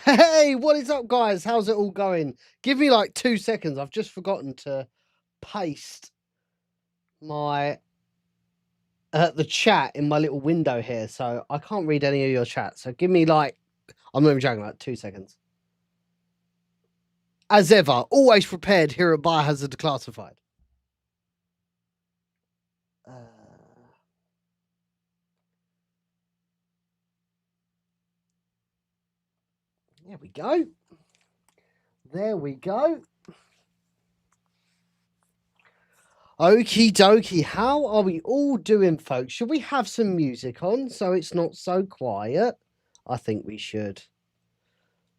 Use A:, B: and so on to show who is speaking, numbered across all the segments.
A: Hey, what is up, guys? How's it all going? Give me like 2 seconds. I've just forgotten to paste my the chat in my little window here, so I can't read any of your chat. So give me like, I'm not even joking, like 2 seconds. As ever, always prepared here at Biohazard Declassified. There we go. There we go. Okie dokie. How are we all doing, folks? Should we have some music on so it's not so quiet? I think we should.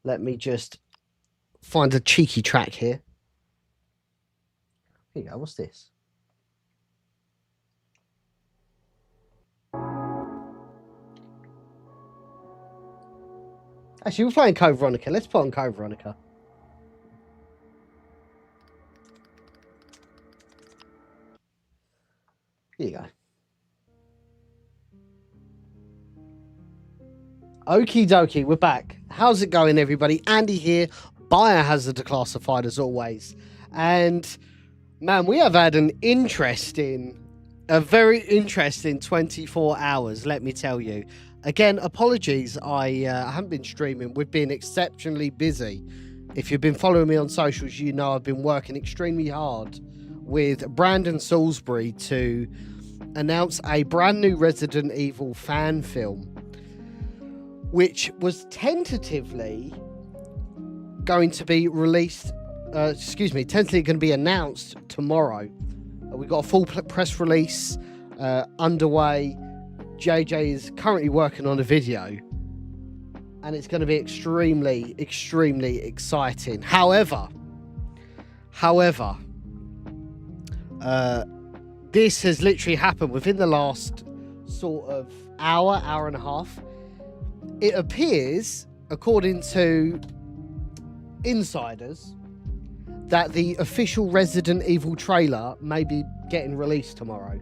A: Let me just find a cheeky track here. Here you go. What's this? Actually, we're playing Code Veronica. Let's put on Code Veronica. Here you go. Okie dokie, we're back. How's it going, everybody? Andy here, Biohazard Declassified as always. And man, we have had a very interesting 24 hours, let me tell you. Again, apologies, I haven't been streaming. We've been exceptionally busy. If you've been following me on socials, you know I've been working extremely hard with Brandon Salisbury to announce a brand new Resident Evil fan film, which was tentatively going to be released, tentatively going to be announced tomorrow. We got a full press release underway. JJ is currently working on a video, and it's going to be extremely, extremely exciting. However, this has literally happened within the last sort of hour and a half. It appears, according to insiders, that the official Resident Evil trailer may be getting released tomorrow,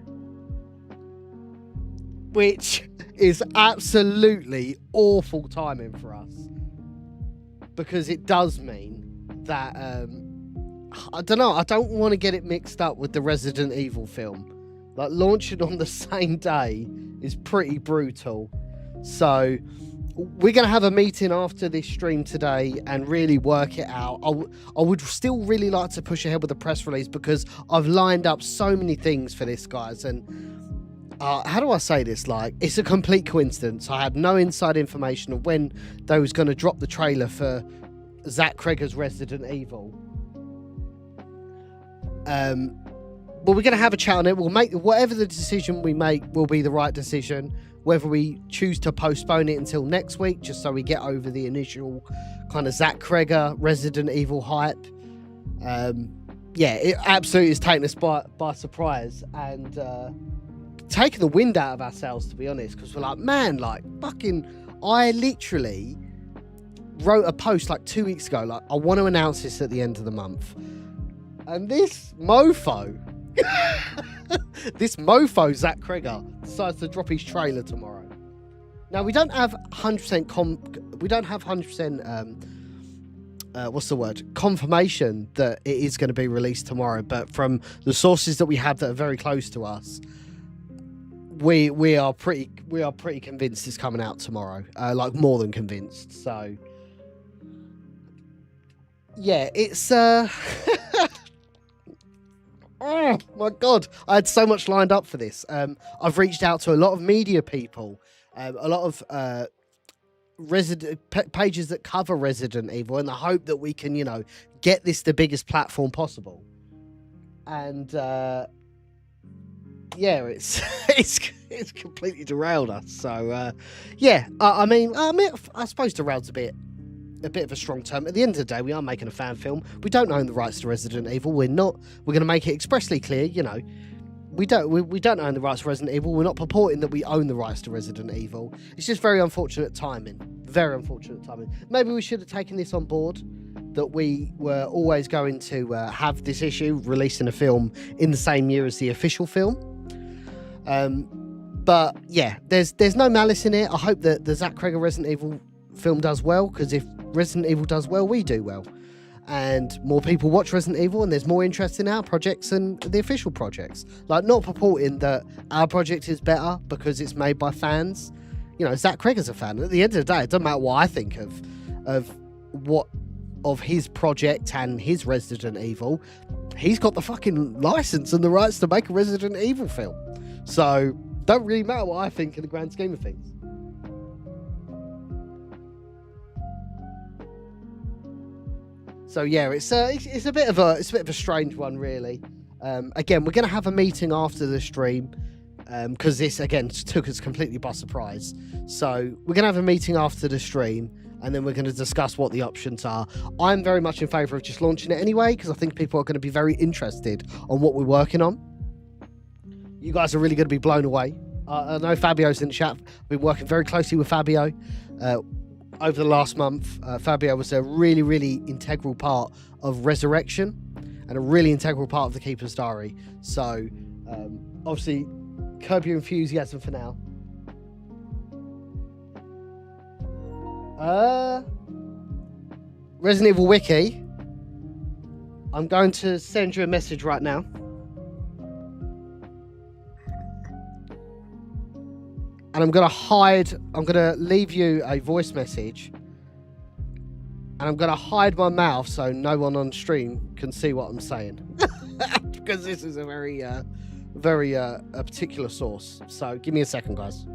A: which is absolutely awful timing for us, because it does mean that I don't know, I don't want to get it mixed up with the Resident Evil film. Like, launching on the same day is pretty brutal. So we're going to have a meeting after this stream today and really work it out. I would still really like to push ahead with the press release, because I've lined up so many things for this, guys. And how do I say this? Like, it's a complete coincidence. I had no inside information of when they was going to drop the trailer for Zach Kreger's Resident Evil. But we're going to have a chat on it. We'll make whatever the decision we make will be the right decision. Whether we choose to postpone it until next week, just so we get over the initial kind of Zach Kreger Resident Evil hype. Yeah, it absolutely is taking us by surprise, and taking the wind out of ourselves, to be honest, because we're like, man, like, fucking, I literally wrote a post like 2 weeks ago, like, I want to announce this at the end of the month. And this mofo, Zach Kreger, decides to drop his trailer tomorrow. Now, we don't have 100% confirmation that it is going to be released tomorrow, but from the sources that we have that are very close to us, we are pretty convinced it's coming out tomorrow. Like, more than convinced. So yeah, it's oh my god, I had so much lined up for this. I've reached out to a lot of media people, a lot of pages that cover Resident Evil, in the hope that we can, you know, get this the biggest platform possible. And yeah, it's completely derailed us. So yeah, I mean, I suppose derailed's a bit of a strong term. At the end of the day, we are making a fan film. We don't own the rights to Resident Evil. We're going to make it expressly clear, you know, we don't own the rights to Resident Evil. We're not purporting that we own the rights to Resident Evil. It's just very unfortunate timing. Very unfortunate timing. Maybe we should have taken this on board, that we were always going to have this issue releasing a film in the same year as the official film. But yeah, there's no malice in it. I hope that the Zach Kreger Resident Evil film does well, because if Resident Evil does well, we do well. And more people watch Resident Evil, and there's more interest in our projects than the official projects. Like, not purporting that our project is better because it's made by fans. You know, Zach Cregger's a fan. At the end of the day, it doesn't matter what I think of his project and his Resident Evil. He's got the fucking license and the rights to make a Resident Evil film. So, don't really matter what I think in the grand scheme of things. So yeah, it's a bit of a strange one, really. Again, we're gonna have a meeting after the stream, because this again took us completely by surprise. So we're gonna have a meeting after the stream, and then we're gonna discuss what the options are. I'm very much in favour of just launching it anyway, because I think people are going to be very interested on what we're working on. You guys are really going to be blown away. I know Fabio's in the chat. I've been working very closely with Fabio over the last month. Fabio was a really, really integral part of Resurrection and a really integral part of the Keeper's Diary. So, obviously, curb your enthusiasm for now. Resident Evil Wiki. I'm going to send you a message right now. And I'm going to leave you a voice message. And I'm going to hide my mouth so no one on stream can see what I'm saying. Because this is a very particular source. So give me a second, guys.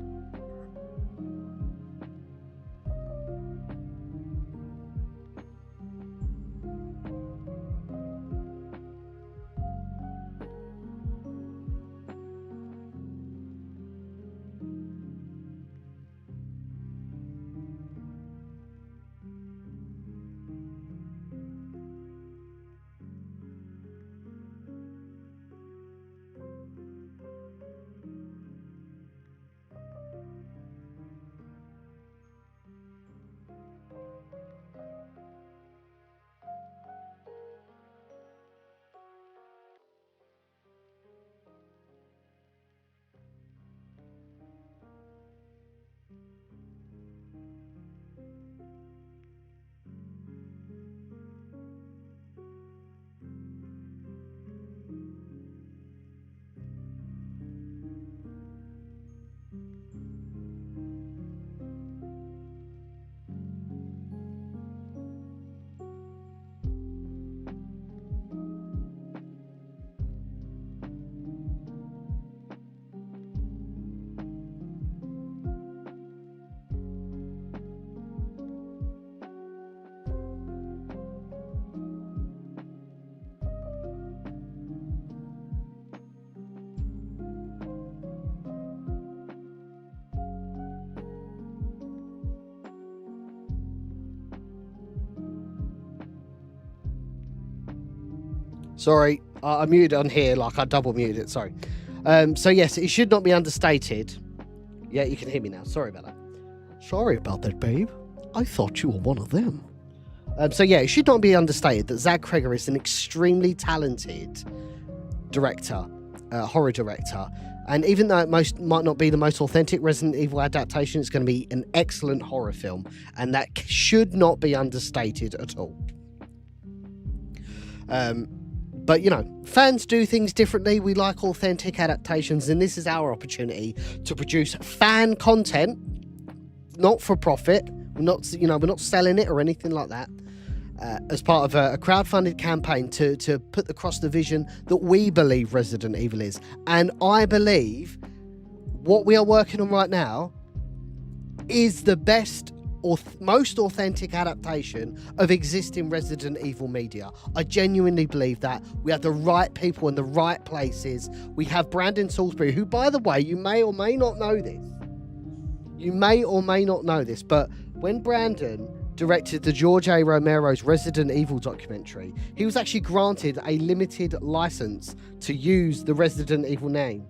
A: Sorry, I muted on here, like I double muted it, sorry. So yes, it should not be understated. Yeah, you can hear me now. Sorry about that. Sorry about that, babe. I thought you were one of them. So yeah, it should not be understated that Zach Cregger is an extremely talented director, horror director. And even though it might not be the most authentic Resident Evil adaptation, it's going to be an excellent horror film. And that should not be understated at all. But, you know, fans do things differently. We like authentic adaptations, and this is our opportunity to produce fan content, not for profit. We're not selling it or anything like that. As part of a crowdfunded campaign to put across the vision that we believe Resident Evil is. And I believe what we are working on right now is the best or most authentic adaptation of existing Resident Evil media. I genuinely believe that. We have the right people in the right places. We have Brandon Salisbury, who, by the way, you may or may not know this. You may or may not know this, but when Brandon directed the George A. Romero's Resident Evil documentary, he was actually granted a limited license to use the Resident Evil name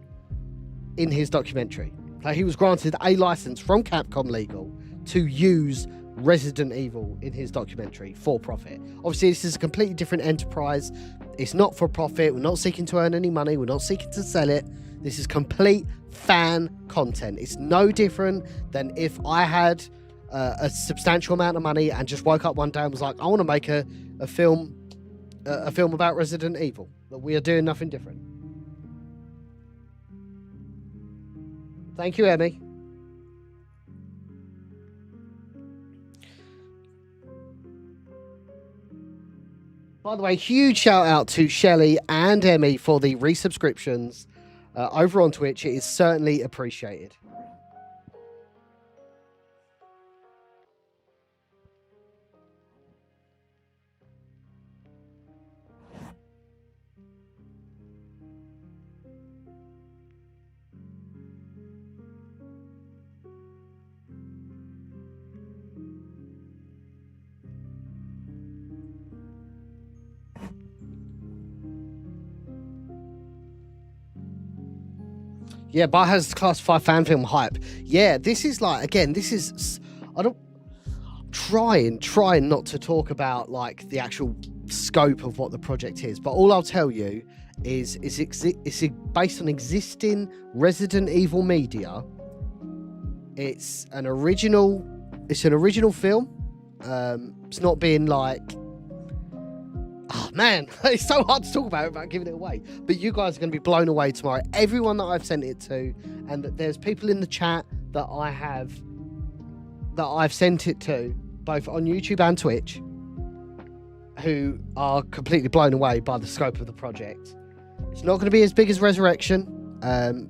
A: in his documentary. Like, he was granted a license from Capcom Legal to use Resident Evil in his documentary for profit. Obviously, this is a completely different enterprise. It's not for profit. We're not seeking to earn any money. We're not seeking to sell it. This is complete fan content. It's no different than if I had a substantial amount of money and just woke up one day and was like, I want to make a film about Resident Evil. That we are doing nothing different. Thank you, Emmy. By the way, huge shout out to Shelley and Emmy for the resubscriptions over on Twitch. It is certainly appreciated. Yeah, Biohazard Classified fan film hype. Yeah, this is like, again, this is, I don't, trying not to talk about like the actual scope of what the project is, but all I'll tell you is it's based on existing Resident Evil media. It's an original film. It's not being like, oh man, it's so hard to talk about it without giving it away. But you guys are going to be blown away tomorrow. Everyone that I've sent it to, and there's people in the chat that I've sent it to, both on YouTube and Twitch, who are completely blown away by the scope of the project. It's not going to be as big as Resurrection,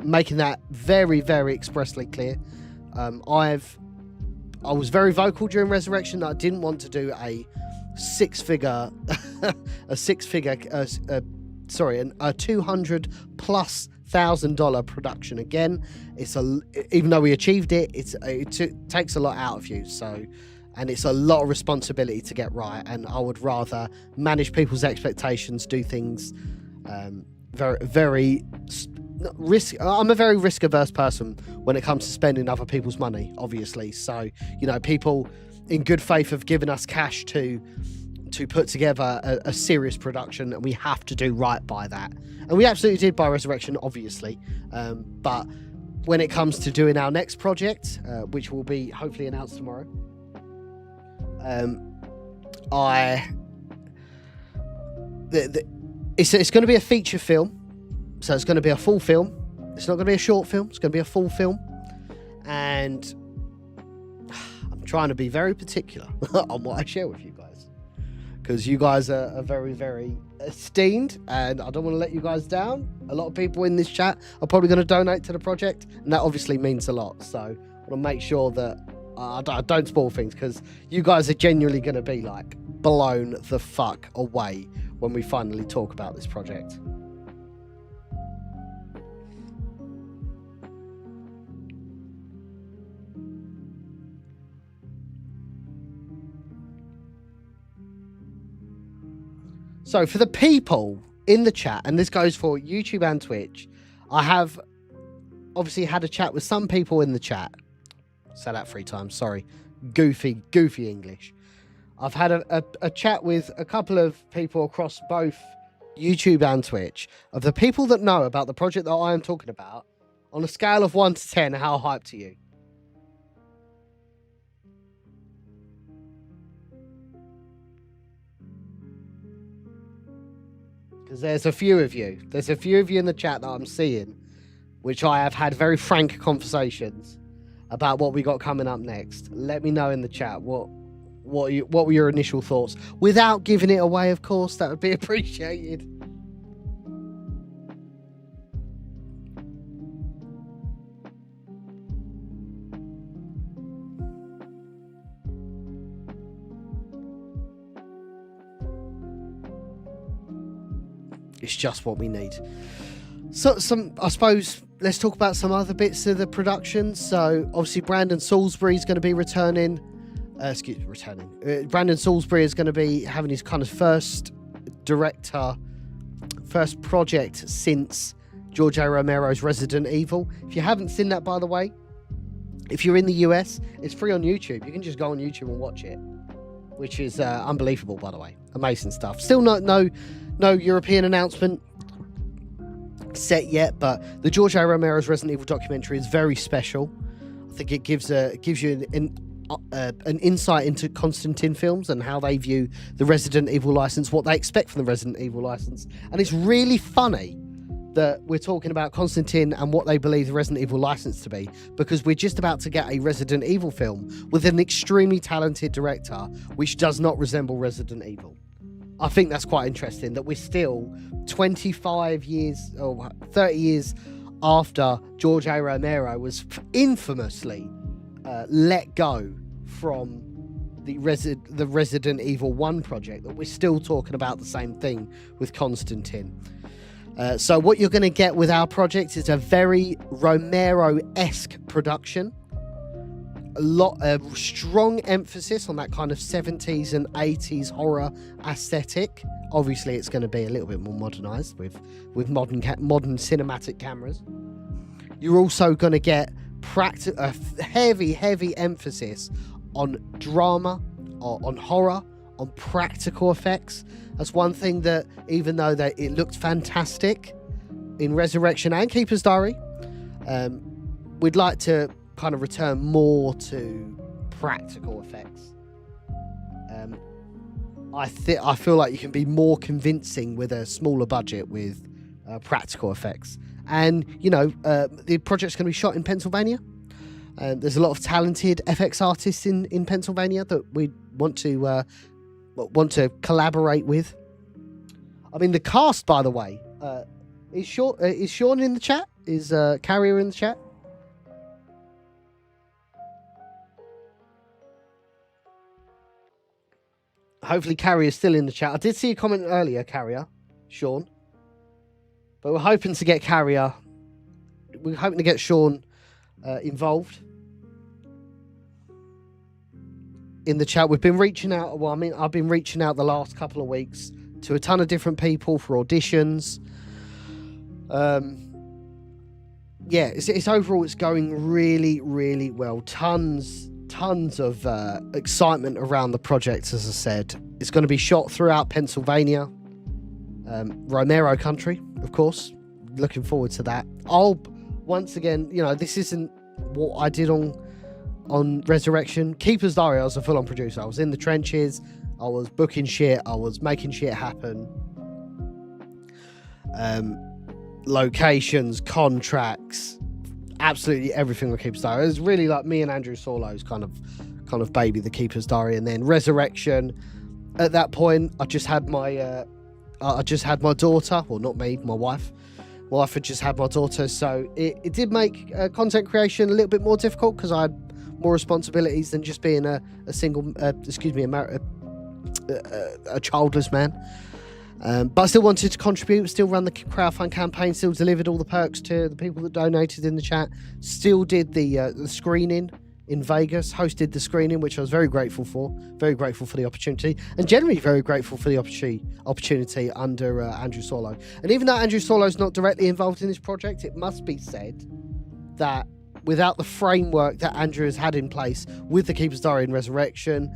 A: making that very, very expressly clear. I was very vocal during Resurrection that I didn't want to do a $200,000+ production. Again, even though we achieved it, it takes a lot out of you. So, and it's a lot of responsibility to get right. And I would rather manage people's expectations, do things very, very risk. I'm a very risk averse person when it comes to spending other people's money, obviously. So, you know, people in good faith have given us cash to put together a serious production, and we have to do right by that. And we absolutely did by Resurrection, obviously. But when it comes to doing our next project, which will be hopefully announced tomorrow, it's going to be a feature film. So it's going to be a full film. It's not going to be a short film. It's going to be a full film. And I'm trying to be very particular on what I share with you guys, because you guys are very, very esteemed, and I don't want to let you guys down. A lot of people in this chat are probably going to donate to the project, and that obviously means a lot. So I want to make sure that I don't spoil things, because you guys are genuinely going to be like blown the fuck away when we finally talk about this project. So for the people in the chat, and this goes for YouTube and Twitch, I have obviously had a chat with some people in the chat. Say that 3 times, sorry. Goofy English. I've had a chat with a couple of people across both YouTube and Twitch, of the people that know about the project that I am talking about. On a scale of 1 to 10, how hyped are you? Because there's a few of you. There's a few of you in the chat that I'm seeing, which I have had very frank conversations about what we got coming up next. Let me know in the chat what were your initial thoughts, without giving it away, of course. That would be appreciated. It's just what we need. So I suppose let's talk about some other bits of the production. So obviously Brandon Salisbury is going to be returning. Brandon Salisbury is going to be having his kind of first project since George A. Romero's Resident Evil. If you haven't seen that, by the way, if you're in the US, it's free on YouTube. You can just go on YouTube and watch it, which is unbelievable, by the way. Amazing stuff. Still no European announcement set yet, but the George A. Romero's Resident Evil documentary is very special. I think it gives you an an insight into Constantine films and how they view the Resident Evil license, what they expect from the Resident Evil license. And it's really funny that we're talking about Constantine and what they believe the Resident Evil license to be, because we're just about to get a Resident Evil film with an extremely talented director which does not resemble Resident Evil. I think that's quite interesting that we're still 25 years or 30 years after George A. Romero was infamously let go from the Resident Evil 1 project, that we're still talking about the same thing with Constantine. So what you're going to get with our project is a very Romero-esque production. A strong emphasis on that kind of 70s and 80s horror aesthetic. Obviously, it's going to be a little bit more modernized with modern cinematic cameras. You're also going to get a heavy emphasis on drama, on horror, on practical effects. That's one thing that, even though it looked fantastic in Resurrection and Keeper's Diary, we'd like to kind of return more to practical effects. I feel like you can be more convincing with a smaller budget with practical effects. And, the project's going to be shot in Pennsylvania. There's a lot of talented FX artists in Pennsylvania that we want to collaborate with. I mean, the cast, by the way, is Sean in the chat? Is Carrier in the chat? Hopefully Carrier's still in the chat. I did see a comment earlier, Carrier, Sean. But we're hoping to get Carrier. We're hoping to get Sean involved in the chat. We've been reaching out. Well, I mean, I've been reaching out the last couple of weeks to a ton of different people for auditions. It's overall, it's going really, really well. Tons of excitement around the project. As I said, it's going to be shot throughout Pennsylvania, Romero country, of course. Looking forward to that. Once again, this isn't what I did on Resurrection. Keeper's Diary, I was a full-on producer. I was in the trenches. I was booking shit. I was making shit happen. Locations, contracts, absolutely everything with Keeper's Diary. It was really like me and Andrew Sorlow's kind of baby, the Keeper's Diary. And then Resurrection. At that point, I just had my daughter. Well, not me, my wife. My wife had just had my daughter, so it did make content creation a little bit more difficult because I had more responsibilities than just being a childless man. But I still wanted to contribute, still run the crowdfund campaign, still delivered all the perks to the people that donated in the chat, still did the screening in Vegas, hosted the screening, which I was very grateful for the opportunity, and generally very grateful for the opportunity under Andrew Sorlow. And even though Andrew Sorlow's not directly involved in this project, it must be said that without the framework that Andrew has had in place with the Keeper's Diary and Resurrection,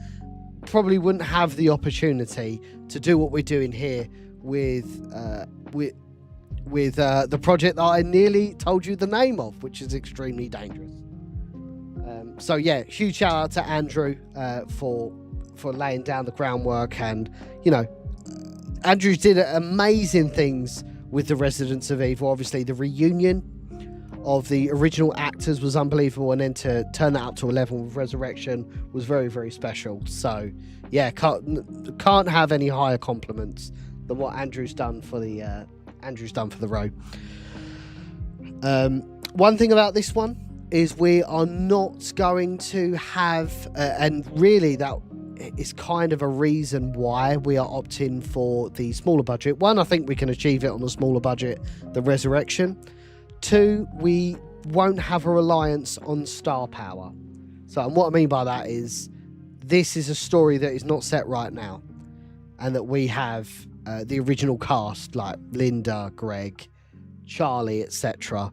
A: probably wouldn't have the opportunity to do what we're doing here with the project that I nearly told you the name of, which is Extremely Dangerous. So yeah, huge shout out to Andrew for laying down the groundwork, and Andrew did amazing things with the Residents of Evil. Obviously, the reunion of the original actors was unbelievable, and then to turn that up to a level with Resurrection was very, very special. So yeah, can't have any higher compliments than what Andrew's done for the road. One thing about this one is we are not going to have, and really that is kind of a reason why we are opting for the smaller budget. One, I think we can achieve it on a smaller budget than Resurrection. Two, we won't have a reliance on star power. So, and what I mean by that is this is a story that is not set right now, and that we have the original cast like Linda, Greg, Charlie, etc.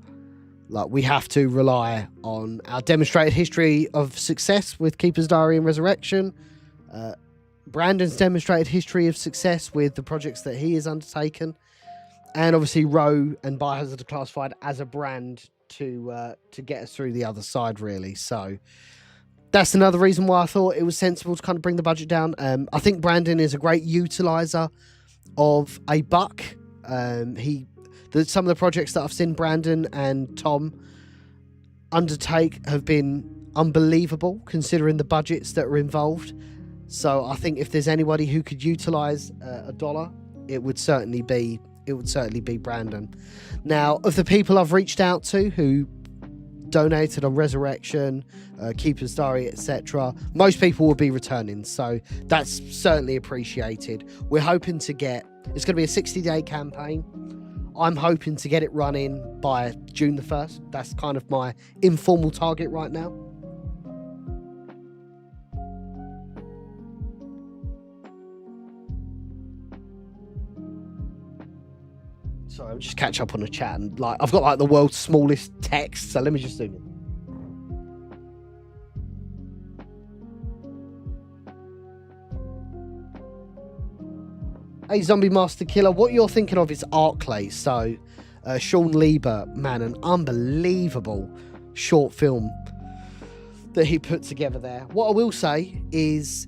A: Like, we have to rely on our demonstrated history of success with Keeper's Diary and Resurrection, Brandon's demonstrated history of success with the projects that he has undertaken, and obviously Roe and Biohazard Declassified as a brand to get us through the other side, really. So that's another reason why I thought it was sensible to kind of bring the budget down. I think Brandon is a great utilizer of a buck. Some of the projects that I've seen Brandon and Tom undertake have been unbelievable considering the budgets that are involved. So I think if there's anybody who could utilize $1, it would certainly be Brandon. Now, of the people I've reached out to who donated on Resurrection, Keeper's Diary, etc., most people will be returning, so that's certainly appreciated. We're hoping to get, it's going to be a 60-day campaign. I'm hoping to get it running by June the 1st. That's kind of my informal target right now. Sorry, I'm just catch up on the chat, and like I've got like the world's smallest text, so let me just zoom in. Hey, Zombie Master Killer, what you're thinking of is Arclay. So, Sean Lieber, man, an unbelievable short film that he put together there. What I will say is,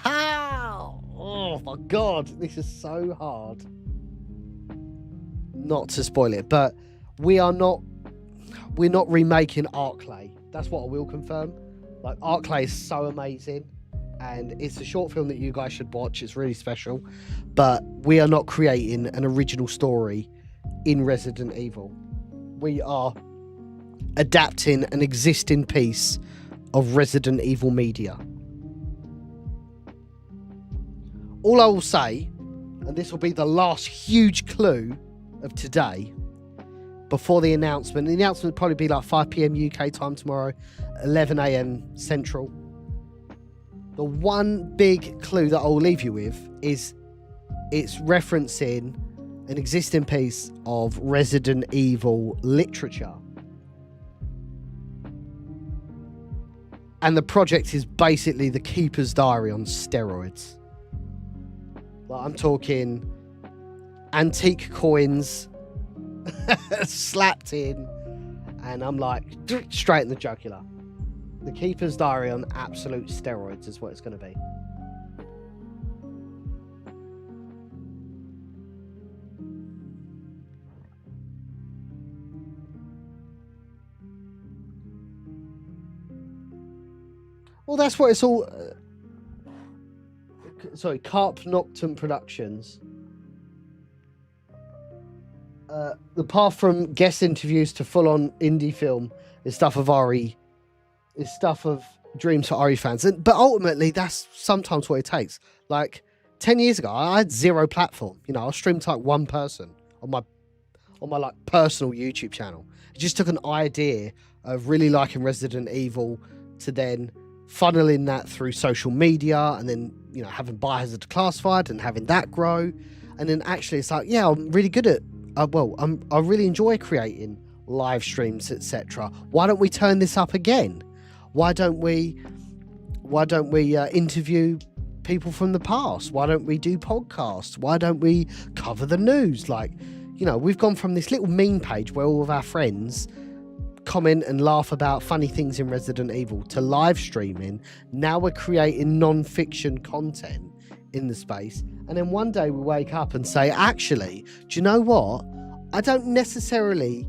A: oh my God, this is so hard not to spoil it, but we're not remaking Arclay. That's what I will confirm. Like, Arclay is so amazing, and it's a short film that you guys should watch. It's really special, but we are not creating an original story in Resident Evil. We are adapting an existing piece of Resident Evil media. All I will say, and this will be the last huge clue of today, before the announcement will probably be like 5 p.m. UK time tomorrow, 11 a.m. Central. The one big clue that I'll leave you with is it's referencing an existing piece of Resident Evil literature. And the project is basically the Keeper's Diary on steroids. Like, I'm talking antique coins slapped in, and I'm like, straight in the jugular. The Keeper's Diary on absolute steroids is what it's going to be. Well, that's what it's all... sorry, Carp Nocturne Productions. The path from guest interviews to full-on indie film is stuff of RE... is stuff of dreams for RE fans. But ultimately, that's sometimes what it takes. Like, 10 years ago, I had zero platform. You know, I streamed to like one person on my like personal YouTube channel. It just took an idea of really liking Resident Evil to then funneling that through social media, and then, you know, having Biohazard Declassified and having that grow. And then actually it's like, yeah, I'm really good at, I really enjoy creating live streams, etc. Why don't we turn this up again? Why don't we interview people from the past? Why don't we do podcasts? Why don't we cover the news? Like, you know, we've gone from this little meme page where all of our friends comment and laugh about funny things in Resident Evil to live streaming. Now we're creating non-fiction content in the space. And then one day we wake up and say, actually, do you know what? I don't necessarily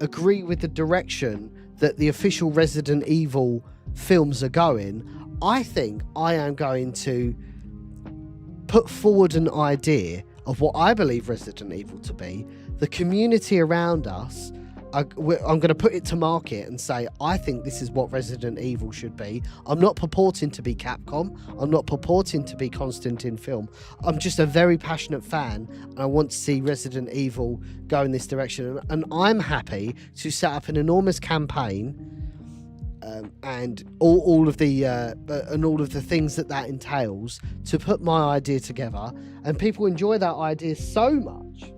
A: agree with the direction that the official Resident Evil films are going. I think I am going to put forward an idea of what I believe Resident Evil to be. The community around us, I'm going to put it to market and say, I think this is what Resident Evil should be. I'm not purporting to be Capcom. I'm not purporting to be Constantine Film. I'm just a very passionate fan, and I want to see Resident Evil go in this direction. And I'm happy to set up an enormous campaign and all of the things that entails to put my idea together. And people enjoy that idea so much.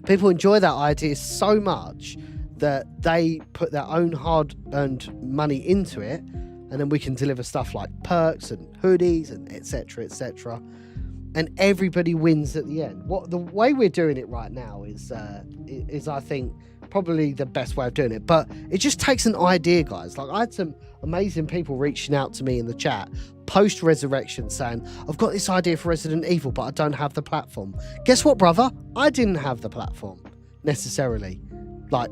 A: People enjoy that idea so much that they put their own hard-earned money into it, and then we can deliver stuff like perks and hoodies and etc., etc., and everybody wins at the end. The way we're doing it right now is I think probably the best way of doing it. But it just takes an idea, guys. Like, I had some amazing people reaching out to me in the chat post Resurrection saying, I've got this idea for Resident Evil, but I don't have the platform. Guess what, brother? I didn't have the platform necessarily. Like,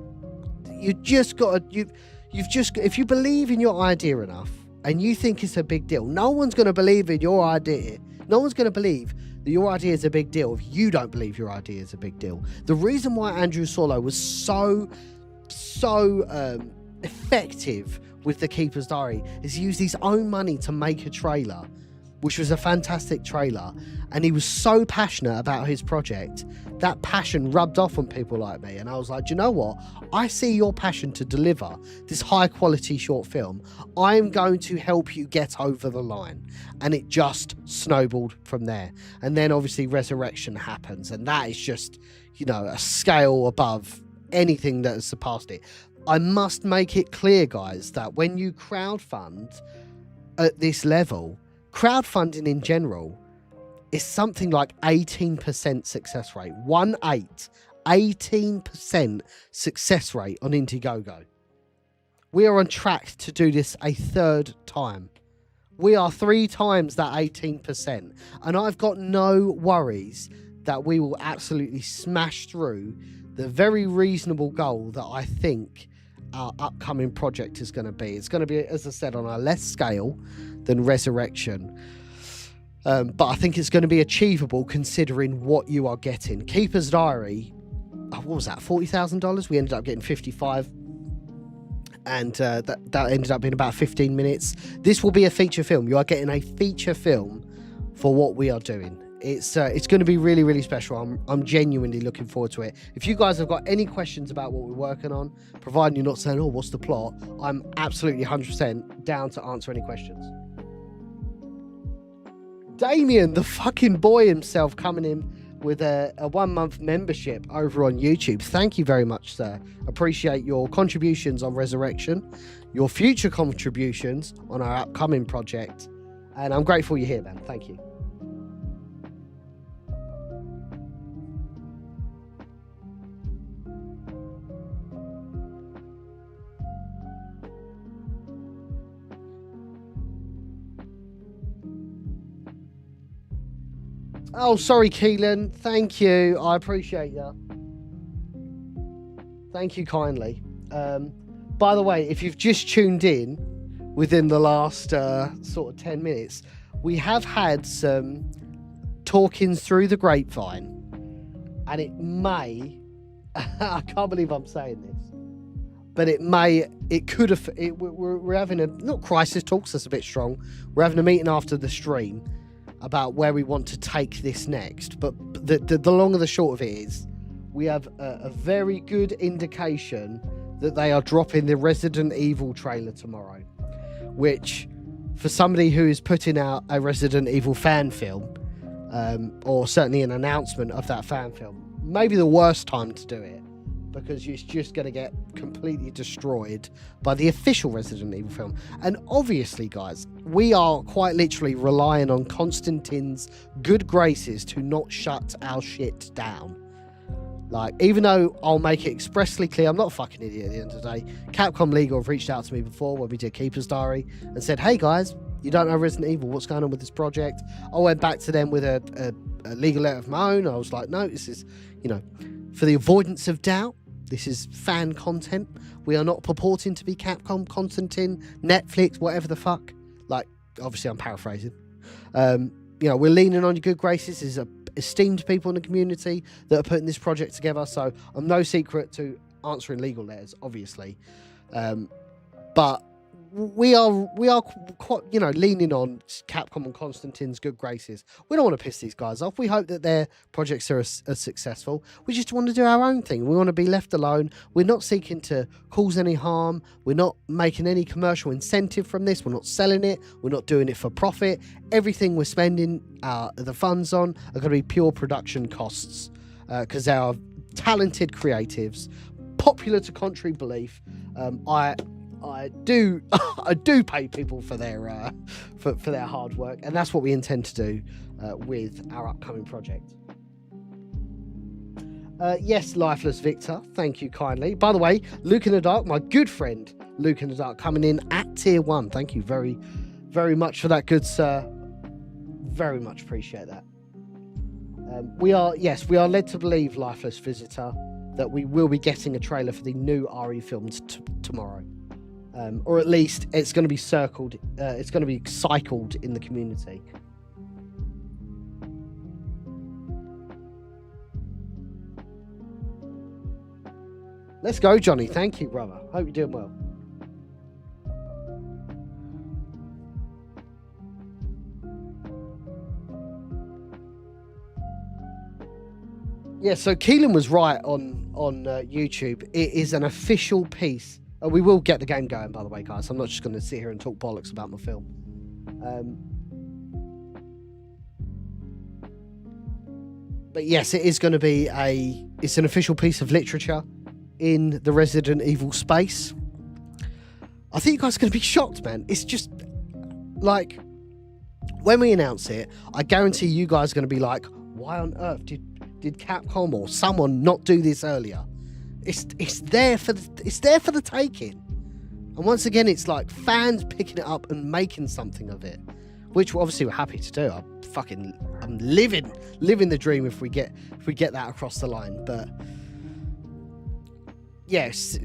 A: you just got to, if you believe in your idea enough and you think it's a big deal, no one's going to believe in your idea. No one's going to believe that your idea is a big deal if you don't believe your idea is a big deal. The reason why Andrew Solo was so effective with The Keeper's Diary is he used his own money to make a trailer, which was a fantastic trailer, and he was so passionate about his project. That passion rubbed off on people like me, and I was like, do you know what? I see your passion to deliver this high quality short film. I'm going to help you get over the line. And it just snowballed from there. And then obviously Resurrection happens, and that is just, you know, a scale above anything that has surpassed it. I must make it clear, guys, that when you crowdfund at this level, crowdfunding in general is something like 18% success rate. 18% success rate on Indiegogo. We are on track to do this a third time. We are 3 times that 18%. And I've got no worries that we will absolutely smash through the very reasonable goal that I think our upcoming project is going to be. It's going to be, as I said, on a less scale than Resurrection. But I think it's going to be achievable considering what you are getting. Keeper's Diary, what was that, $40,000? We ended up getting 55. And that ended up being about 15 minutes. This will be a feature film. You are getting a feature film for what we are doing. It's going to be really, really special. I'm genuinely looking forward to it. If you guys have got any questions about what we're working on, providing you're not saying, oh, what's the plot, I'm absolutely 100% down to answer any questions. Damien, the fucking boy himself, coming in with a 1-month membership over on YouTube. Thank you very much, sir. Appreciate your contributions on Resurrection, your future contributions on our upcoming project, and I'm grateful you're here, man. Thank you. Oh, sorry, Keelan. Thank you. I appreciate you. Thank you kindly. By the way, if you've just tuned in within the last sort of 10 minutes, we have had some talkings through the grapevine, and it may, I can't believe I'm saying this, but we're having a, not crisis talks, that's a bit strong. We're having a meeting after the stream about where we want to take this next. But the long and the short of it is, we have a very good indication that they are dropping the Resident Evil trailer tomorrow, which, for somebody who is putting out a Resident Evil fan film, or certainly an announcement of that fan film, maybe the worst time to do it, because it's just going to get completely destroyed by the official Resident Evil film. And obviously, guys, we are quite literally relying on Constantine's good graces to not shut our shit down. Like, even though I'll make it expressly clear, I'm not a fucking idiot at the end of the day. Capcom Legal have reached out to me before when we did Keeper's Diary and said, hey guys, you don't know Resident Evil, what's going on with this project? I went back to them with a legal letter of my own. I was like, no, this is, you know, for the avoidance of doubt, this is fan content. We are not purporting to be Capcom, Constantine, Netflix, whatever the fuck. Like, obviously I'm paraphrasing. You know, we're leaning on your good graces. There's esteemed people in the community that are putting this project together. So I'm no secret to answering legal letters, obviously. But we are quite, you know, leaning on Capcom and Constantine's good graces. We don't want to piss these guys off. We hope that their projects are as successful. We just want to do our own thing. We want to be left alone. We're not seeking to cause any harm. We're not making any commercial incentive from this. We're not selling it. We're not doing it for profit. Everything we're spending the funds on are going to be pure production costs, because they are talented creatives, popular to contrary belief. I do pay people for their for their hard work, and that's what we intend to do with our upcoming project. Yes, Lifeless Victor, thank you kindly. By the way, Luke in the Dark, my good friend Luke in the Dark, coming in at tier 1. Thank you very, very much for that, good sir. Very much appreciate that. We are led to believe, Lifeless Visitor, that we will be getting a trailer for the new RE films tomorrow. Or at least it's going to be cycled in the community. Let's go, Johnny. Thank you, brother. Hope you're doing well. Yeah, so Keelan was right on YouTube. It is an official piece. We will get the game going, by the way, guys. I'm not just going to sit here and talk bollocks about my film. But yes, it is going to be it's an official piece of literature in the Resident Evil space. I think you guys are going to be shocked, man. It's just like, when we announce it, I guarantee you guys are going to be like, why on earth did Capcom or someone not do this earlier? It's there for the taking. And once again, it's like fans picking it up and making something of it, which obviously we're happy to do. I'm living the dream if we get that across the line. But yes,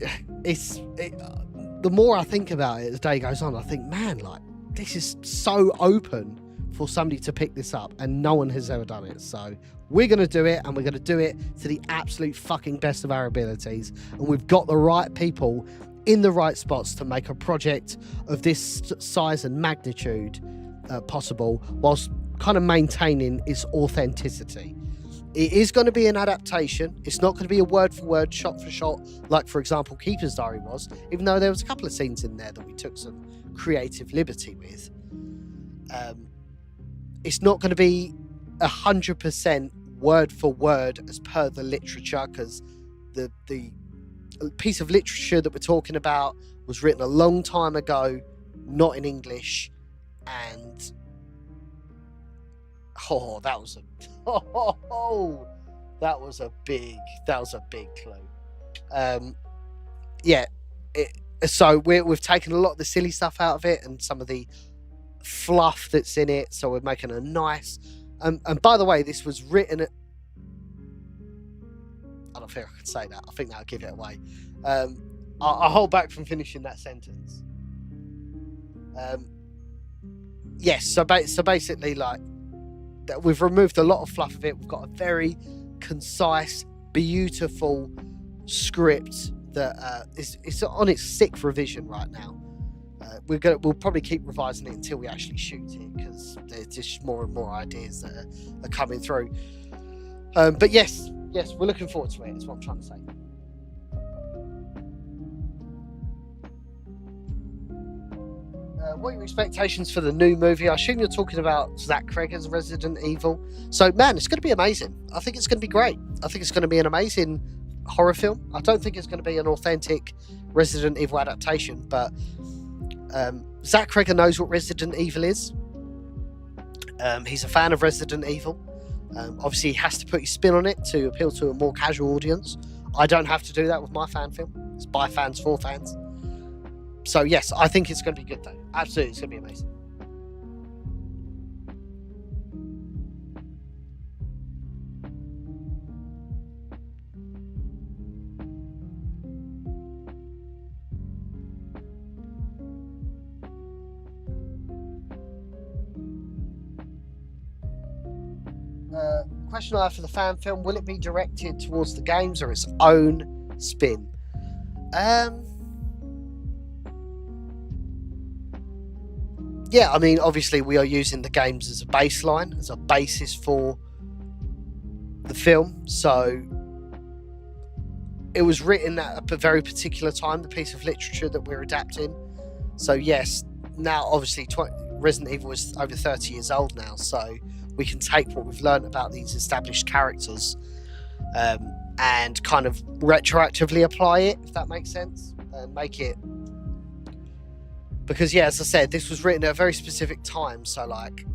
A: the more I think about it as the day goes on, I think, man, like, this is so open for somebody to pick this up, and no one has ever done it. So we're going to do it, and we're going to do it to the absolute fucking best of our abilities. And we've got the right people in the right spots to make a project of this size and magnitude possible, whilst kind of maintaining its authenticity. It is going to be an adaptation. It's not going to be a word for word, shot for shot, like, for example, Keeper's Diary was, even though there was a couple of scenes in there that we took some creative liberty with. It's not going to be 100% word for word as per the literature, because the piece of literature that we're talking about was written a long time ago, not in English, and that was a big clue. So we've taken a lot of the silly stuff out of it and some of the fluff that's in it, so we're making a nice and by the way, this was written at, I don't think I can say that. I think that'll give it away. I'll hold back from finishing that sentence. Yes, so basically, like, we've removed a lot of fluff of it. We've got a very concise, beautiful script that is on its 6th revision right now. We'll probably keep revising it until we actually shoot it, because there's just more and more ideas that are coming through. But yes, we're looking forward to it, is what I'm trying to say. What are your expectations for the new movie? I assume you're talking about Zach Cregger's Resident Evil. So, man, it's going to be amazing. I think it's going to be great. I think it's going to be an amazing horror film. I don't think it's going to be an authentic Resident Evil adaptation, but Zach Cregger knows what Resident Evil is. He's a fan of Resident Evil. Obviously, he has to put his spin on it to appeal to a more casual audience. I don't have to do that with my fan film. It's by fans for fans. So yes, I think it's going to be good though. Absolutely, it's going to be amazing. Question I have for the fan film: will it be directed towards the games or its own spin? Yeah, I mean, obviously we are using the games as a baseline, as a basis for the film. So it was written at a very particular time, the piece of literature that we're adapting. So yes, now obviously Resident Evil is over 30 years old now, so we can take what we've learned about these established characters and kind of retroactively apply it, if that makes sense, and make it. Because, yeah, as I said, this was written at a very specific time, so, like,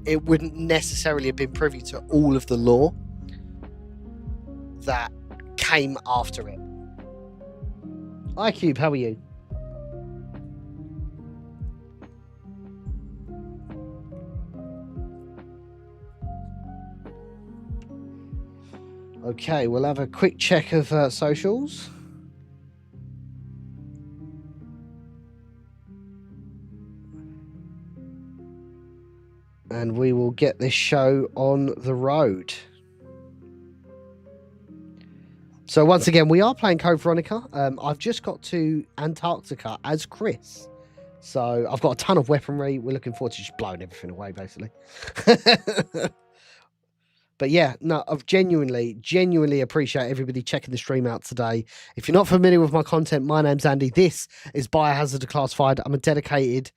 A: it wouldn't necessarily have been privy to all of the lore that came after it. iCube, how are you? Okay, we'll have a quick check of socials. And we will get this show on the road. So once again, we are playing Code Veronica. I've just got to Antarctica as Chris. So I've got a ton of weaponry. We're looking forward to just blowing everything away, basically. But yeah, no, I've genuinely appreciate everybody checking the stream out today. If you're not familiar with my content, my name's Andy. This is Biohazard Declassified. I'm a dedicated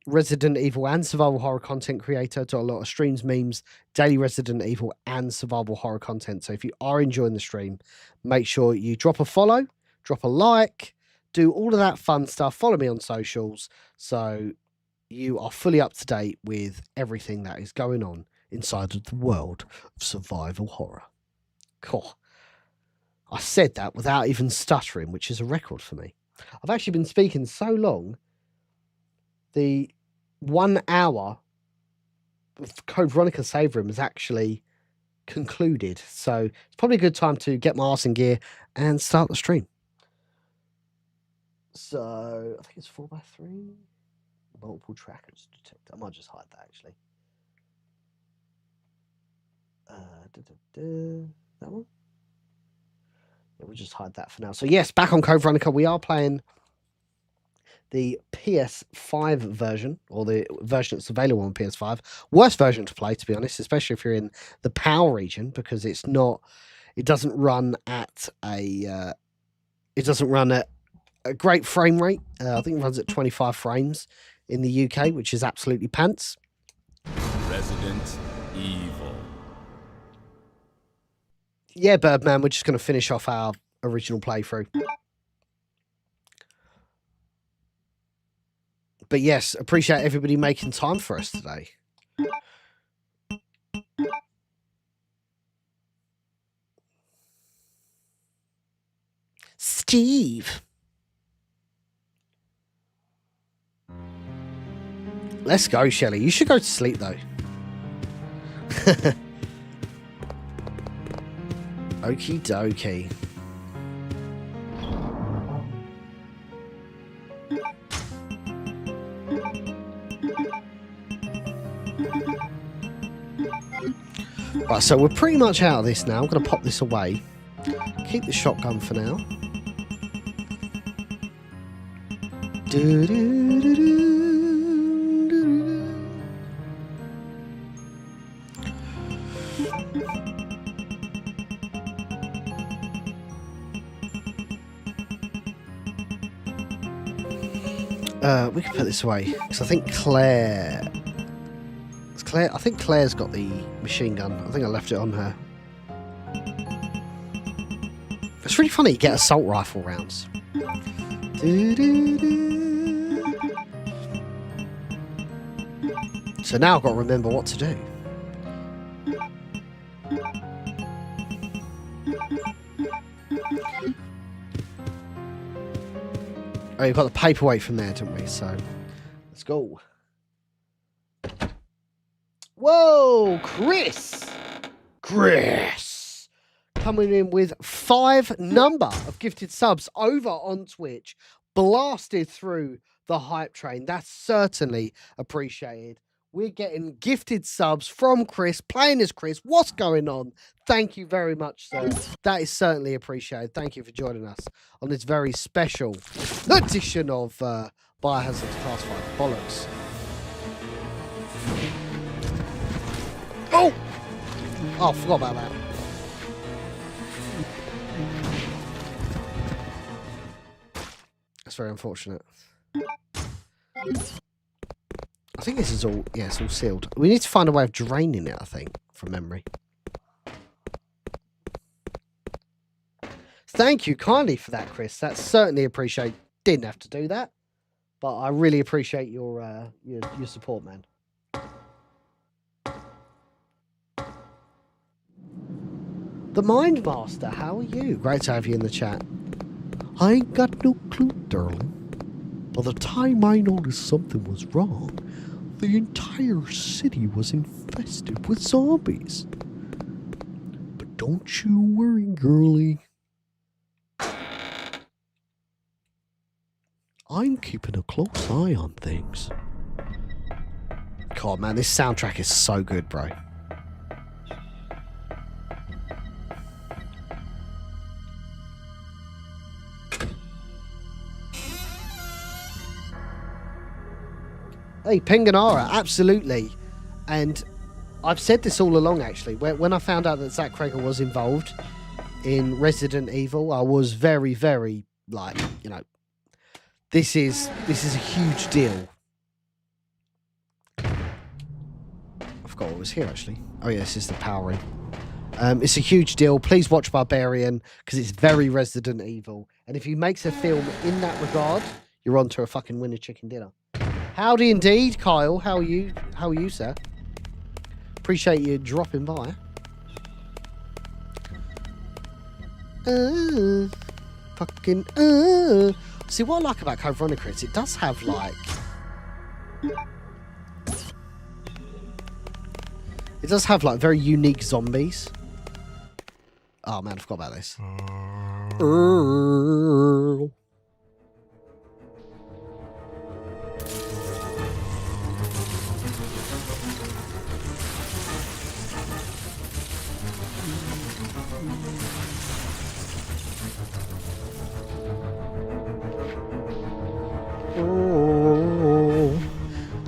A: Resident Evil and survival horror content creator. Do a lot of streams, memes, daily Resident Evil and survival horror content. So if you are enjoying the stream, make sure you drop a follow, drop a like, do all of that fun stuff. Follow me on socials so you are fully up to date with everything that is going on inside of the world of survival horror. Cool. I said that without even stuttering, which is a record for me. I've actually been speaking so long. The 1 hour of Code Veronica save room is actually concluded. So it's probably a good time to get my arse in gear and start the stream. So I think it's 4x3. Multiple trackers detected. I might just hide that actually. That one? Yeah, we'll just hide that for now. So yes, back on Code Veronica, we are playing the PS5 version, or the version that's available on PS5. Worst version to play, to be honest, especially if you're in the PAL region, because it doesn't run at a great frame rate. I think it runs at 25 frames in the UK, which is absolutely pants.
B: Resident Evil.
A: Yeah, Birdman, we're just going to finish off our original playthrough. But yes, appreciate everybody making time for us today. Steve. Let's go, Shelley. You should go to sleep, though. Okie dokie. Right, so we're pretty much out of this now. I'm going to pop this away. Keep the shotgun for now. We can put this away because I think Claire. I think Claire's got the machine gun. I think I left it on her. It's really funny you get assault rifle rounds. So now I've got to remember what to do. Oh, you've got the paperweight from there, didn't we? So let's go. Whoa, Chris! Coming in with 5 number of gifted subs over on Twitch, blasted through the hype train. That's certainly appreciated. We're getting gifted subs from Chris, playing as Chris. What's going on? Thank you very much, sir. That is certainly appreciated. Thank you for joining us on this very special edition of Biohazard Declassified. Bollocks. Oh! Oh, I forgot about that. That's very unfortunate. I think this is all, yeah, it's all sealed. We need to find a way of draining it, I think, from memory. Thank you kindly for that, Chris. That's certainly appreciated. Didn't have to do that, but I really appreciate your support, man. The Mind Master, how are you? Great to have you in the chat. I ain't got no clue, darling. By the time I noticed something was wrong, the entire city was infested with zombies. But don't you worry, girlie. I'm keeping a close eye on things. God, man, this soundtrack is so good, bro. Hey, Penganara, absolutely. And I've said this all along, actually. When I found out that Zach Cregger was involved in Resident Evil, I was very, very, like, you know, this is a huge deal. I forgot what was here, actually. Oh, yeah, this is the power ring. It's a huge deal. Please watch Barbarian, because it's very Resident Evil. And if he makes a film in that regard, you're on to a fucking winner chicken dinner. Howdy indeed, Kyle. How are you? How are you, sir? Appreciate you dropping by. See, what I like about Code Veronica is it does have, like... It does have, like, very unique zombies. Oh, man, I forgot about this.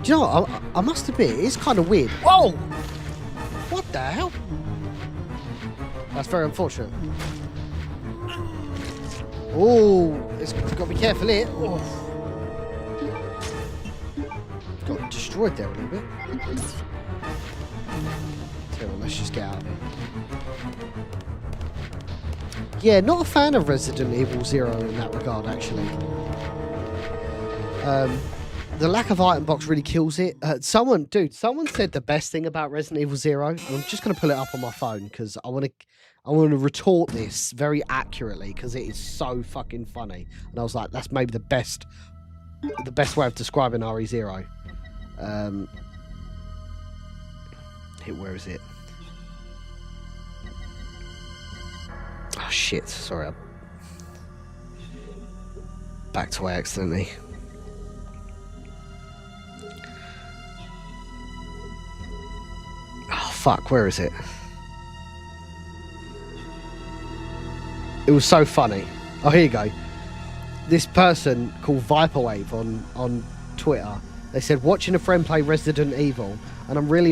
A: Do you know what? I must admit, it's kind of weird. Whoa! What the hell? That's very unfortunate. Oh, it's got to be careful here. Oh. Got destroyed there a little bit. Tell you what, let's just get out of here. Yeah, not a fan of Resident Evil 0 in that regard, actually. The lack of item box really kills it. Someone said the best thing about Resident Evil 0, and I'm just going to pull it up on my phone because I want to retort this very accurately because it is so fucking funny. And I was like, that's maybe the best way of describing RE0. Where is it? Oh shit! Sorry, I backed away accidentally. Oh fuck! Where is it? It was so funny. Oh, here you go. This person called Viperwave on Twitter. They said, watching a friend play Resident Evil, and I'm really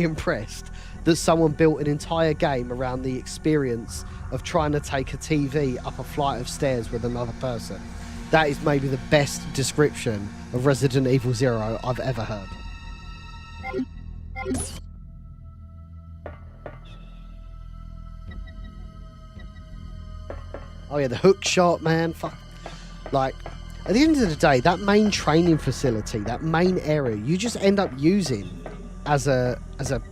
A: impressed that someone built an entire game around the experience of trying to take a TV up a flight of stairs with another person. That is maybe the best description of Resident Evil 0 I've ever heard. Oh yeah, the hook shot, man. Fuck. Like, at the end of the day, that main training facility, that main area, you just end up using as a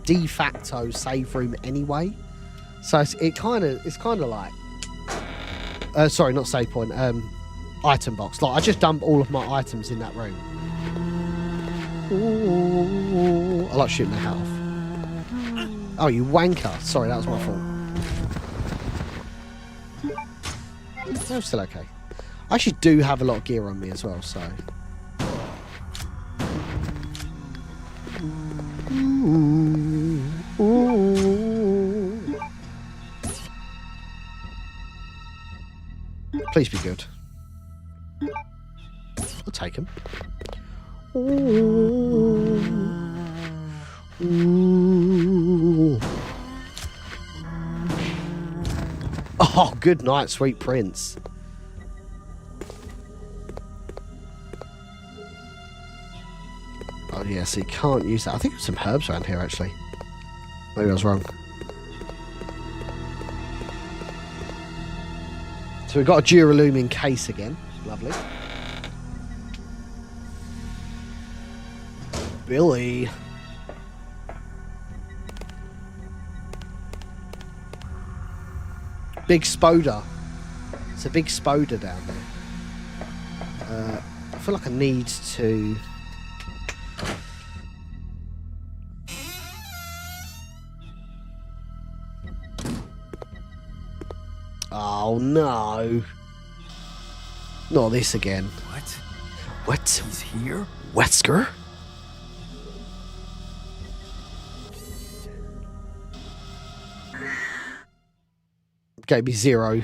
A: de facto save room anyway. So it's kind of like, sorry, not save point, item box. Like, I just dump all of my items in that room. Ooh, I like shooting the hat off. Oh, you wanker. Sorry, that was my fault. I'm still okay. I actually do have a lot of gear on me as well, so... Ooh, ooh. Please be good. I'll take him. Ooh. Ooh. Oh, good night, sweet prince. Oh yeah, so you can't use that. I think there's some herbs around here, actually. Maybe I was wrong. So we've got a Duralumin case again. Lovely. Billy. Big Spoder. It's a big Spoder down there. I feel like I need to... Oh no. Not this again.
B: What?
A: What?
B: He's here?
A: Wesker? Gave me 0.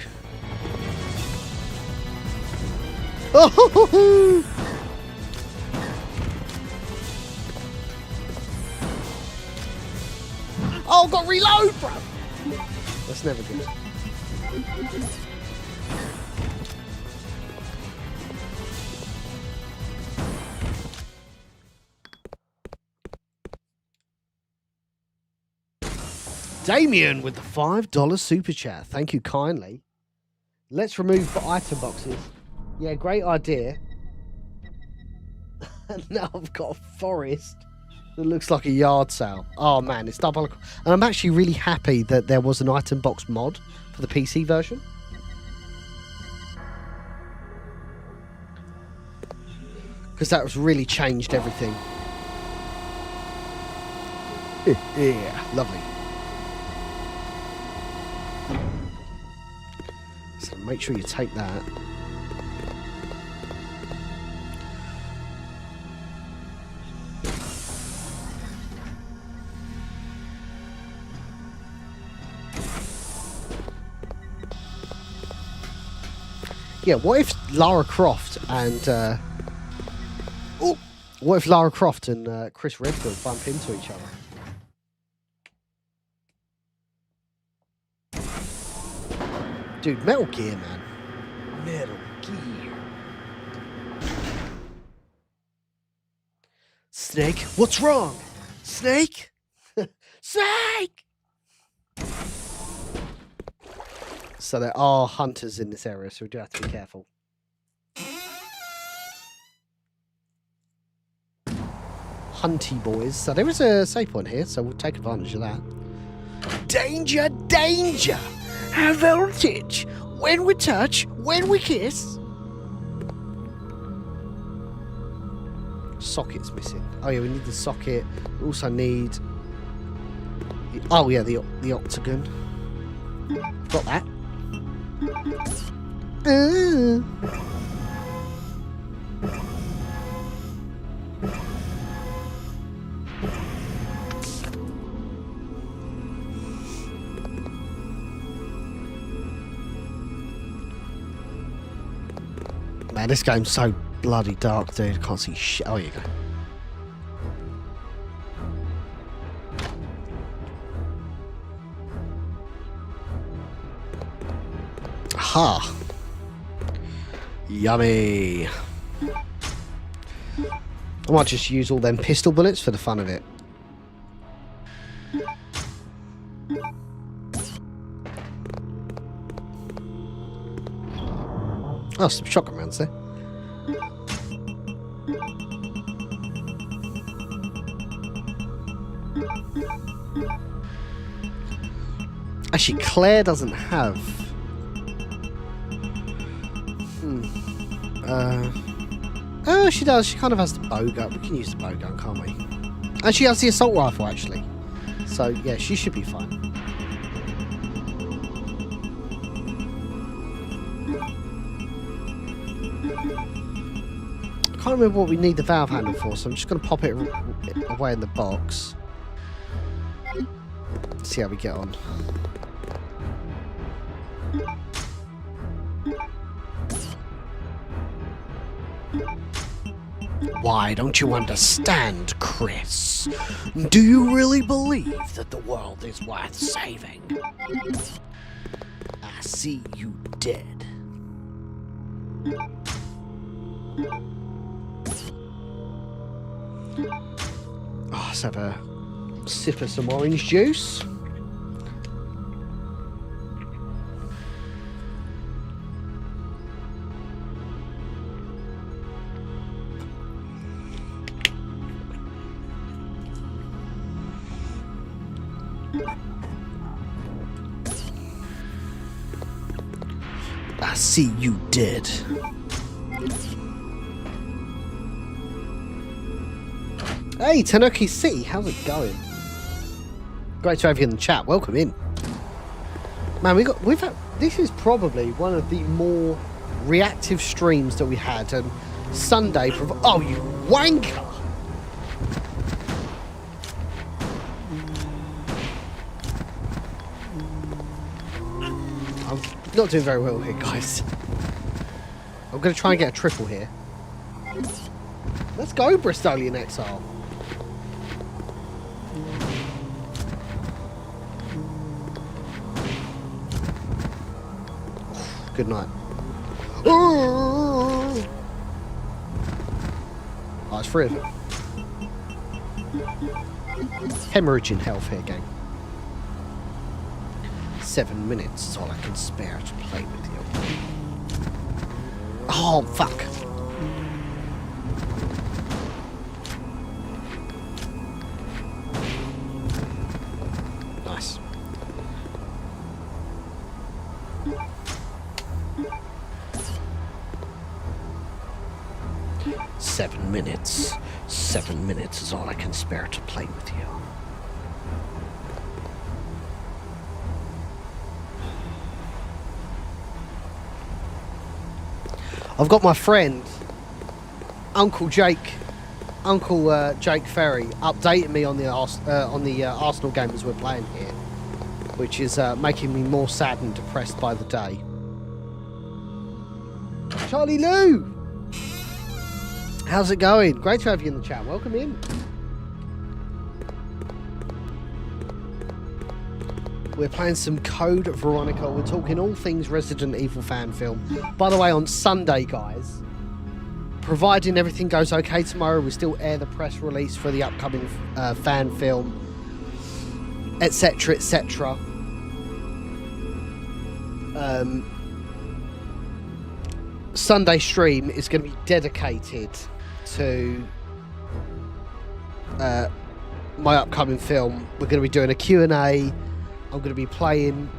A: Oh! Oh, got reload, bro. That's never good. Damien with the $5 super chat. Thank you kindly. Let's remove the item boxes. Yeah, great idea. And now I've got a forest that looks like a yard sale. Oh man, it's double. And I'm actually really happy that there was an item box mod for the PC version. Because that has really changed everything. Yeah, lovely. So make sure you take that. Yeah, what if Lara Croft and what if Lara Croft and Chris Redfield bump into each other? Dude, Metal Gear, man. Metal Gear. Snake, what's wrong? Snake? Snake! So there are hunters in this area, so we do have to be careful. Hunty boys. So there is a save point here, so we'll take advantage of that. Danger, danger! High voltage! When we touch, when we kiss. Socket's missing. Oh yeah, we need the socket. We also need... Oh yeah, the octagon. Got that. Man, this game's so bloody dark, dude. I can't see shit. Oh, here you go. Aha! Yummy! I might just use all them pistol bullets for the fun of it. Oh, some shotgun rounds there. Actually, Claire doesn't have... Oh, she does. She kind of has the bow gun. We can use the bow gun, can't we? And she has the assault rifle, actually. So, yeah, she should be fine. I can't remember what we need the valve handle for, so I'm just going to pop it away in the box. See how we get on. Why don't you understand, Chris? Do you really believe that the world is worth saving? I see you dead. Oh, let's have a sip of some orange juice. I see you dead. Hey, Tanuki City, how's it going? Great to have you in the chat. Welcome in. Man, this is probably one of the more reactive streams that we had, and Sunday. Oh, you wanker! I'm not doing very well here, guys. I'm going to try and get a triple here. Let's go, Bristolian Exile. Good night. Oh, it's free of it. Hemorrhaging health here, gang. 7 minutes is all I can spare to play with you. Oh, fuck. Nice. Seven minutes. 7 minutes is all I can spare to play with you. I've got my friend, Uncle Jake Ferry, updating me on the Arsenal game as we're playing here, which is making me more sad and depressed by the day. Charlie Lou! How's it going? Great to have you in the chat. Welcome in. We're playing some Code Veronica. We're talking all things Resident Evil fan film. By the way, on Sunday, guys, providing everything goes okay tomorrow, we still air the press release for the upcoming fan film, etc., etc. Sunday stream is going to be dedicated to my upcoming film. We're going to be doing a Q&A. I'm going to be playing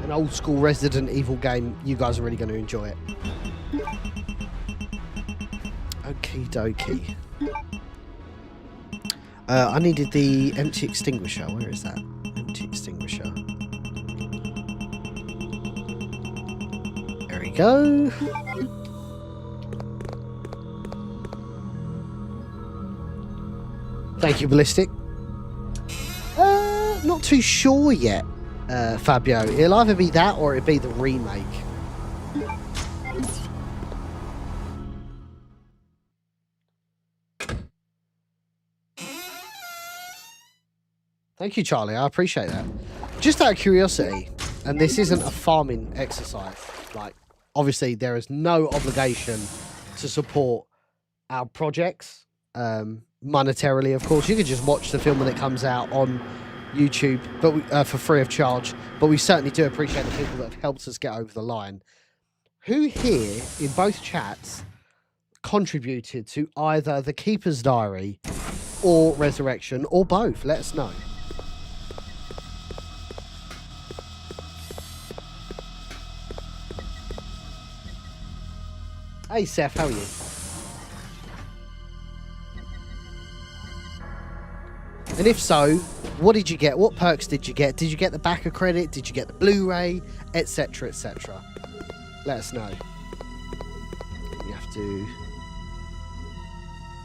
A: an old school Resident Evil game. You guys are really going to enjoy it. Okie dokie. I needed the empty extinguisher. Where is that? Empty extinguisher. There we go. Thank you, Ballistic. Not too sure yet, Fabio. It'll either be that or it'll be the remake. Thank you, Charlie. I appreciate that. Just out of curiosity, and this isn't a farming exercise, like, obviously there is no obligation to support our projects, monetarily, of course. You can just watch the film when it comes out on YouTube, but for free of charge. But we certainly do appreciate the people that have helped us get over the line. Who here in both chats contributed to either The Keeper's Diary or Resurrection, or both? Let us know. Hey Seth, how are you? And if so, what did you get? What perks did you get? Did you get the backer credit? Did you get the Blu-ray? Etc, etc. Let us know. You have to...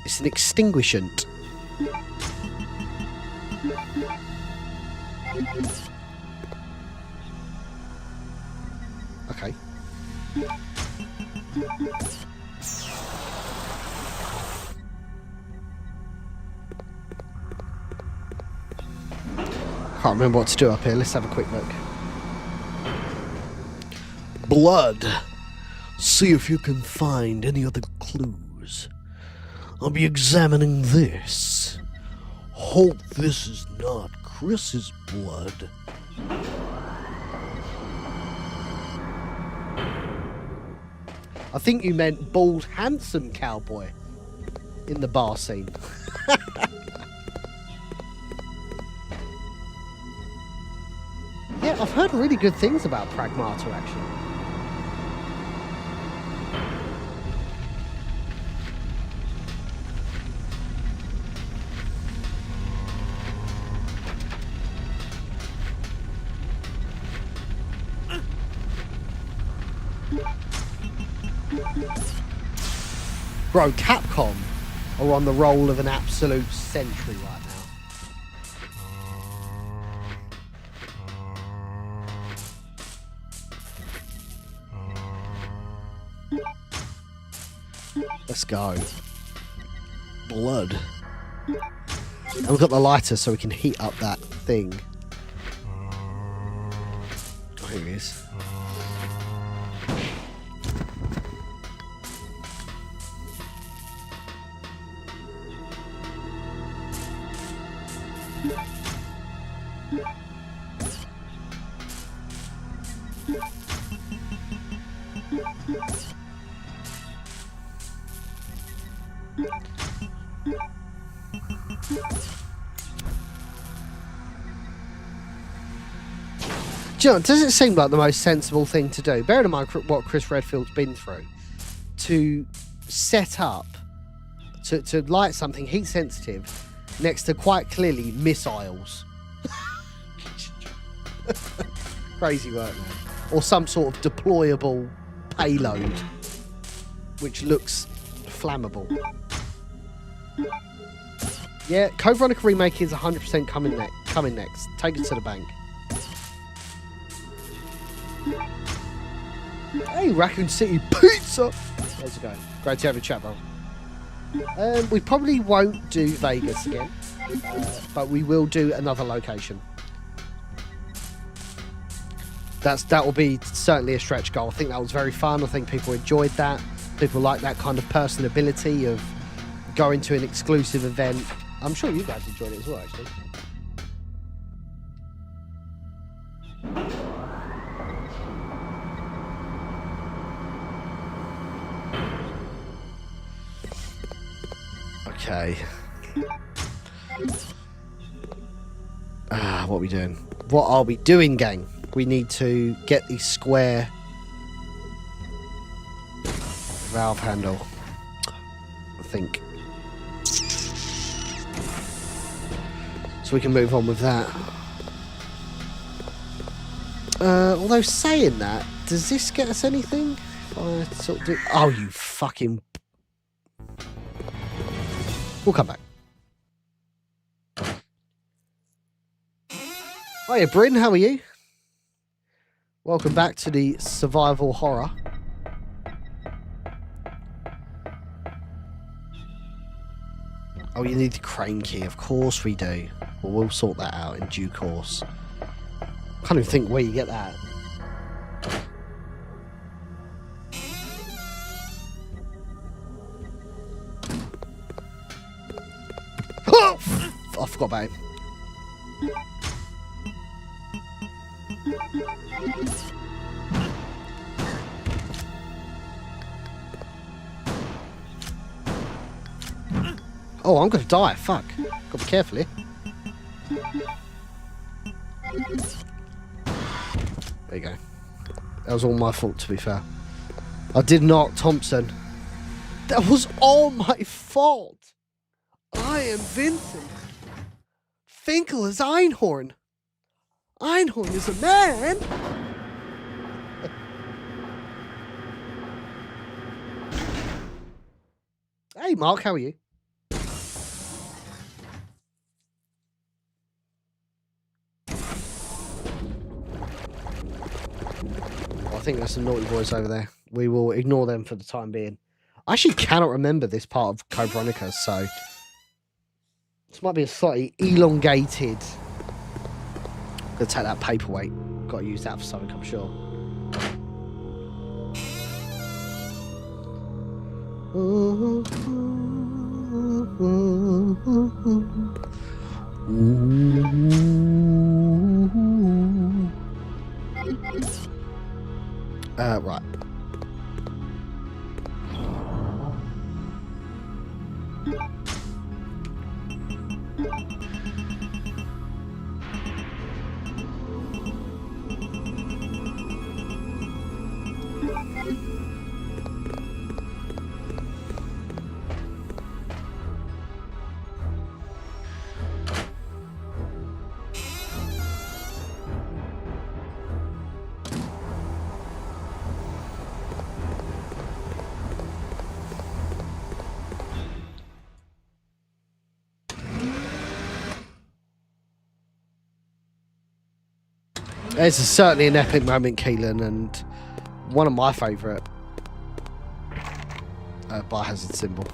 A: It's an extinguishant. Okay. Can't remember what to do up here. Let's have a quick look. Blood. See if you can find any other clues. I'll be examining this. Hope this is not Chris's blood. I think you meant bald, handsome cowboy in the bar scene. Yeah, I've heard really good things about Pragmata, actually. Bro, Capcom are on the roll of an absolute century right now. Let's go. Blood. And we've got the lighter so we can heat up that thing. Oh, here he is. Do you know, does it seem like the most sensible thing to do? Bearing in mind what Chris Redfield's been through, to set up, to light something heat sensitive next to quite clearly missiles. Crazy work, man. Or some sort of deployable payload, which looks flammable. Yeah, Code Veronica Remake is 100% coming next. Take it to the bank. Hey, Raccoon City Pizza! How's it going? Great to have you chat, bro. We probably won't do Vegas again, but we will do another location. That will be certainly a stretch goal. I think that was very fun. I think people enjoyed that. People like that kind of personability of going to an exclusive event. I'm sure you guys enjoyed it as well, actually. Okay. What are we doing? What are we doing, gang? We need to get the square valve handle, I think. So we can move on with that. Although saying that, does this get us anything? Oh, you fucking... We'll come back. Hiya, Bryn, how are you? Welcome back to the survival horror. Oh, you need the crane key. Of course we do. Well, we'll sort that out in due course. Can't even think where you get that. Oh! I forgot about him. Oh, I'm gonna die. Fuck. Gotta be careful here. There you go. That was all my fault, to be fair. I did not, Thompson. That was all my fault. I am Vincent. Finkel is Einhorn. Einhorn is a man. Hey, Mark, how are you? I think there's some naughty boys over there. We will ignore them for the time being. I actually cannot remember this part of Code Veronica, so this might be a slightly elongated. I'm gonna take that paperweight. Got to use that for something, I'm sure. Right. It's certainly an epic moment, Keelan, and one of my favourite Biohazard symbol.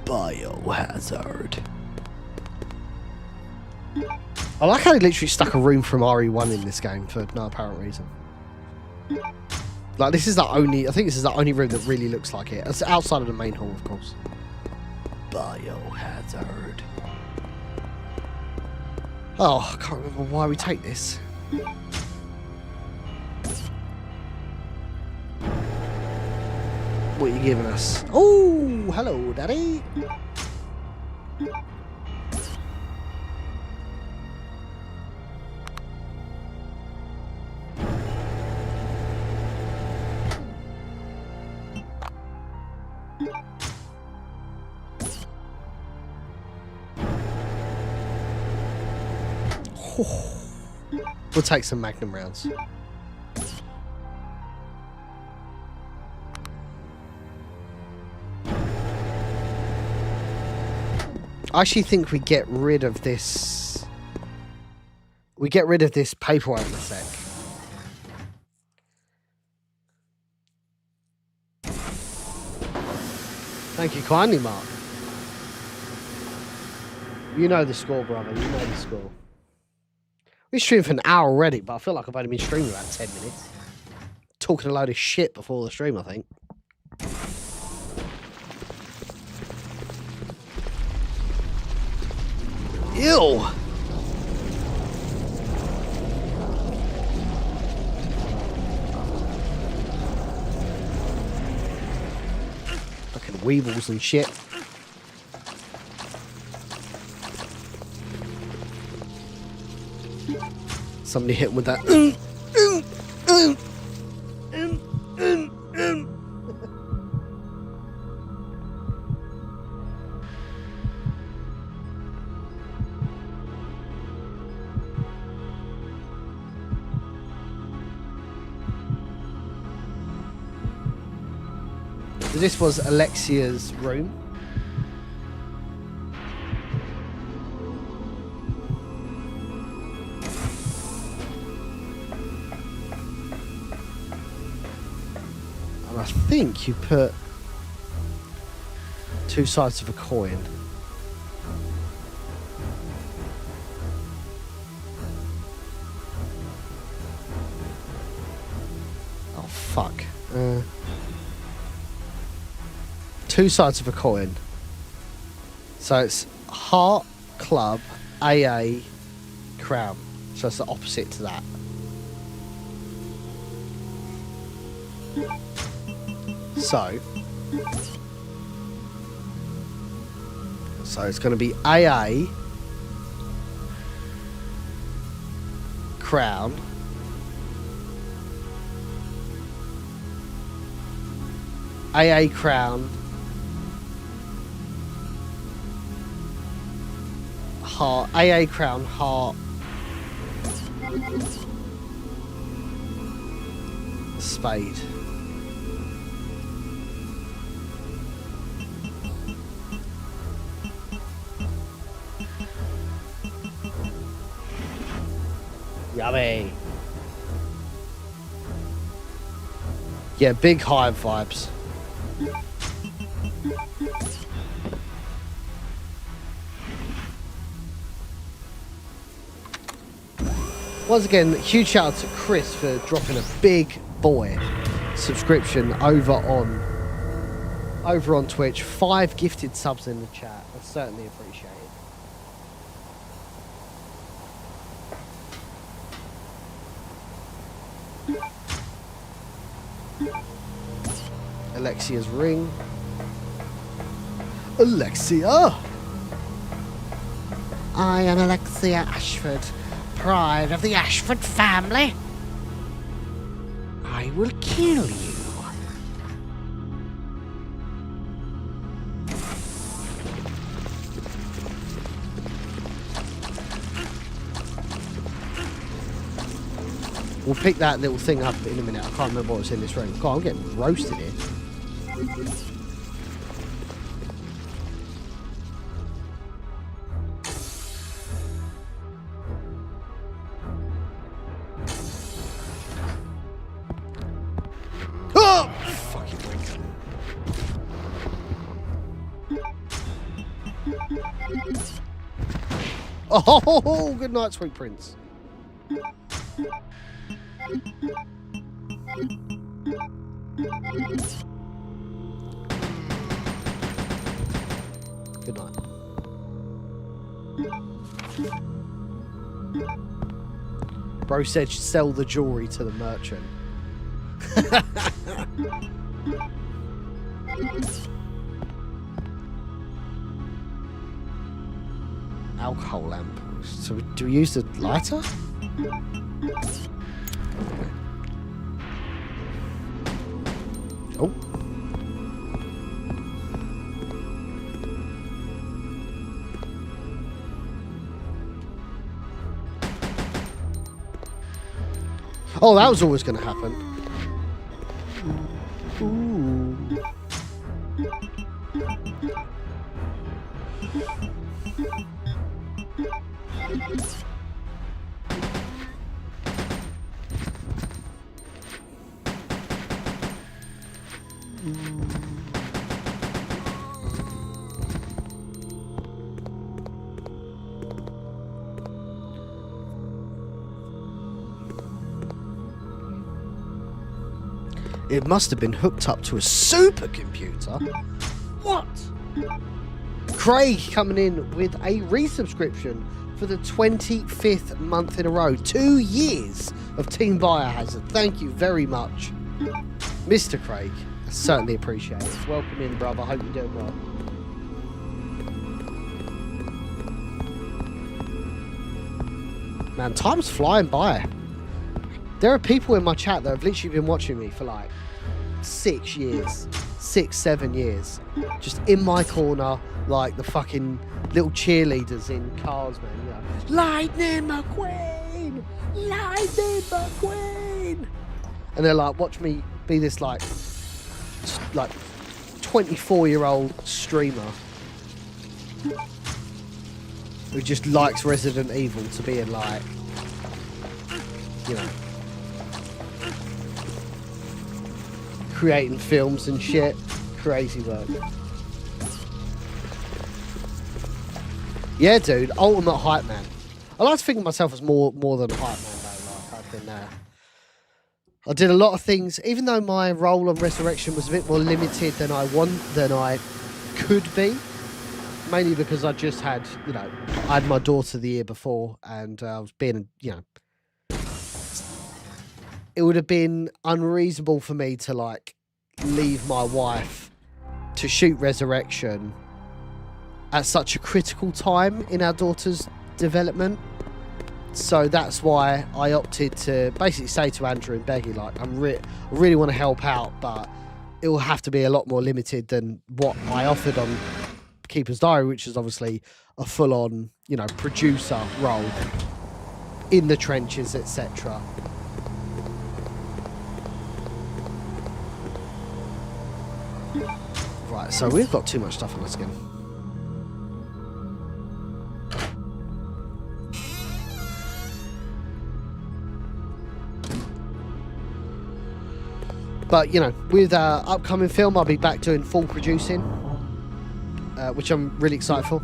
A: Biohazard. I like how they literally stuck a room from RE1 in this game for no apparent reason. Like, this is the only... I think this is the only room that really looks like it. It's outside of the main hall, of course. Biohazard. Oh, I can't remember why we take this. What are you giving us? Oh, hello, Daddy. We'll take some Magnum rounds. I actually think we get rid of this. We get rid of this paperwork in a sec. Thank you kindly, Mark. You know the score, brother. You know the score. We streamed for an hour already, but I feel like I've only been streaming about 10 minutes. Talking a load of shit before the stream, I think. Ew! Fucking weevils and shit. Somebody hit him with that. This was Alexia's room. And I think you put two sides of a coin. Oh, fuck. Two sides of a coin. So it's heart, club, AA, crown. So it's the opposite to that. So it's going to be AA, crown, AA, crown, heart, AA, crown, heart, spade. Yummy. Yeah, big hive vibes. Once again, huge shout out to Chris for dropping a big boy subscription over on Twitch. 5 gifted subs in the chat. I certainly appreciate it. Alexia's ring. Alexia! I am Alexia Ashford, pride of the Ashford family. I will kill you. We'll pick that little thing up in a minute. I can't remember what's in this room. God, I'm getting roasted here. Oh, good night, sweet prince. Good night. Bro said sell the jewelry to the merchant. Alcohol lamp. So do we use the lighter? Oh. Oh, that was always going to happen. Ooh. It must have been hooked up to a supercomputer. What? Craig coming in with a resubscription for the 25th month in a row. 2 years of Team Biohazard. Thank you very much, Mr. Craig. I certainly appreciate it. Welcome in, brother. Hope you're doing well. Man, time's flying by. There are people in my chat that have literally been watching me for like 6 years, 7 years, just in my corner, like the fucking little cheerleaders in Cars, man. You know, Lightning McQueen, Lightning McQueen, and they're like, watch me be this like 24-year-old streamer who just likes Resident Evil to be in like, you know, creating films and shit. Crazy work. Yeah, dude, ultimate hype man. I like to think of myself as more than a hype man though. Like I've been I did a lot of things, even though my role on Resurrection was a bit more limited than I could be. Mainly because I just had, you know, I had my daughter the year before, and I was being, you know, it would have been unreasonable for me to like leave my wife to shoot Resurrection at such a critical time in our daughter's development. So that's why I opted to basically say to Andrew and Beggy, like, I really want to help out, but it will have to be a lot more limited than what I offered on Keeper's Diary, which is obviously a full-on, you know, producer role in the trenches, etc. Right, so we've got too much stuff on our skin. But, you know, with our upcoming film, I'll be back doing full producing, which I'm really excited for.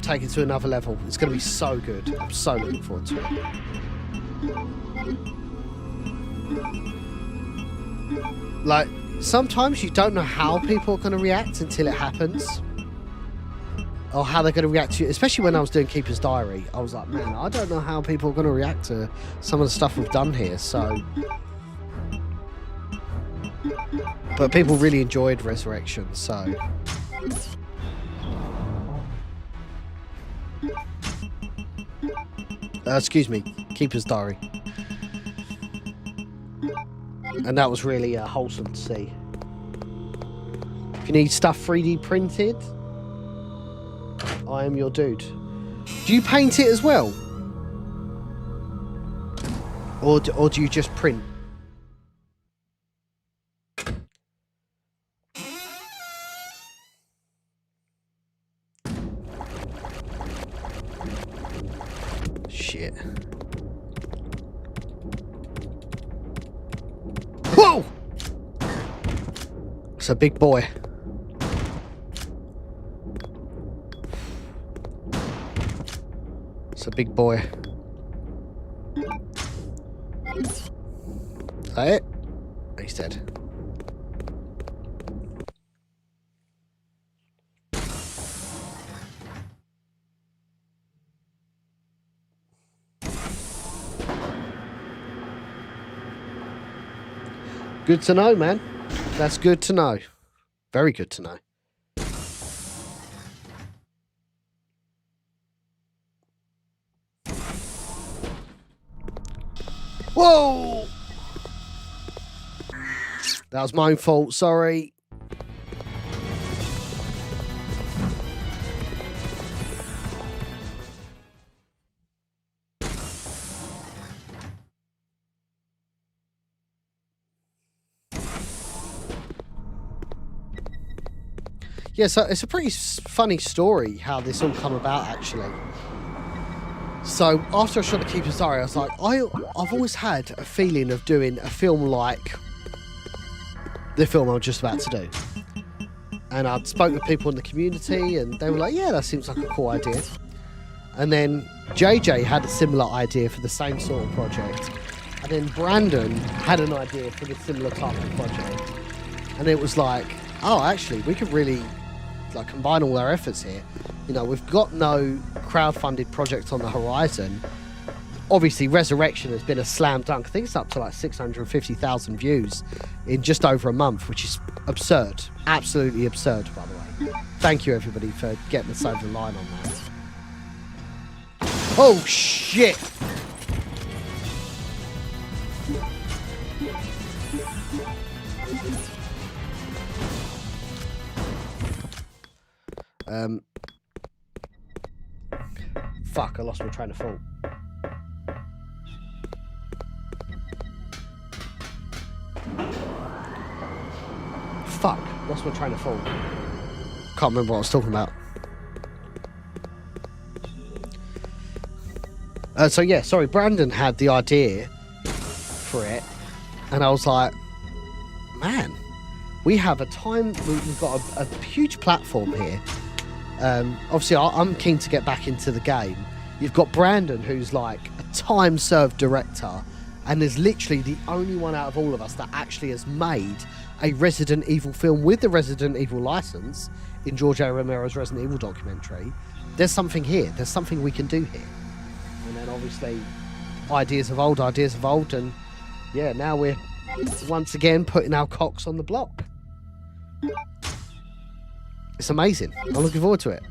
A: Take it to another level. It's going to be so good. I'm so looking forward to it. Like, sometimes you don't know how people are going to react until it happens. Or how they're going to react to it. Especially when I was doing Keeper's Diary. I was like, man, I don't know how people are going to react to some of the stuff we've done here. So... But people really enjoyed Resurrection, so... excuse me, Keeper's Diary. And that was really wholesome to see. If you need stuff 3D printed, I am your dude. Do you paint it as well? Or do you just print? Shit. Whoa! It's a big boy. It's a big boy. Is that it? He's dead. Good to know, man. That's good to know. Very good to know. Whoa! That was my own fault, sorry. Yeah, so it's a pretty funny story how this all come about, actually. So after I shot The Keeper's Diary, I was like, I've always had a feeling of doing a film like the film I'm just about to do. And I'd spoke with people in the community and they were like, yeah, that seems like a cool idea. And then JJ had a similar idea for the same sort of project. And then Brandon had an idea for the similar type of project. And it was like, oh, actually, we could really like combine all our efforts here. You know, we've got no crowdfunded project on the horizon. Obviously, Resurrection has been a slam dunk. I think it's up to like 650,000 views in just over a month, which is absurd. Absolutely absurd, by the way. Thank you, everybody, for getting us over the line on that. Oh, shit! Fuck, I lost my train of thought. Fuck, lost my train of thought. Can't remember what I was talking about. So yeah, sorry, Brandon had the idea for it, and I was like, man, we have we've got a huge platform here. Obviously, I'm keen to get back into the game. You've got Brandon, who's like a time-served director, and is literally the only one out of all of us that actually has made a Resident Evil film with the Resident Evil license in George A. Romero's Resident Evil documentary. There's something here. There's something we can do here. And then obviously, ideas evolved, and yeah, now we're once again putting our cocks on the block. It's amazing. I'm looking forward to it.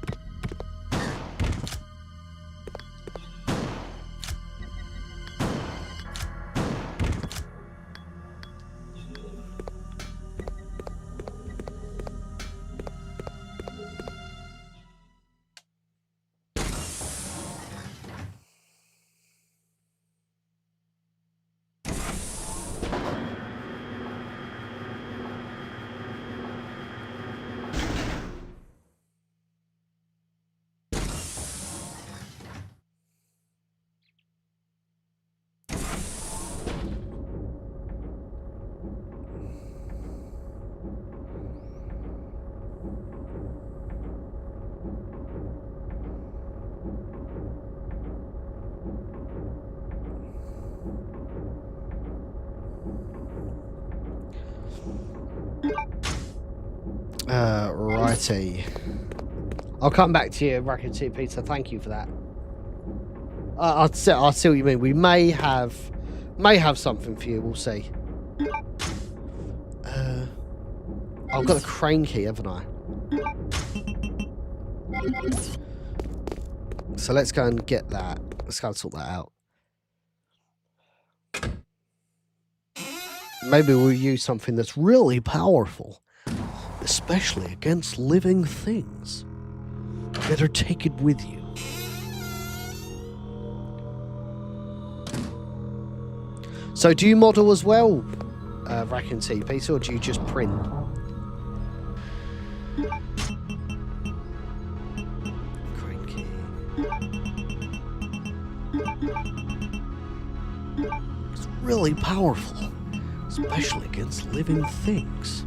A: Righty. I'll come back to you, Racketeer Peter. Thank you for that. I see what you mean. We may have something for you. We'll see. I've got the crane key, haven't I? So let's go and get that. Let's go and sort that out. Maybe we'll use something that's really powerful, especially against living things. Better take it with you. So do you model as well, Raccoon Peter, or do you just print? Crane key. It's really powerful, especially against living things.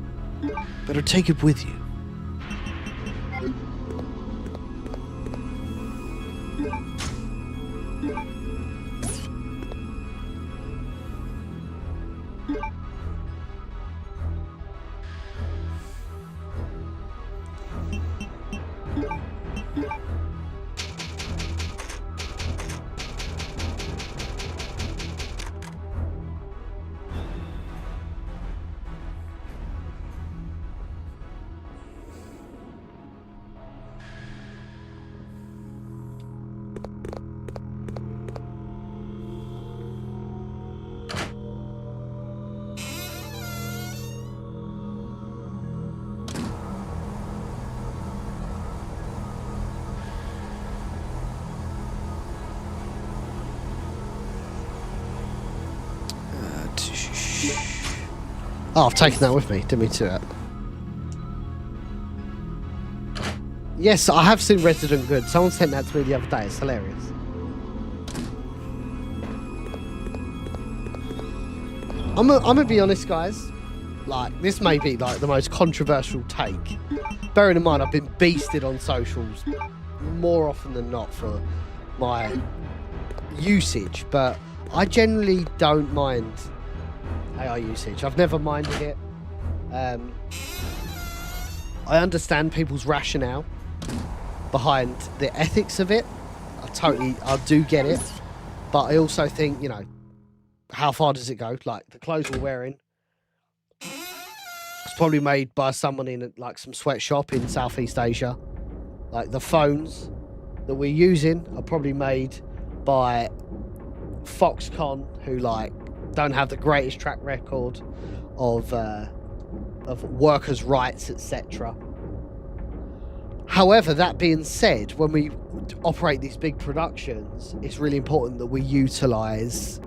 A: Better take it with you. Oh, I've taken that with me. Didn't mean to. Yes, I have seen Resident Good. Someone sent that to me the other day. It's hilarious. I'm gonna be honest, guys. Like, this may be like the most controversial take. Bearing in mind, I've been beasted on socials more often than not for my usage, but I generally don't mind AI usage. I've never minded it. I understand people's rationale behind the ethics of it. I do get it, but I also think, you know, how far does it go? Like, the clothes we're wearing, it's probably made by someone in like some sweatshop in Southeast Asia. Like, the phones that we're using are probably made by Foxconn, who like don't have the greatest track record of workers' rights, etc. However, that being said, when we operate these big productions, it's really important that we utilise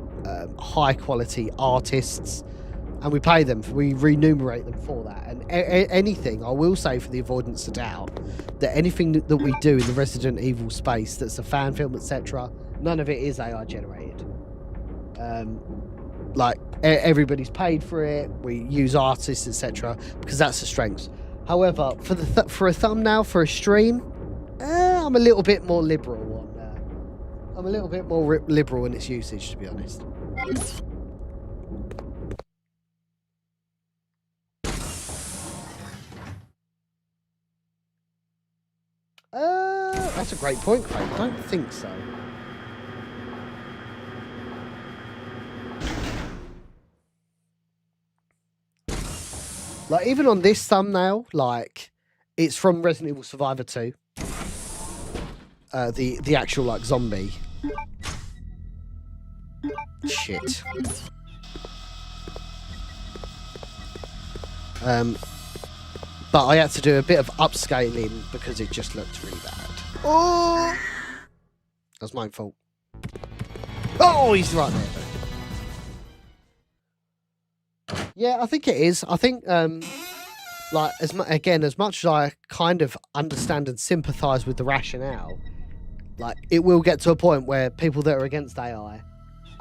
A: high quality artists, and we pay them, we remunerate them for that. And anything, I will say for the avoidance of doubt, that anything that we do in the Resident Evil space that's a fan film, etc., none of it is AI generated. Like, everybody's paid for it, we use artists, etc., because that's the strengths. However, for a thumbnail for a stream, I'm a little bit more liberal on I'm a little bit more liberal in its usage, to be honest. That's a great point, Craig. I don't think so. Like, even on this thumbnail, like, it's from Resident Evil Survivor 2. The actual, like, zombie. Shit. But I had to do a bit of upscaling because it just looked really bad. Oh! That's my fault. Oh, he's right there. Yeah, I think it is. I think, like, as much as I kind of understand and sympathise with the rationale, like, it will get to a point where people that are against AI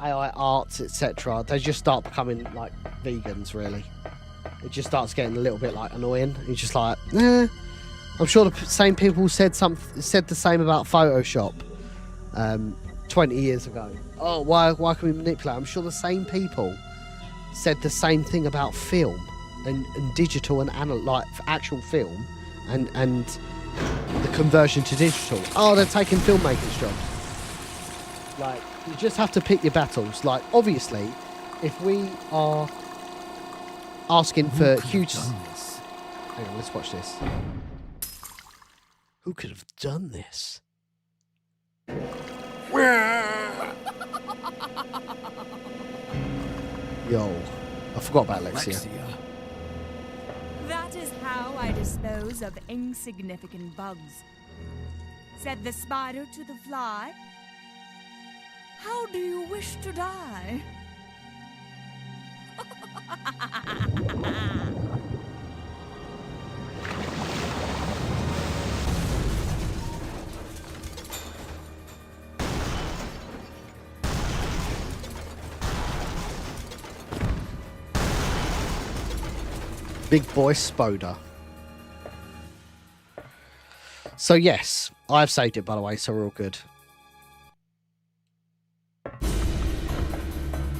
A: arts, etc., they just start becoming, like, vegans, really. It just starts getting a little bit, like, annoying. It's just like, I'm sure the same people said the same about Photoshop 20 years ago. Oh, why can we manipulate? I'm sure the same people said the same thing about film and digital and like actual film and the conversion to digital. Oh, they're taking filmmakers' jobs. Like, you just have to pick your battles. Like, obviously, if we are asking for huge... Hang on, let's watch this. Who could have done this? Yo, I forgot about Lexia.
C: That is how I dispose of insignificant bugs, said the spider to the fly. How do you wish to die?
A: Big boy Spoda. So yes, I've saved it, by the way, so we're all good.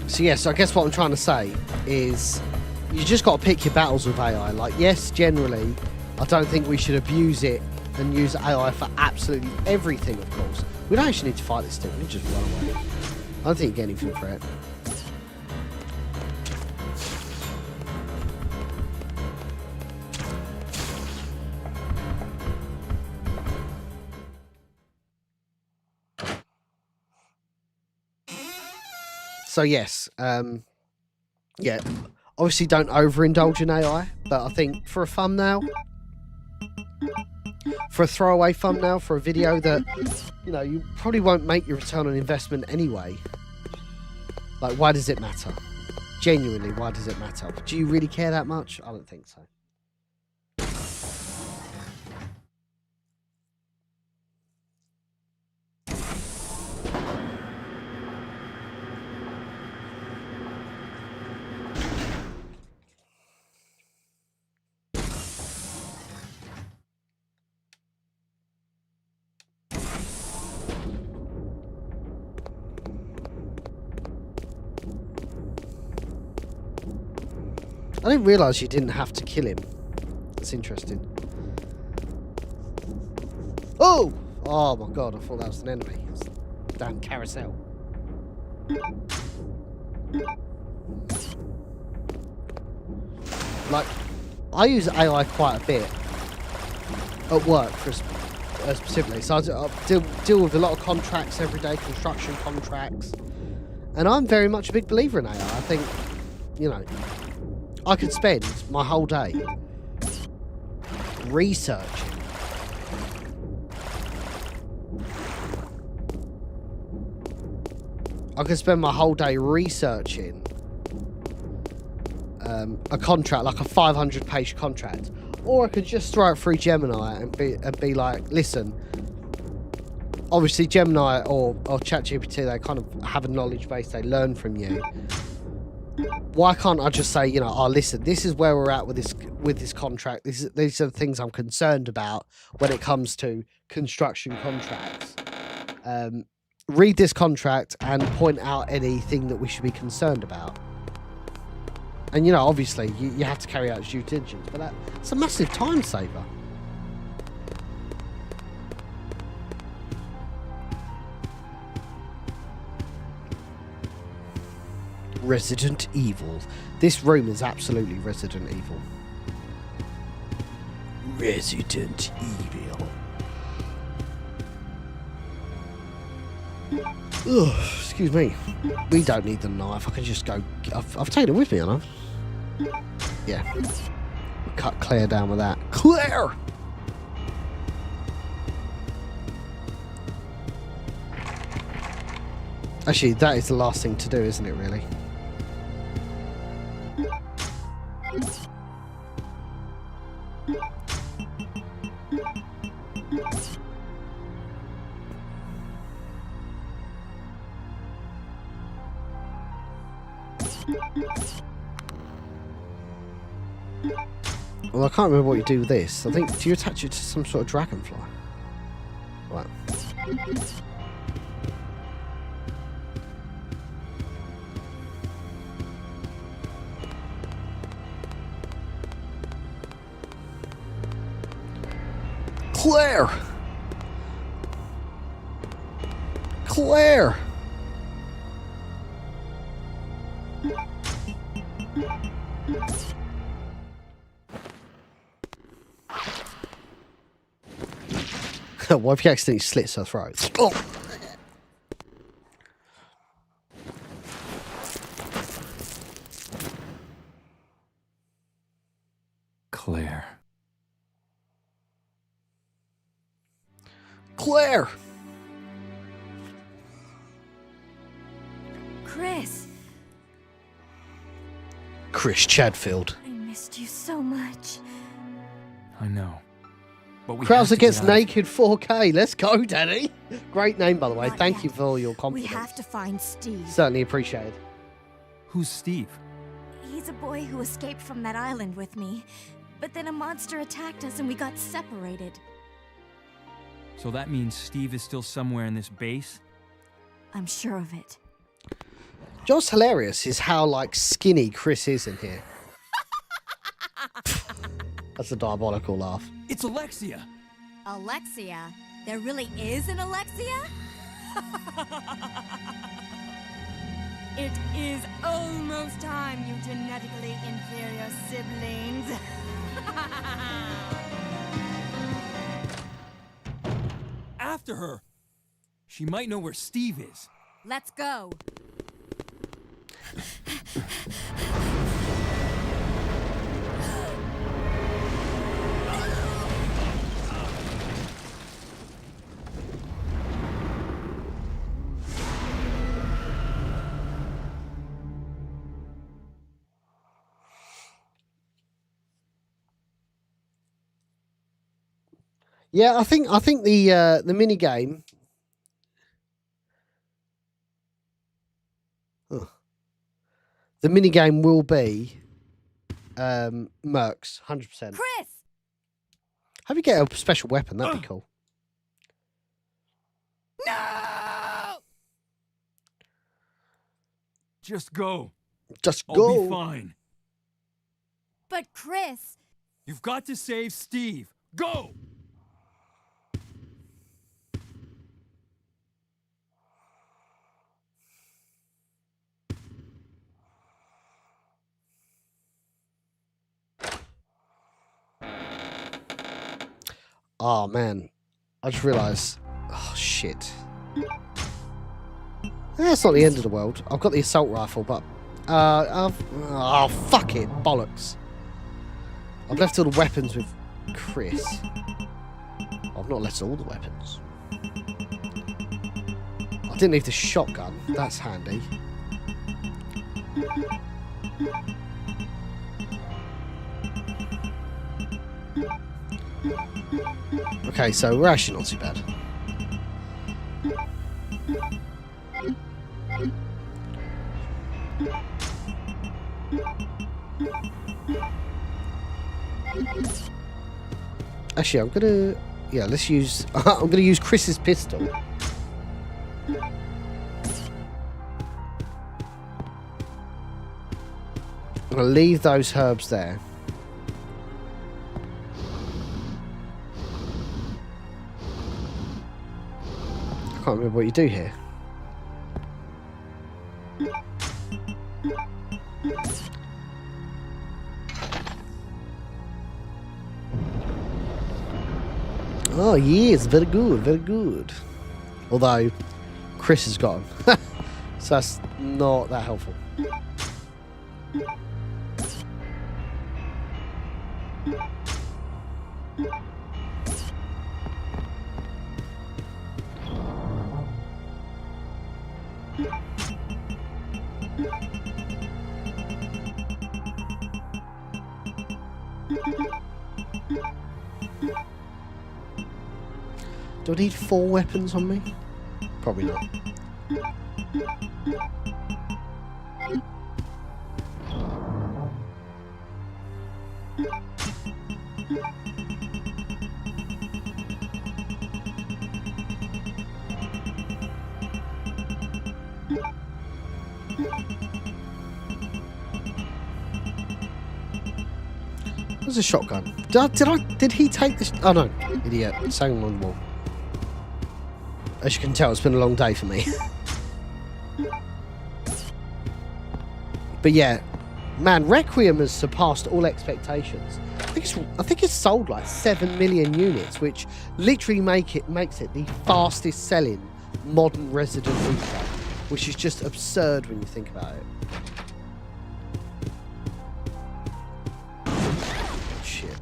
A: So yes, I guess what I'm trying to say is you just got to pick your battles with AI. Like, yes, generally, I don't think we should abuse it and use AI for absolutely everything, of course. We don't actually need to fight this thing, we just run away. I don't think you get anything for it. So yes, yeah, obviously don't overindulge in AI, but I think for a thumbnail, for a throwaway thumbnail, for a video that, you know, you probably won't make your return on investment anyway, like, why does it matter? Genuinely, why does it matter? Do you really care that much? I don't think so. I didn't realise you didn't have to kill him. That's interesting. Oh! Oh my god, I thought that was an enemy. It's a damn carousel. Like, I use AI quite a bit at work for specifically. So I deal with a lot of contracts every day, construction contracts. And I'm very much a big believer in AI. I think, you know, I could spend my whole day researching a contract, like a 500-page contract, or I could just throw it through Gemini and be like, listen, obviously Gemini or ChatGPT, they kind of have a knowledge base, they learn from you. Why can't I just say, you know, oh, listen, this is where we're at with this contract. These are the things I'm concerned about when it comes to construction contracts. Read this contract and point out anything that we should be concerned about. And, you know, obviously, you have to carry out due diligence, but that's a massive time saver. Resident Evil. This room is absolutely Resident Evil. Resident Evil. Ugh, excuse me. We don't need the knife. I can just go. I've taken it with me, haven't I? Yeah. We'll cut Claire down with that. Claire! Actually, that is the last thing to do, isn't it, really? Well, I can't remember what you do with this. I think, do you attach it to some sort of dragonfly? Right. Claire! Claire! What if you accidentally slits her throat? Oh.
B: Claire.
A: Claire!
C: Chris,
A: Chris Chadfield.
C: I missed you so much.
B: I know. But we
A: Krauser
B: have to
A: gets
B: get out of-
A: naked 4K. Let's go, Daddy. Great name, by the way.
C: Not
A: Thank
C: yet.
A: you for your
C: We
A: confidence.
C: have to find Steve.
A: Certainly appreciated.
B: Who's Steve?
C: He's a boy who escaped from that island with me. But then a monster attacked us and we got separated.
B: So that means Steve is still somewhere in this base?
C: I'm sure of it.
A: What's hilarious is how, like, skinny Chris is in here. That's a diabolical laugh.
B: It's Alexia!
C: Alexia? There really is an Alexia? It is almost time, you genetically inferior siblings.
B: After her! She might know where Steve is.
C: Let's go.
A: Yeah, I think the mini game. The mini game will be Mercs, 100%.
C: Chris!
A: Hope you get a special weapon. That'd be cool.
B: No! Just go.
A: Just
B: I'll
A: go.
B: be fine.
C: But Chris...
B: You've got to save Steve. Go!
A: Oh man, I just realised. Oh shit. That's not the end of the world. I've got the assault rifle, but oh fuck it, bollocks. I've left all the weapons with Chris. I've not left all the weapons. I didn't leave the shotgun. That's handy. Okay, so we're actually not too bad. Actually, I'm gonna... Yeah, let's use... I'm gonna use Chris's pistol. I'm gonna leave those herbs there. I can't remember what you do here. Oh yes, very good, very good. Although Chris has got him, so that's not that helpful. Do I need 4 weapons on me? Probably not. There's a shotgun. Did he take this? Oh no, idiot. It's hanging on the wall. As you can tell, it's been a long day for me. But yeah, man, Requiem has surpassed all expectations. I think it's sold like 7 million units, which literally makes it the fastest selling modern Resident Evil, which is just absurd when you think about it. Shit.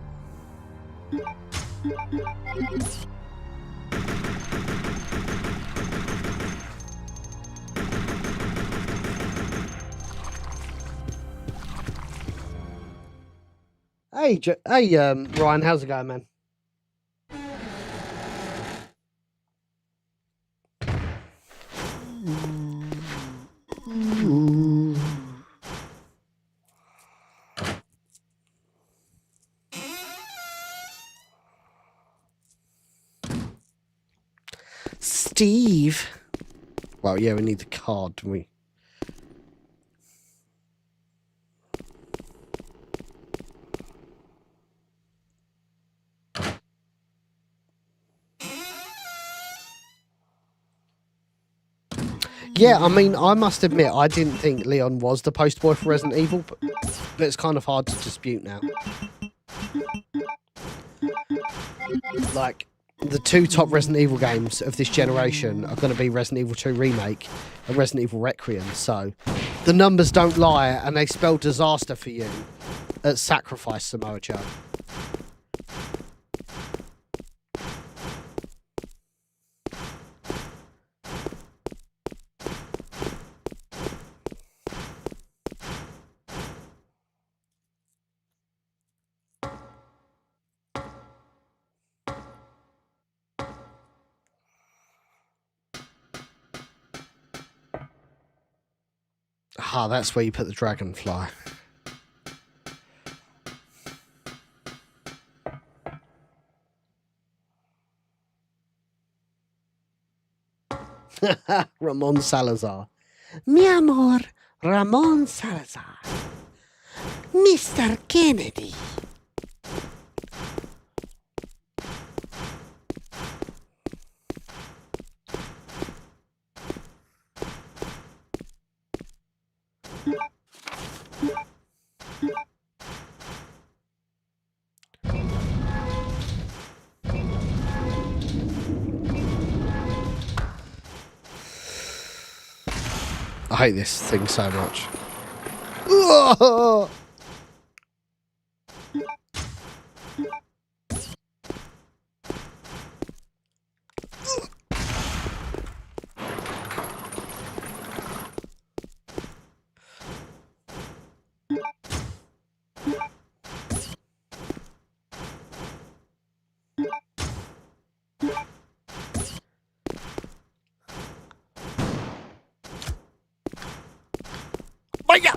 A: Hey, Ryan, how's it going, man? Steve. Well, yeah, we need the card, don't we? Yeah, I mean, I must admit, I didn't think Leon was the poster boy for Resident Evil, but it's kind of hard to dispute now. Like, the 2 top Resident Evil games of this generation are going to be Resident Evil 2 Remake and Resident Evil Requiem, so the numbers don't lie, and they spell disaster for you at Sacrifice, Samoa Joe. Ah, that's where you put the dragonfly. Ramon Salazar. Mi amor, Ramon Salazar. Mr. Kennedy. I hate this thing so much. Ugh! Vaya!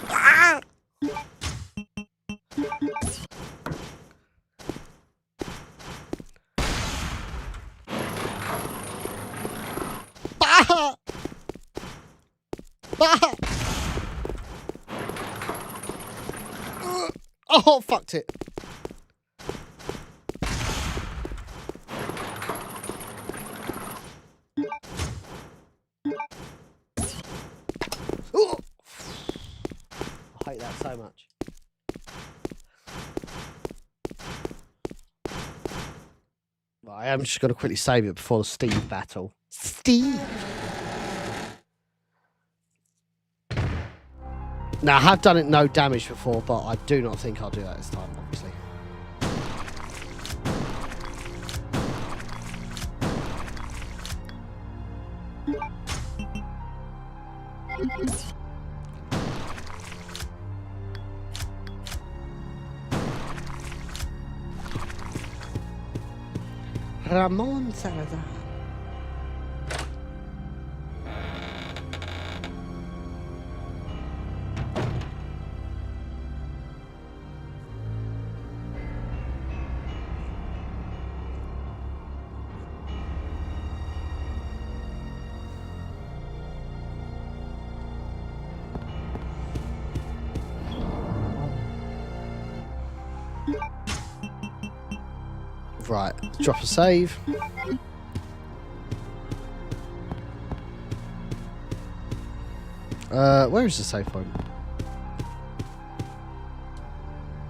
A: Ah! Bah! Bah! Oh, fucked it. Oh! I hate that so much. Right, I am just going to quickly save it before the Steve battle. Steve! Now, I have done it no damage before, but I do not think I'll do that this time, obviously. Ramon Salazar. Right, drop a save. Where is the save point?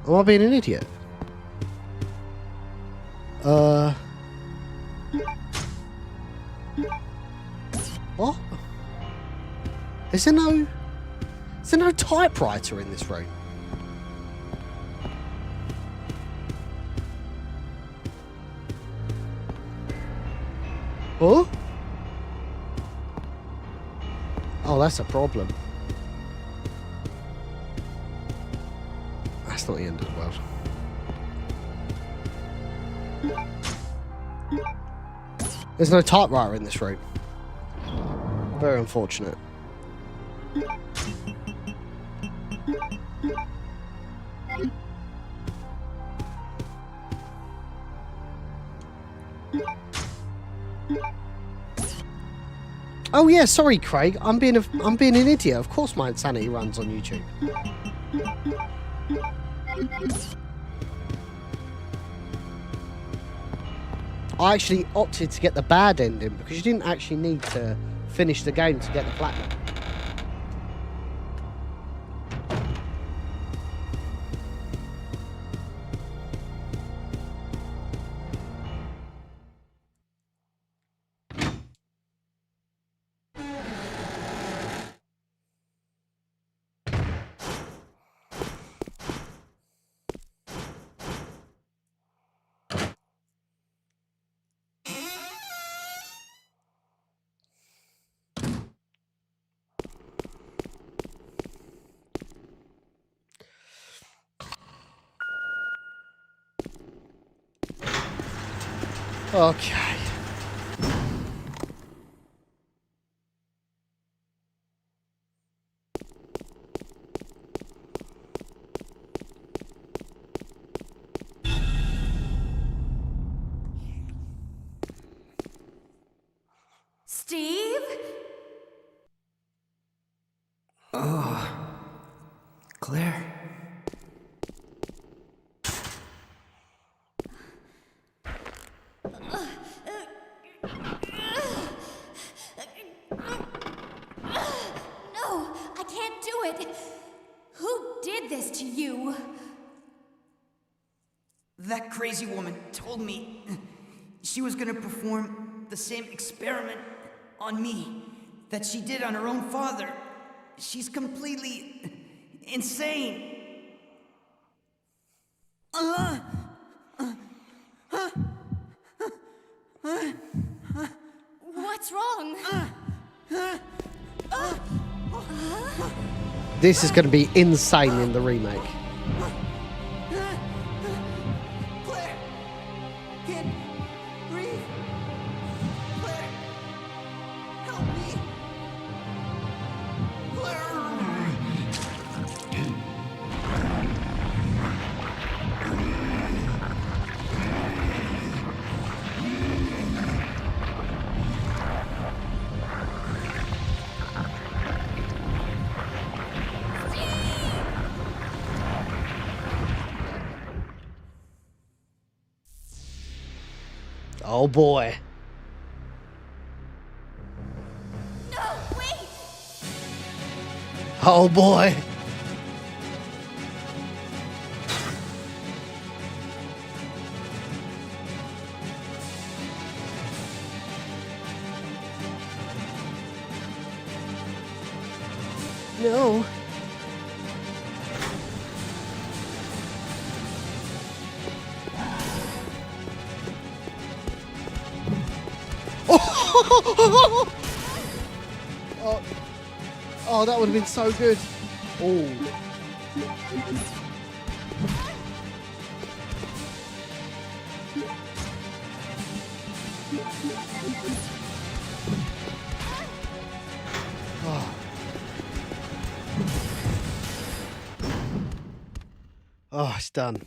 A: Am I being an idiot? What? Is there no typewriter in this room? Oh? Oh, that's a problem. That's not the end of the world. There's no typewriter in this room. Very unfortunate. Oh yeah, sorry, Craig. I'm being an idiot. Of course, my insanity runs on YouTube. I actually opted to get the bad ending because you didn't actually need to finish the game to get the platinum. Okay.
D: crazy woman told me she was gonna perform the same experiment on me that she did on her own father. She's completely insane.
E: What's wrong?
A: This is going to be insane in the remake.
D: Claire! Can't breathe! Claire! Help me! Claire!
A: Oh boy.
E: No, wait!
A: Oh boy. No. Oh, oh, that would have been so good. Oh. Oh. Oh, it's done.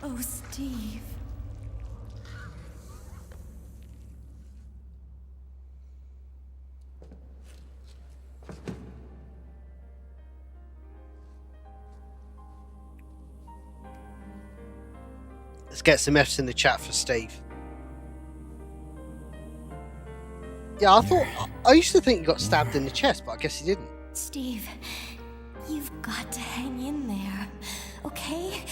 E: Oh, Steve.
A: Let's get some F's in the chat for Steve. Yeah, I used to think he got stabbed in the chest, but I guess he didn't.
E: Steve, you've got to hang in there, okay?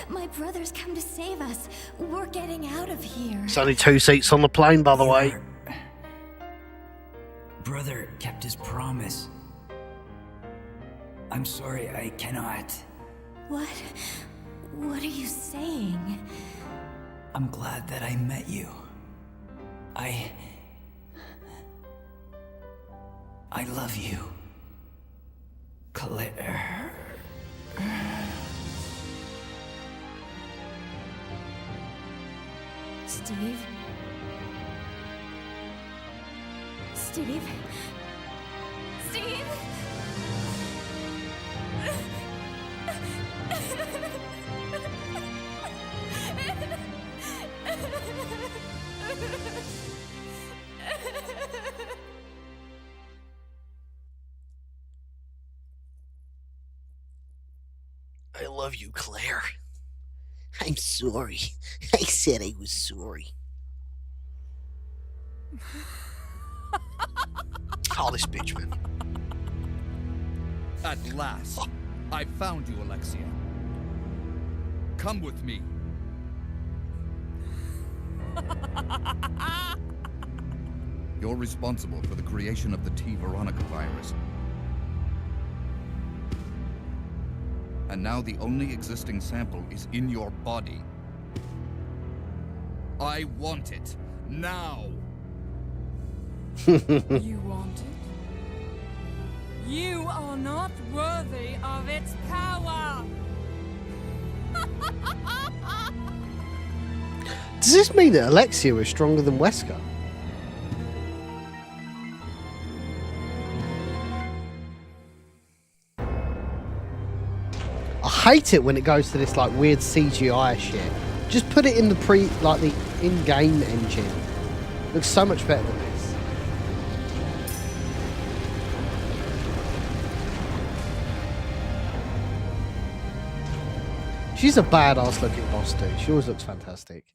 E: My brother's come to save us. We're getting out of here.
A: It's only 2 seats on the plane, by the way.
D: Brother kept his promise. I'm sorry, I cannot.
E: What? What are you saying?
D: I'm glad that I met you. I love you, Claire.
E: Steve? Steve? Steve?
A: I love you, Claire. I'm sorry. I said I was sorry. Oh, this bitch, man.
B: At last, I found you, Alexia. Come with me.
F: You're responsible for the creation of the T. Veronica virus. And now the only existing sample is in your body. I want it. Now!
C: You want it? You are not worthy of its power!
A: Does this mean that Alexia is stronger than Wesker? I hate it when it goes to this like weird CGI shit. Just put it in the the in-game engine. Looks so much better than this. She's a badass looking boss too. She always looks fantastic.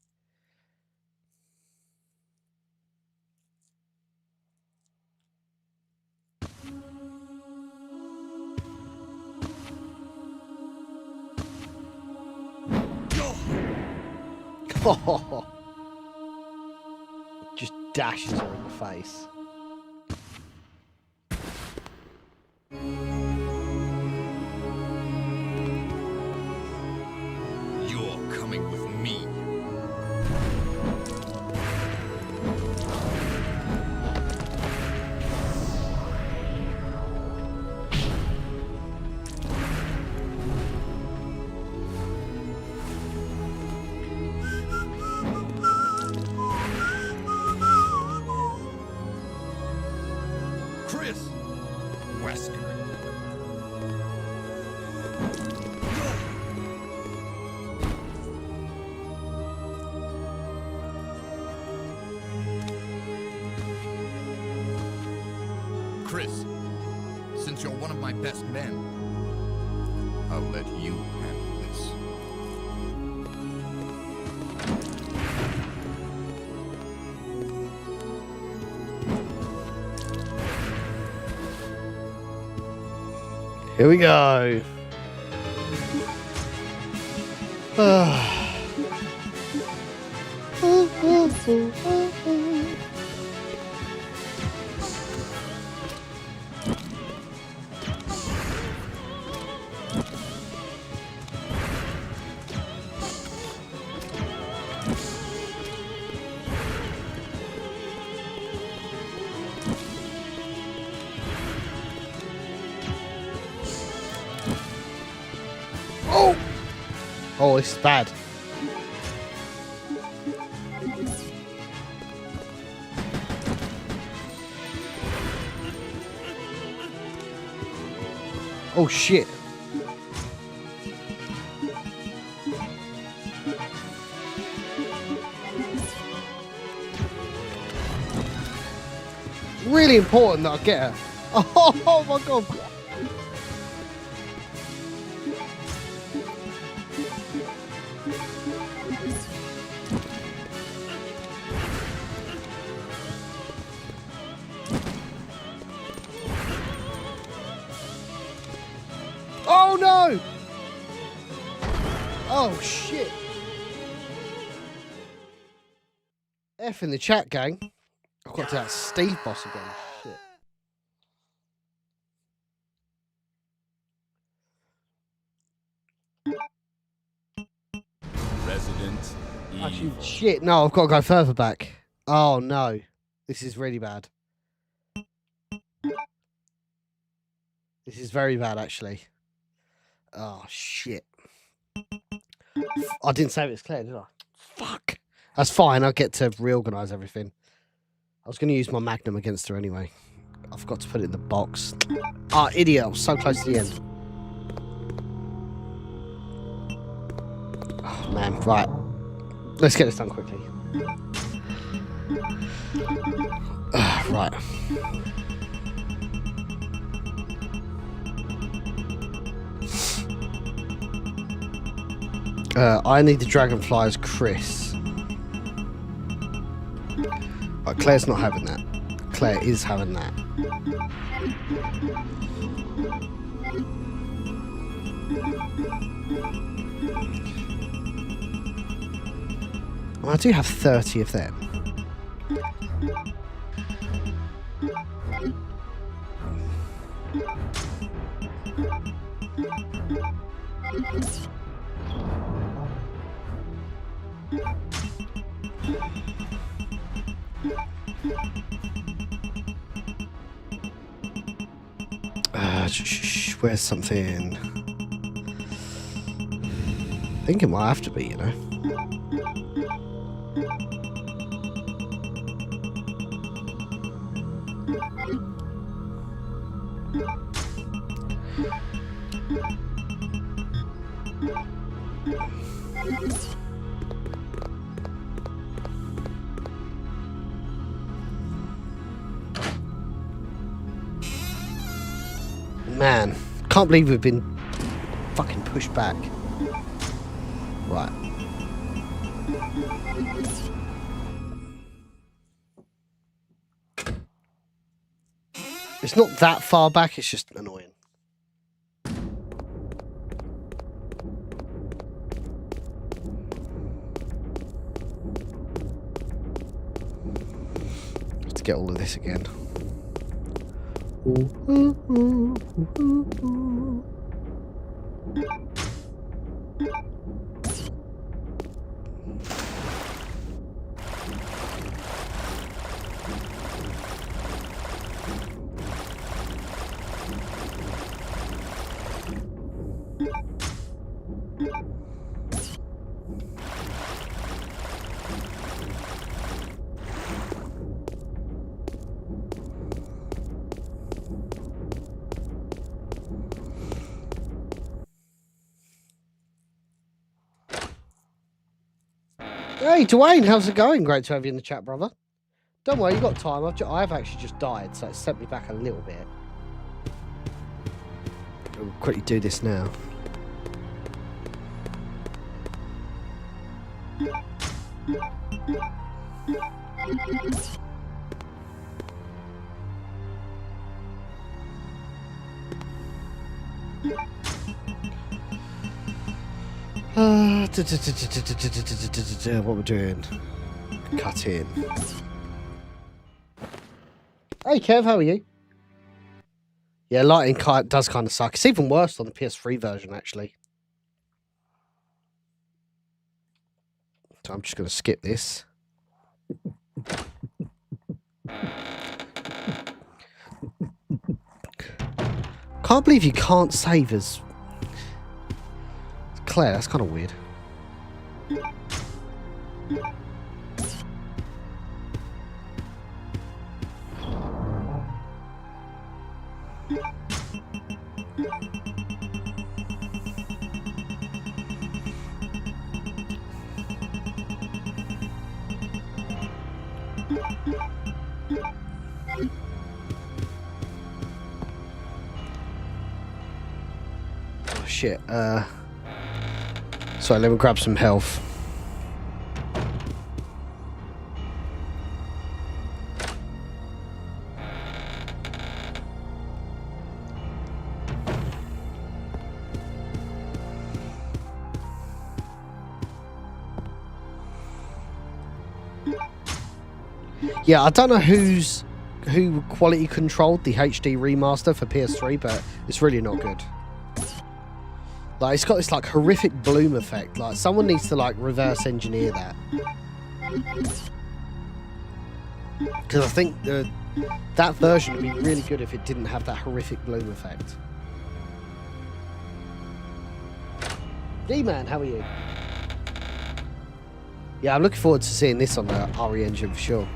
A: Just dashes her in the face.
F: You're coming with me. Wesker. Chris, since you're one of my best men, I'll let you handle this.
A: Here we go. Oh, this is bad. Oh shit. Really important that I get her. Oh my god. Oh no! Oh shit! F in the chat, gang. I've got to that Steve boss again. Shit.
B: Resident
A: Actually,
B: Evil.
A: shit, no, I've got to go further back. Oh no. This is really bad. This is very bad, actually. Oh, shit. I didn't save it as Claire, did I? Fuck. That's fine, I'll get to reorganise everything. I was going to use my Magnum against her anyway. I forgot to put it in the box. Ah, idiot, I was so close to the end. Oh, man, right. Let's get this done quickly. Right. I need the dragonfly as Chris. But Claire's not having that. Claire is having that. Well, I do have 30 of them. Where's something? I think it might have to be, you know. Man, can't believe we've been fucking pushed back. Right. It's not that far back, it's just annoying. Let's get all of this again. Hey, Dwayne, how's it going? Great to have you in the chat, brother. Don't worry, you got time. I've actually just died, so it sent me back a little bit. We'll quickly do this now. What we're doing? Cut in. Hey Kev, how are you? Yeah, lighting does kind of suck. It's even worse on the PS3 version, actually. So I'm just going to skip this. Can't believe you can't save as Claire. That's kind of weird. Oh, shit. Sorry, let me grab some health. Yeah, I don't know who quality controlled the HD remaster for PS3, but it's really not good. Like, it's got this like horrific bloom effect. Like, someone needs to like reverse engineer that. Because I think that version would be really good if it didn't have that horrific bloom effect. D-Man, how are you? Yeah, I'm looking forward to seeing this on the RE engine for sure.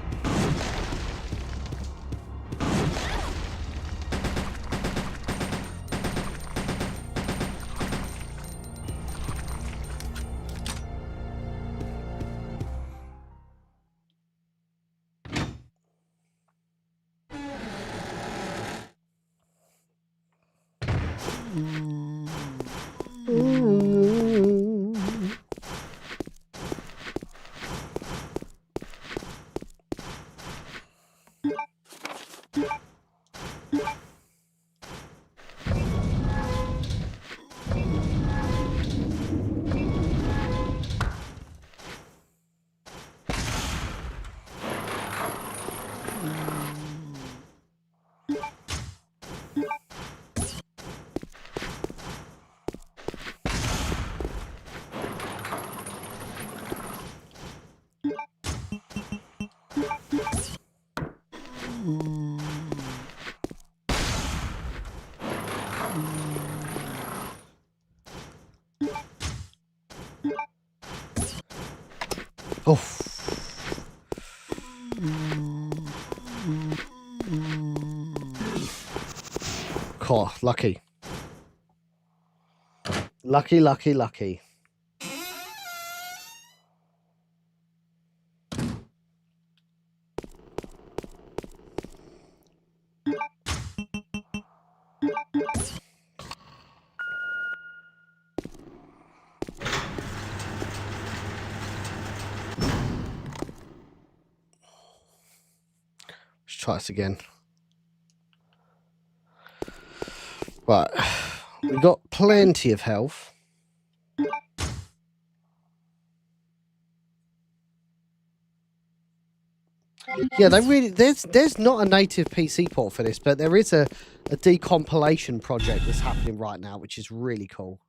A: Oh. Oh, lucky. Lucky, lucky, lucky. Let's try this again. Right. We've got plenty of health. Yeah, they really there's not a native PC port for this, but there is a decompilation project that's happening right now, which is really cool.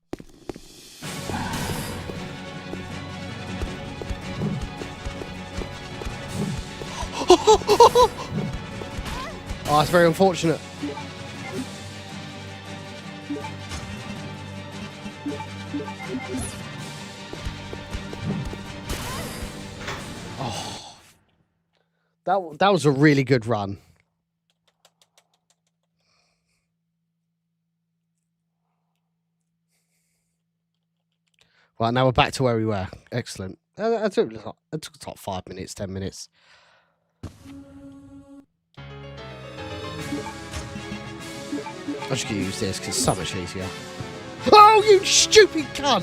A: Oh, it's very unfortunate. Oh, that was a really good run. Right, now we're back to where we were. Excellent. It took like 5 minutes, 10 minutes. I'm just going to use this because it's so much easier. Oh, you stupid cunt!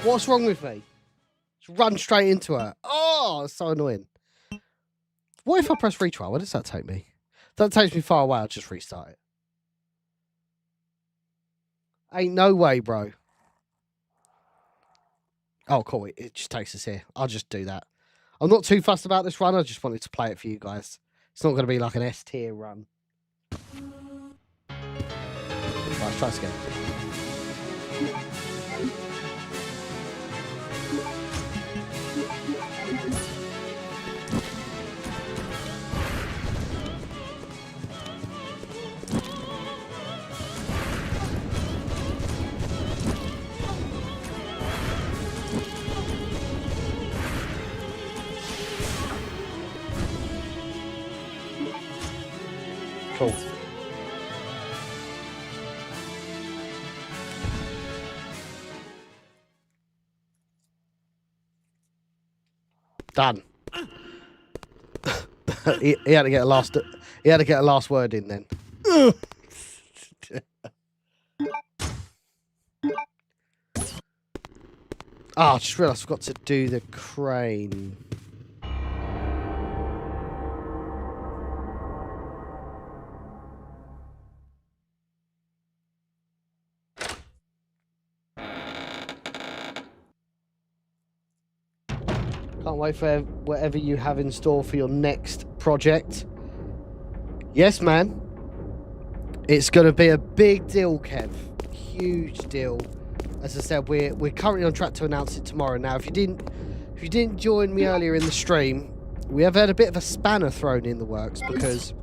A: What's wrong with me? Just run straight into her. Oh, it's so annoying. What if I press retry? Where does that take me? That takes me far away. I'll just restart it. Ain't no way, bro. Oh, cool. It just takes us here. I'll just do that. I'm not too fussed about this run. I just wanted to play it for you guys. It's not going to be like an S tier run. Right, let's try this again. Cool. Done. he had to get a last. He had to get a last word in then. I just realised I forgot to do the crane. Can't wait for whatever you have in store for your next project. Yes, man. It's going to be a big deal, Kev. Huge deal. As I said, we're currently on track to announce it tomorrow. Now, if you didn't join me earlier in the stream, we have had a bit of a spanner thrown in the works because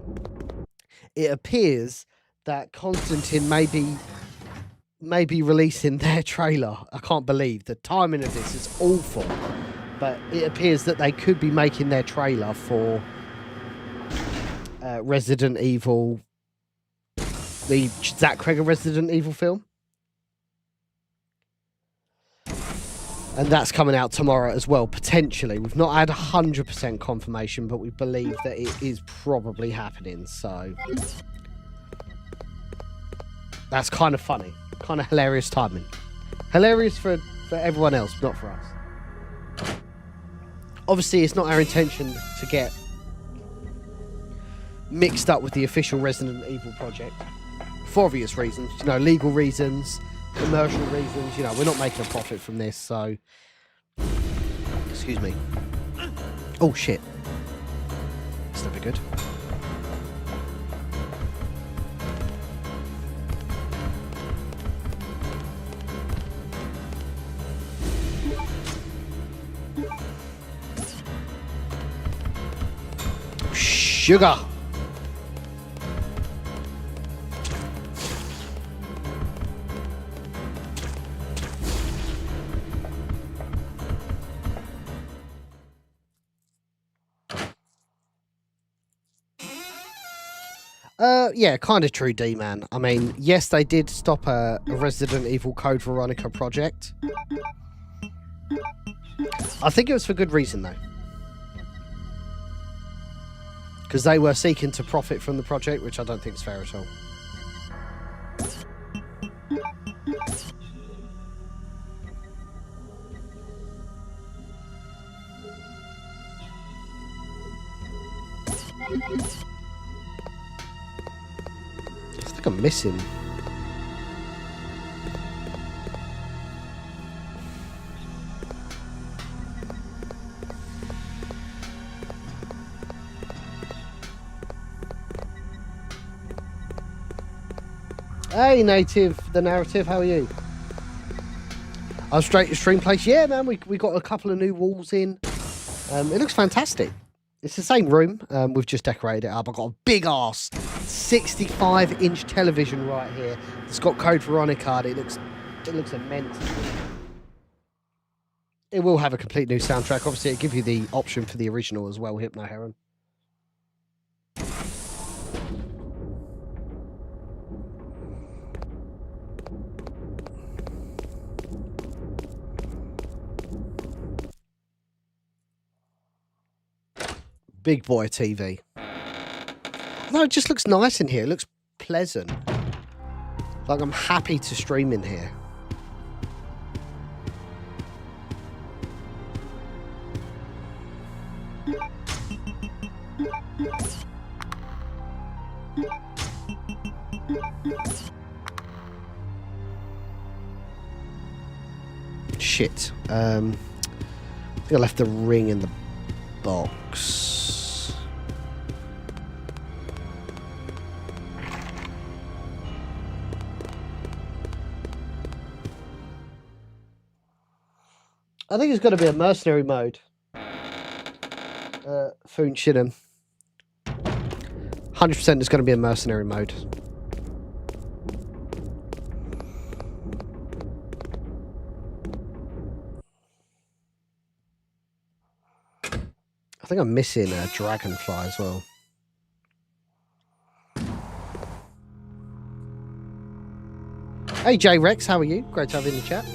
A: it appears that Constantine may be releasing their trailer. I can't believe the timing of this is awful. But it appears that they could be making their trailer for Resident Evil, the Zach Cregger Resident Evil film. And that's coming out tomorrow as well, potentially. We've not had 100% confirmation, but we believe that it is probably happening. So that's kind of funny. Kind of hilarious timing. Hilarious for everyone else, not for us. Obviously, it's not our intention to get mixed up with the official Resident Evil project. For obvious reasons. You know, legal reasons, commercial reasons. You know, we're not making a profit from this, so... Excuse me. Oh, shit. That's never good. Sugar. Yeah, kind of true, D-Man. I mean, yes, they did stop a Resident Evil Code Veronica project. I think it was for good reason, though. Because they were seeking to profit from the project, which I don't think is fair at all. I think I'm missing. Hey, Native, the narrative, how are you? I'm straight to stream place. Yeah, man, we got a couple of new walls in. It looks fantastic. It's the same room. We've just decorated it up. I've got a big ass 65-inch television right here. It's got Code Veronica. It looks immense. It will have a complete new soundtrack. Obviously, it'll give you the option for the original as well, Hypno Heron. Big boy TV. No, it just looks nice in here. It looks pleasant. Like I'm happy to stream in here. Shit. I think I left the ring in the box. I think it's got to be a mercenary mode. Foon Shinham. 100% it's going to be a mercenary mode. I think I'm missing a dragonfly as well. Hey J Rex, how are you? Great to have you in the chat.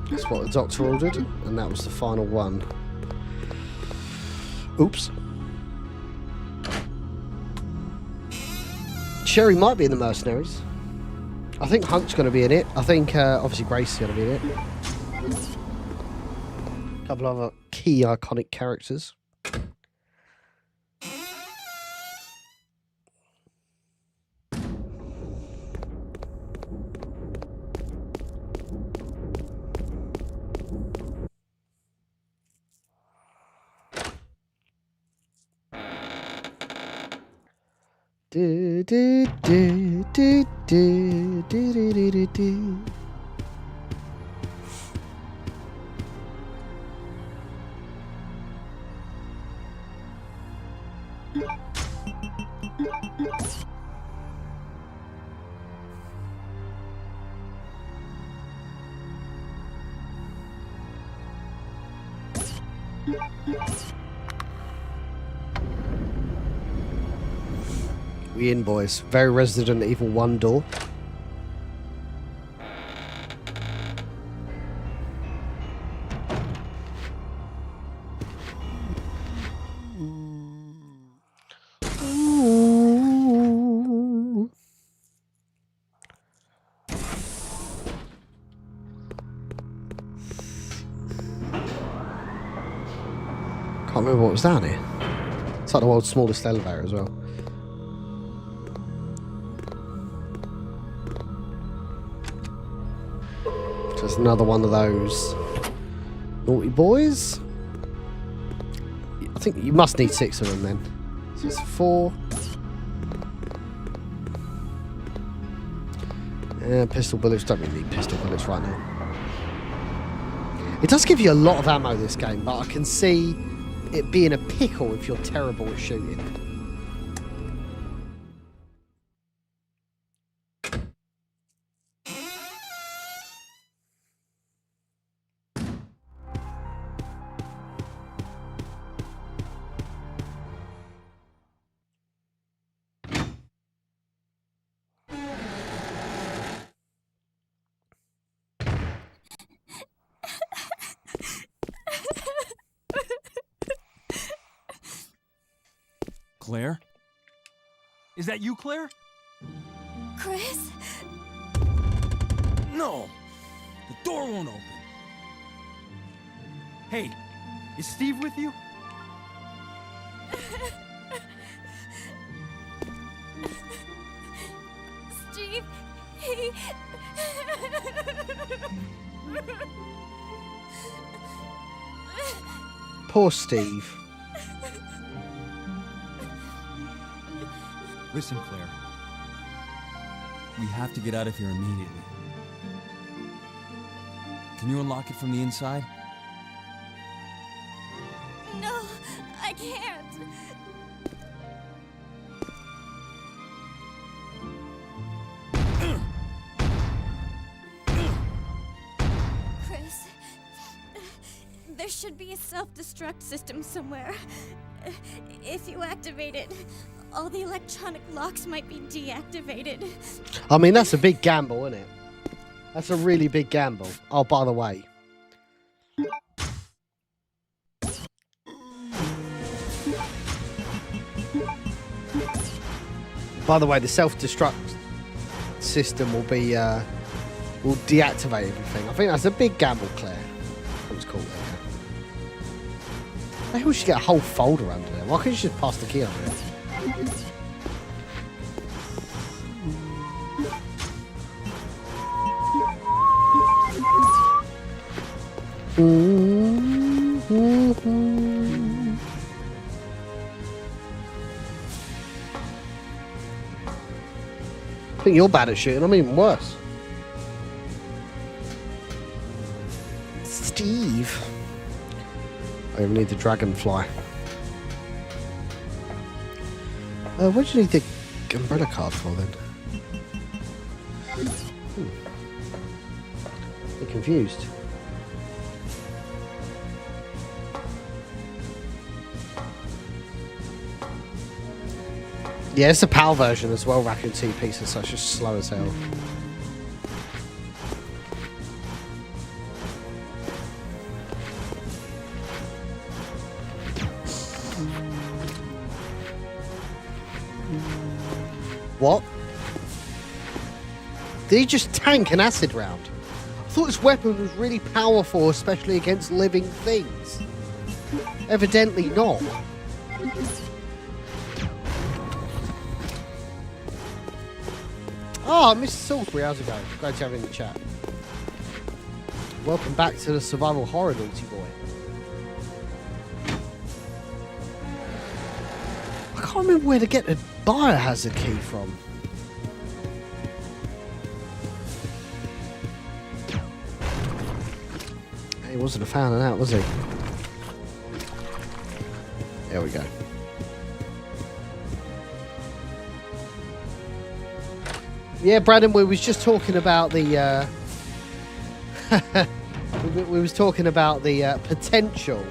A: That's what the doctor ordered, and that was the final one. Oops. Sherry might be in the Mercenaries. I think Hunk's going to be in it. I think obviously Grace is going to be in it. A couple of other key iconic characters. Do do do do do do do do do. We in, boys. Very Resident Evil 1 door. Can't remember what was down here. It's like the world's smallest elevator as well. Just another one of those naughty boys. I think you must need 6 of them then. So it's 4. Pistol bullets. Don't really need pistol bullets right now. It does give you a lot of ammo, this game, but I can see it being a pickle if you're terrible at shooting.
B: Claire? Is that you, Claire?
E: Chris?
B: No! The door won't open. Hey, is Steve with you?
E: Steve, he...
A: Poor Steve.
B: Listen, Claire. We have to get out of here immediately. Can you unlock it from the inside?
E: No, I can't. Chris, there should be a self-destruct system somewhere. If you activate it, all the electronic locks might be deactivated.
A: I mean, that's a big gamble, isn't it? That's a really big gamble. Oh, by the way. The self-destruct system will be, will deactivate everything. I think that's a big gamble, Claire. That was cool. I think we should get a whole folder under there. Why can't you just pass the key under it? I think you're bad at shooting. I'm even worse. Steve. I even need the dragonfly. What do you need the umbrella card for then? I'm confused. Yeah, it's a PAL version as well, Raccoon Two pieces, so it's just slow as hell. What? Did he just tank an acid round? I thought this weapon was really powerful, especially against living things. Evidently not. Oh, Mr. Salisbury, how's it going? Great to have you in the chat. Welcome back to the survival horror, naughty boy. I can't remember where to get the Biohazard key from. He wasn't a fan of that, was he? There we go. Yeah, Brandon, we was just talking about the we was talking about the potential,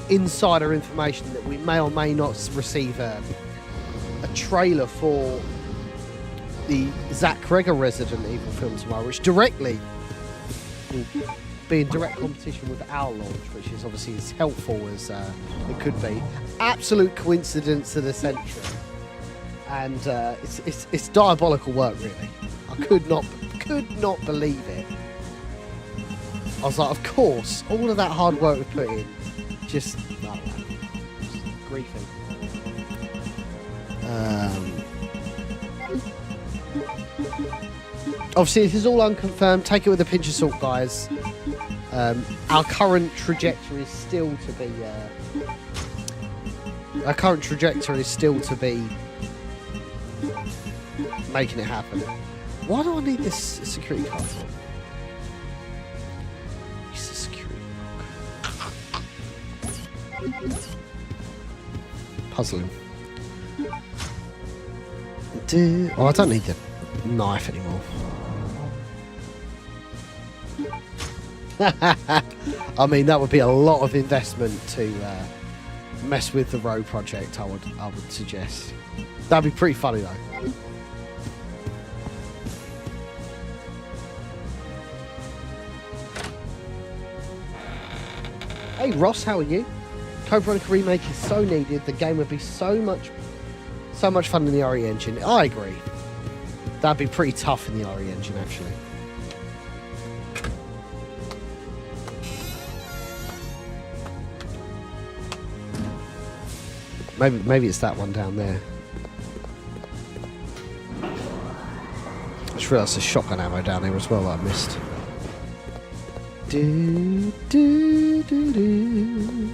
A: insider information that we may or may not receive a trailer for the Zach Greger Resident Evil film tomorrow, which directly will be in direct competition with our launch, which is obviously as helpful as it could be. Absolute coincidence of the century. And it's diabolical work, really. I could not believe it. I was like, of course, all of that hard work we put in, just griefing. Obviously, this is all unconfirmed. Take it with a pinch of salt, guys. Our current trajectory is still to be. Making it happen. Why do I need this security card for? Use the security lock. Puzzling. Oh, I don't need the knife anymore. I mean, that would be a lot of investment to mess with the road project. I would suggest. That'd be pretty funny though. Hey Ross, how are you? Code Veronica remake is so needed. The game would be so much fun in the RE engine. I agree. That'd be pretty tough in the RE engine, actually. Maybe it's that one down there. I just realised there's shotgun ammo down there as well that I missed. Do, do, do, do.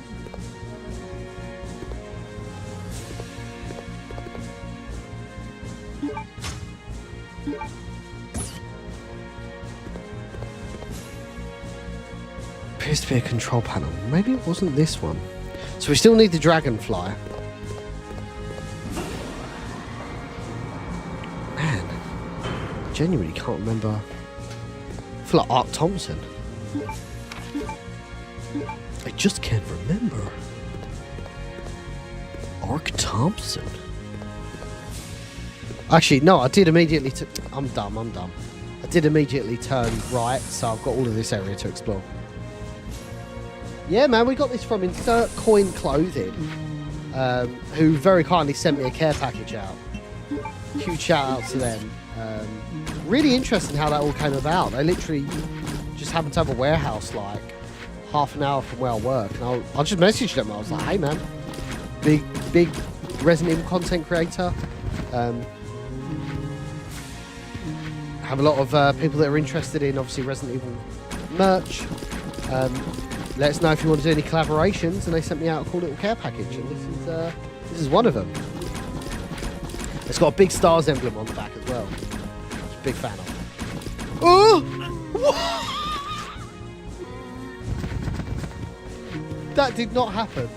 A: Appears to be a control panel. Maybe it wasn't this one. So we still need the dragonfly. Man, I genuinely can't remember. I feel like Art Thompson. I just can't remember. Ark Thompson. Actually, no, I did immediately. I'm dumb. I did immediately turn right, so I've got all of this area to explore. Yeah, man, we got this from Insert Coin Clothing, who very kindly sent me a care package out. Huge shout out to them. Really interesting how that all came about. They literally just happened to have a warehouse like half an hour from where I work, and I just messaged them. I was like, hey, man, big Resident Evil content creator. Have a lot of people that are interested in, obviously, Resident Evil merch. Let us know if you want to do any collaborations, and they sent me out a cool little care package, and this is one of them. It's got a big stars emblem on the back as well. I'm a big fan of it. Oh! That did not happen.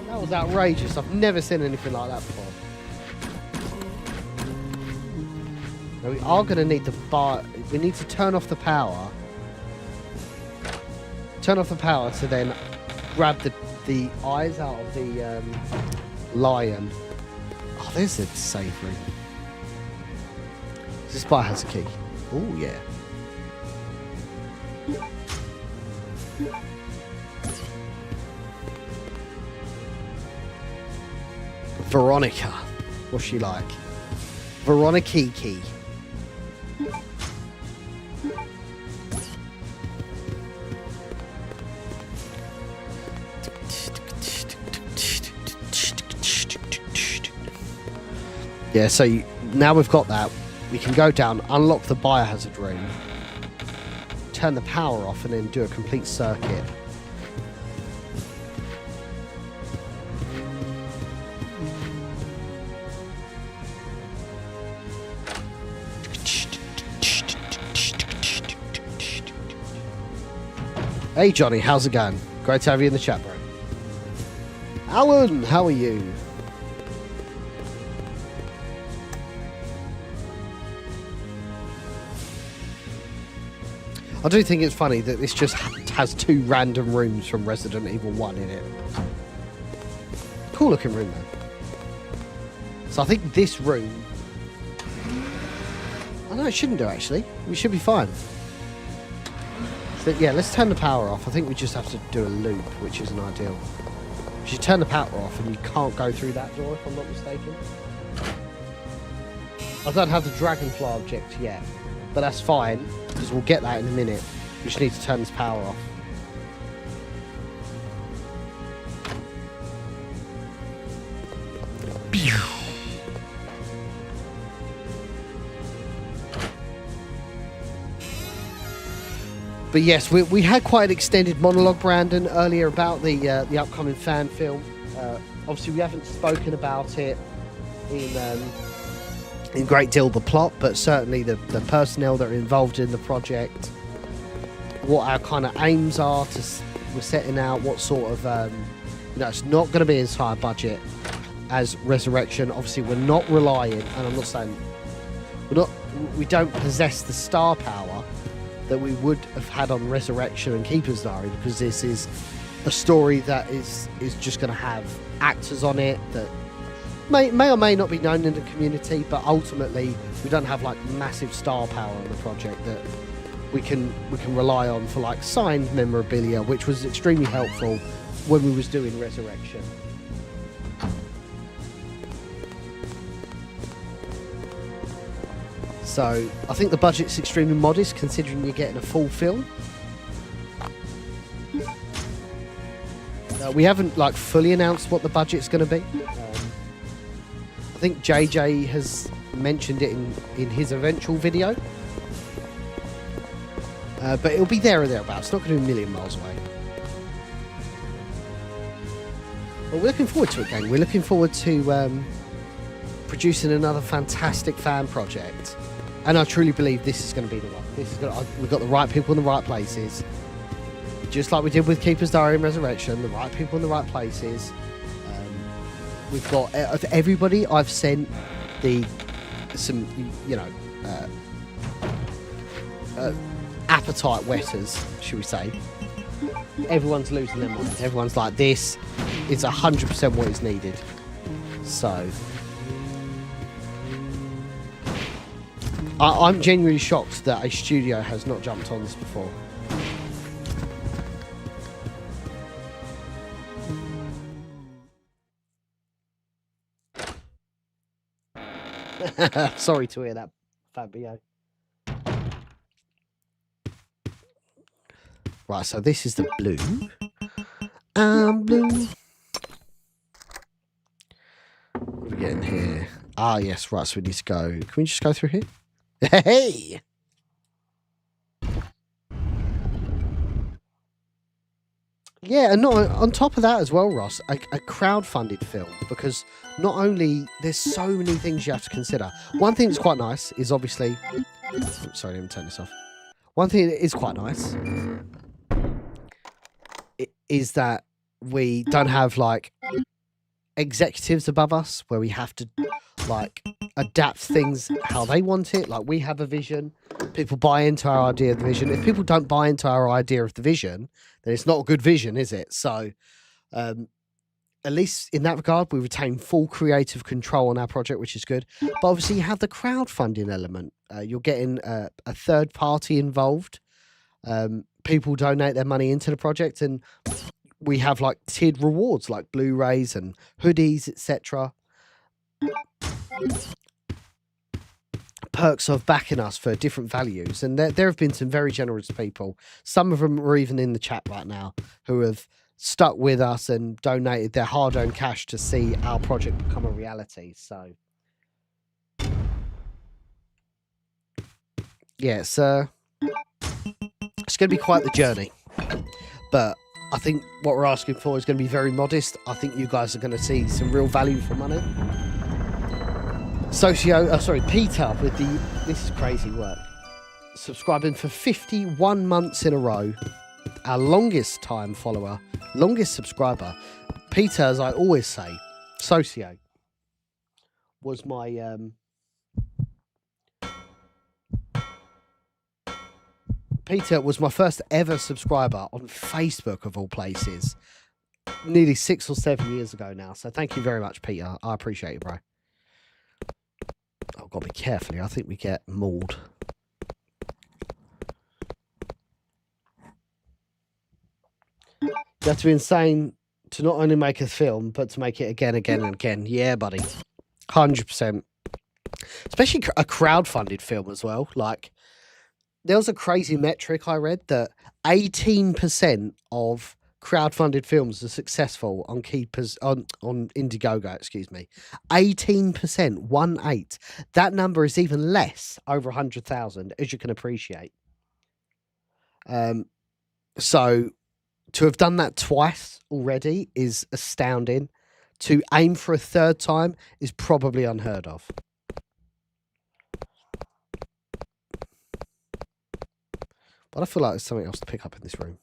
A: That was outrageous. I've never seen anything like that before. Now we are going to need the bar. We need to turn off the power. Turn off the power to then grab the eyes out of the lion. Oh, there's a safe room. This Biohazard key. Oh, yeah. Veronica. What's she like? Veronica key. Yeah, so now we've got that. We can go down, unlock the Biohazard room, turn the power off, and then do a complete circuit. Hey Johnny, how's it going? Great to have you in the chat, bro. Alan, how are you? I do think it's funny that this just has two random rooms from Resident Evil 1 in it. Cool looking room though. So I think this room... I know it shouldn't do actually. We should be fine. So yeah, let's turn the power off. I think we just have to do a loop, which isn't ideal. You turn the power off and you can't go through that door if I'm not mistaken. I don't have the dragonfly object yet, but that's fine. Because we'll get that in a minute. We just need to turn this power off. But yes, we had quite an extended monologue, Brandon, earlier about the upcoming fan film. Obviously, we haven't spoken about it in great deal the plot, but certainly the personnel that are involved in the project, what our kind of aims are. We're setting out what sort of it's not going to be as high a budget as Resurrection. Obviously, we're not relying, and I'm not saying we don't possess the star power that we would have had on Resurrection and Keeper's Diary, because this is a story that is just going to have actors on it that may or may not be known in the community, but ultimately we don't have like massive star power on the project that we can rely on for like signed memorabilia, which was extremely helpful when we was doing Resurrection. So I think the budget's extremely modest considering you're getting a full film. We haven't like fully announced what the budget's going to be. I think JJ has mentioned it in his eventual video. But it'll be there or thereabouts. It's not going to be a million miles away. But we're looking forward to it, gang. We're looking forward to producing another fantastic fan project. And I truly believe this is going to be the one. We've got the right people in the right places. Just like we did with Keeper's Diary and Resurrection, the right people in the right places. We've got of everybody I've sent some appetite wetters, should we say. Everyone's losing their mind. Everyone's like, this is 100% what is needed. So I'm genuinely shocked that a studio has not jumped on this before. Sorry to hear that, Fabio. Right, so this is the blue. Blue. What are we getting here? Ah, yes, right, so we need to go. Can we just go through here? Hey! Yeah, and not on top of that as well, Ross, a crowdfunded film, because not only there's so many things you have to consider. One thing that's quite nice is obviously... Sorry, let me turn this off. One thing that is quite nice is that we don't have, like, executives above us where we have to, like, adapt things how they want it. Like, we have a vision. People buy into our idea of the vision. If people don't buy into our idea of the vision, then it's not a good vision, is it? So, at least in that regard, we retain full creative control on our project, which is good. But obviously, you have the crowdfunding element. You're getting a third party involved. People donate their money into the project, and we have like tiered rewards like Blu-rays and hoodies, etc. Perks of backing us for different values, and there have been some very generous people. Some of them are even in the chat right now who have stuck with us and donated their hard-earned cash to see our project become a reality. So yeah, it's going to be quite the journey, but I think what we're asking for is going to be very modest. I think you guys are going to see some real value for money. Peter with the, this is crazy work, subscribing for 51 months in a row, our longest time follower, longest subscriber. Peter, as I always say, Socio was my Peter was my first ever subscriber on Facebook, of all places, nearly 6 or 7 years ago now. So thank you very much, Peter. I appreciate it, bro. I've got to be careful here. I think we get mauled. You have to be insane to not only make a film, but to make it again and again. Yeah, buddy. 100%. Especially a crowdfunded film as well. Like, there was a crazy metric I read that 18% of crowdfunded films are successful on on Indiegogo, excuse me. 18%, 1/8. That number is even less over 100,000, as you can appreciate. So to have done that twice already is astounding. To aim for a third time is probably unheard of. But I feel like there's something else to pick up in this room.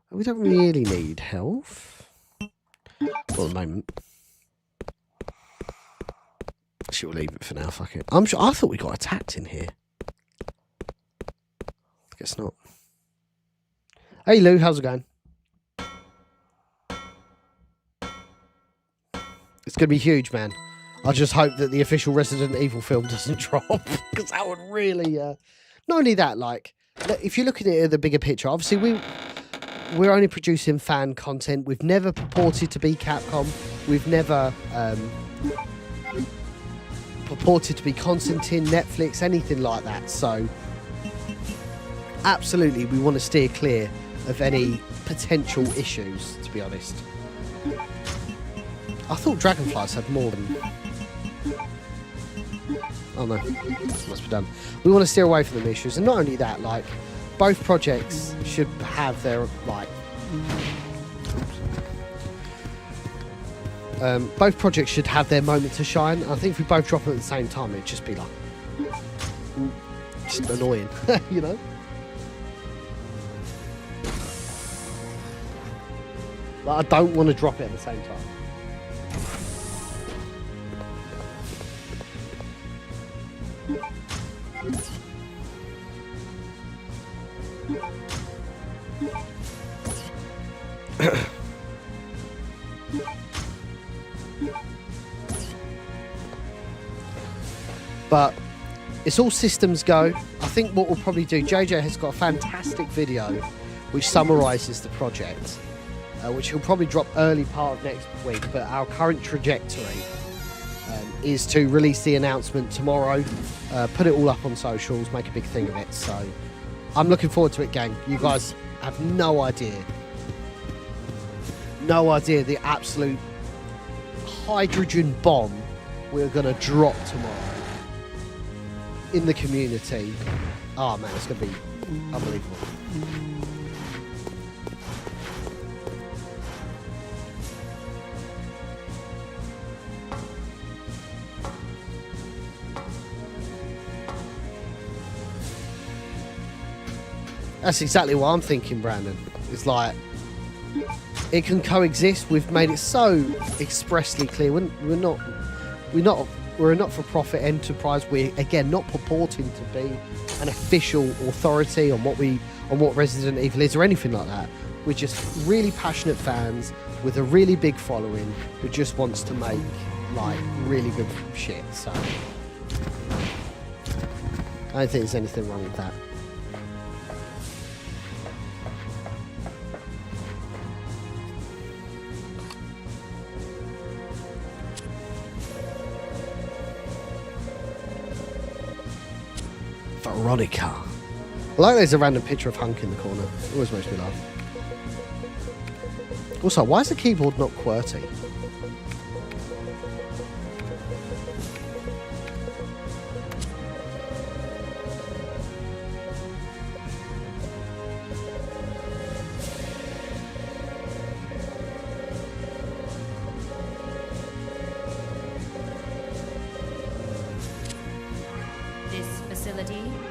A: We don't really need health. Well, at the moment. She'll leave it for now, fuck it. I thought we got attacked in here. Guess not. Hey Lou, how's it going? It's going to be huge, man. I just hope that the official Resident Evil film doesn't drop, because that would really... Not only that, like, if you're looking at the bigger picture, obviously we're only producing fan content. We've never purported to be Capcom. We've never purported to be Constantine, Netflix, anything like that. So, absolutely, we want to steer clear of any potential issues, to be honest. I thought Dragonflies had more than... Oh no, must be done. We want to steer away from them issues, and not only that, like, both projects should have their, like... both projects should have their moment to shine. I think if we both drop them at the same time, it'd just be like... just annoying, you know? Like, I don't want to drop it at the same time. But it's all systems go. I think what we'll probably do, JJ has got a fantastic video which summarises the project, which he'll probably drop early part of next week. But our current trajectory is to release the announcement tomorrow, put it all up on socials, make a big thing of it. So I'm looking forward to it, gang. You guys have no idea the absolute hydrogen bomb we're going to drop tomorrow in the community. Oh man, it's going to be unbelievable. That's exactly what I'm thinking, Brandon. It's like, it can coexist. We've made it so expressly clear. We're a not-for-profit enterprise. We're, again, not purporting to be an official authority on what Resident Evil is or anything like that. We're just really passionate fans with a really big following who just wants to make, like, really good shit. So I don't think there's anything wrong with that. Veronica. I like there's a random picture of Hunk in the corner. It always makes me laugh. Also, why is the keyboard not QWERTY?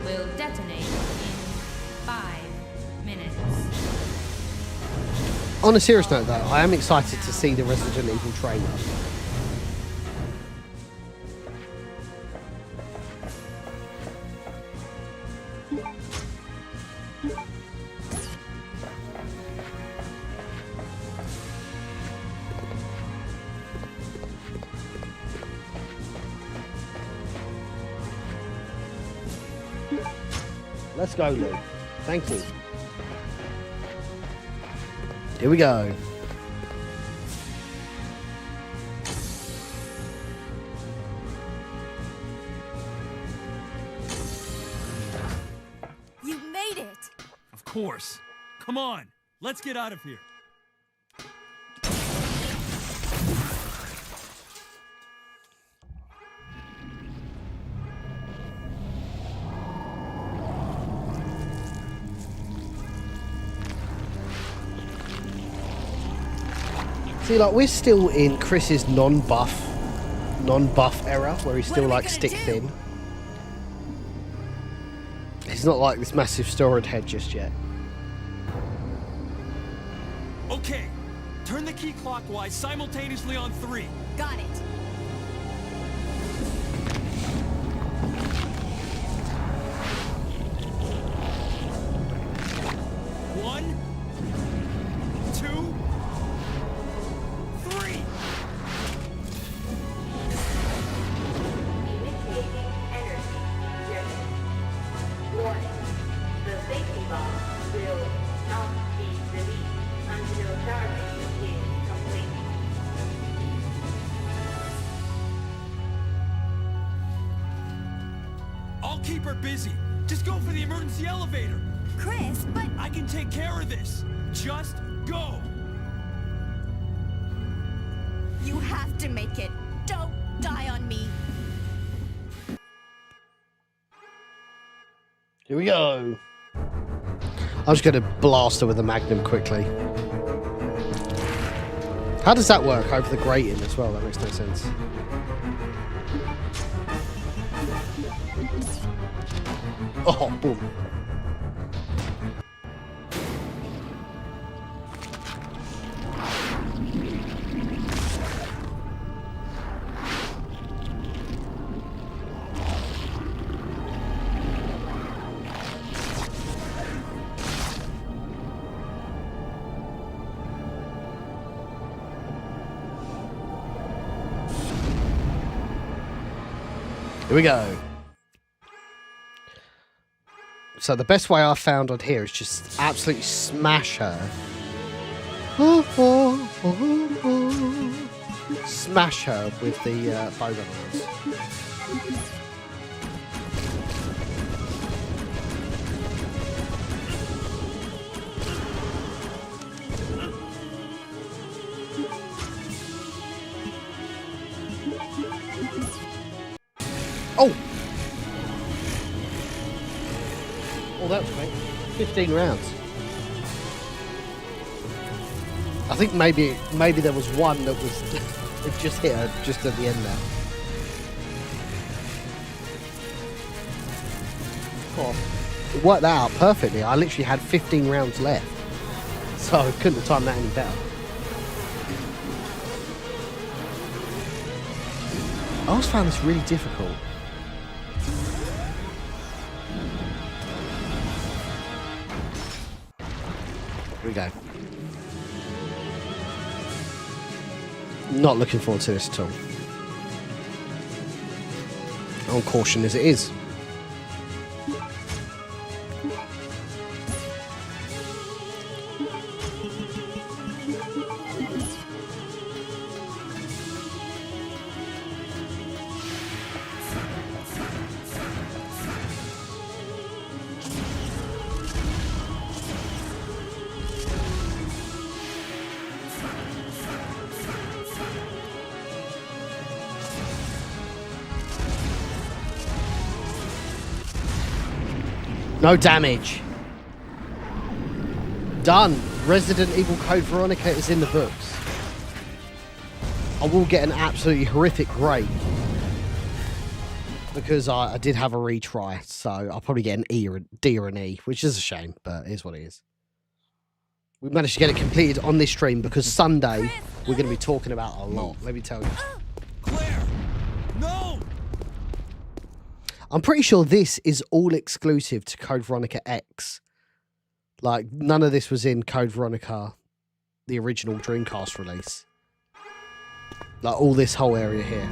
G: Will detonate in 5 minutes.
A: On a serious note, though, I am excited to see the Resident Evil trailer. Let's go, Lou. Thank you. Here we go.
C: You made it!
B: Of course. Come on, let's get out of here.
A: See, like, we're still in Chris's non-buff era, where he's still, like, stick thin. He's not like this massive steroid head just yet.
B: Okay, turn the key clockwise simultaneously on 3.
C: Got it.
B: One, 2, 3. keep her busy. Just go for the emergency elevator.
C: Chris, but
B: I can take care of this. Just go.
C: you have to make it. Don't die on me.
A: Here we go. I'm just going to blast her with a magnum quickly. How does that work over the grating as well? That makes no sense. Oh, boom. Here we go. So the best way I found on here is just absolutely smash her. Smash her with the bowgun arms. Oh! Oh, that was great. 15 rounds. I think maybe there was one that was it just hit her just at the end there. Oh, it worked out perfectly. I literally had 15 rounds left, so I couldn't have timed that any better. I always found this really difficult. Here we go. Not looking forward to this at all. On caution as it is. No damage. Done. Resident Evil Code Veronica is in the books. I will get an absolutely horrific grade because I did have a retry, so I'll probably get an E or a D or an E, which is a shame, but it is what it is. We managed to get it completed on this stream because Sunday we're going to be talking about a lot, let me tell you.
B: Claire! No!
A: I'm pretty sure this is all exclusive to Code Veronica X. Like, none of this was in Code Veronica, the original Dreamcast release. Like, all this whole area here.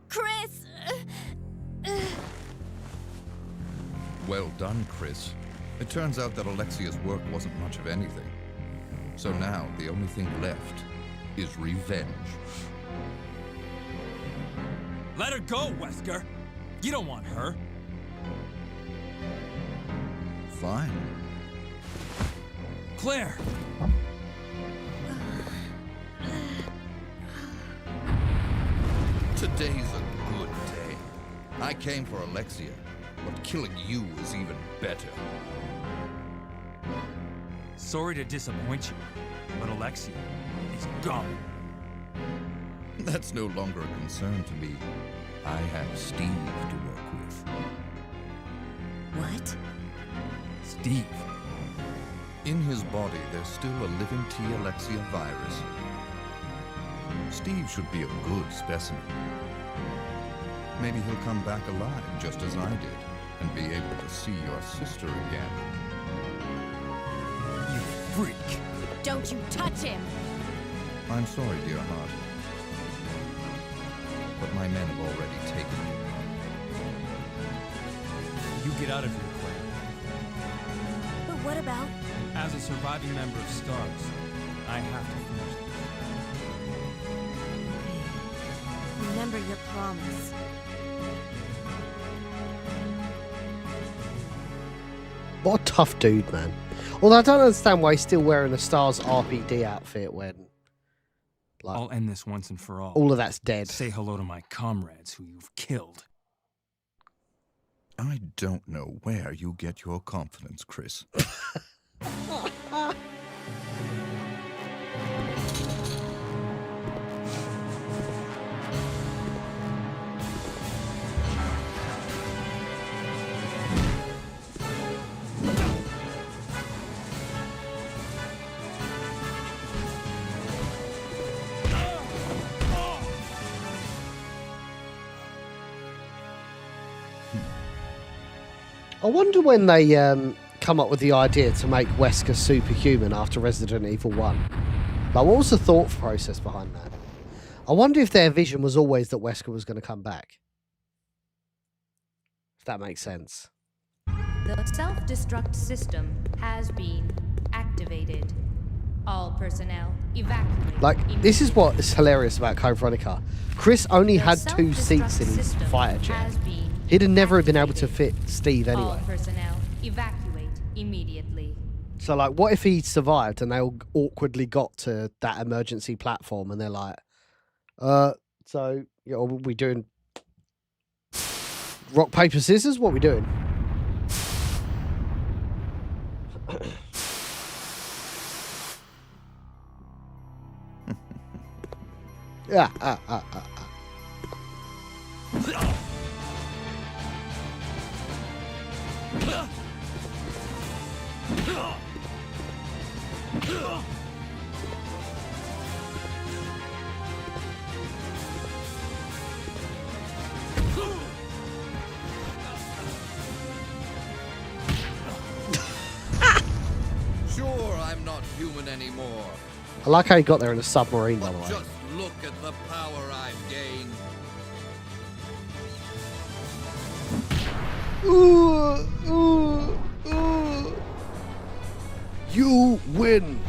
E: Chris!
F: Well done, Chris. It turns out that Alexia's work wasn't much of anything. So now, the only thing left is revenge.
B: Let her go, Wesker. You don't want her.
F: Fine.
B: Claire!
F: Today's a good day. I came for Alexia, but killing you is even better.
B: Sorry to disappoint you, but Alexia is gone.
F: That's no longer a concern to me. I have Steve to work with.
E: What?
B: Steve.
F: In his body, there's still a living T. Alexia virus. Steve should be a good specimen. Maybe he'll come back alive just as I did, and be able to see your sister again.
B: You freak.
E: Don't you touch him!
F: I'm sorry, dear heart. But my men have already taken you.
B: You get out of here, Claire.
E: But what about?
B: As a surviving member of STARS, I have to finish this.
E: Remember your promise.
A: What a tough dude, man. Although I don't understand why he's still wearing a Stars RPD outfit when, like,
B: I'll end this once and for all.
A: all of that's dead.
B: Say hello to my comrades who you've killed.
F: I don't know where you get your confidence, Chris.
A: I wonder when they come up with the idea to make Wesker superhuman after Resident Evil 1. Like, what was the thought process behind that? I wonder if their vision was always that Wesker was going to come back. If that makes sense.
G: The self-destruct system has been activated. All personnel evacuate.
A: Like, this is what is hilarious about Code Veronica. Chris only had 2 seats in his fighter jet. He'd have never been able to fit Steve anyway.
G: All personnel evacuate immediately.
A: So, like, what if he survived and they all awkwardly got to that emergency platform and they're like, so, you know, are we doing rock, paper, scissors? What are we doing? Yeah.
F: Sure, I'm not human anymore.
A: I like how he got there in a submarine, by the way.
F: Just look at the power I've gained.
A: You win.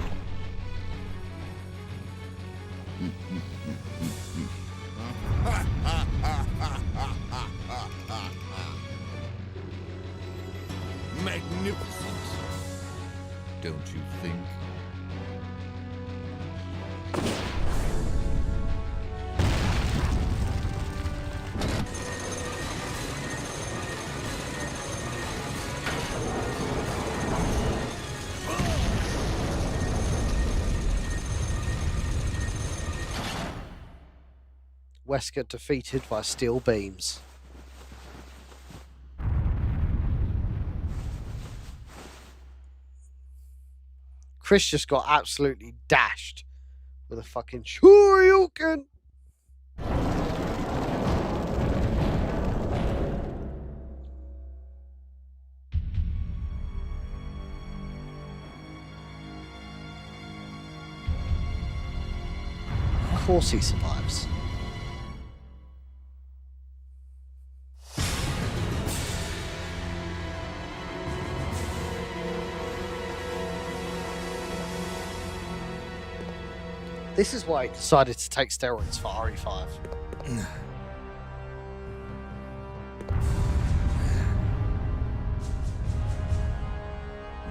F: Magnificent. Don't you think?
A: Wesker defeated by steel beams. Chris just got absolutely dashed with a fucking Shoryuken. Of course he survives. This is why he decided to take steroids for RE5.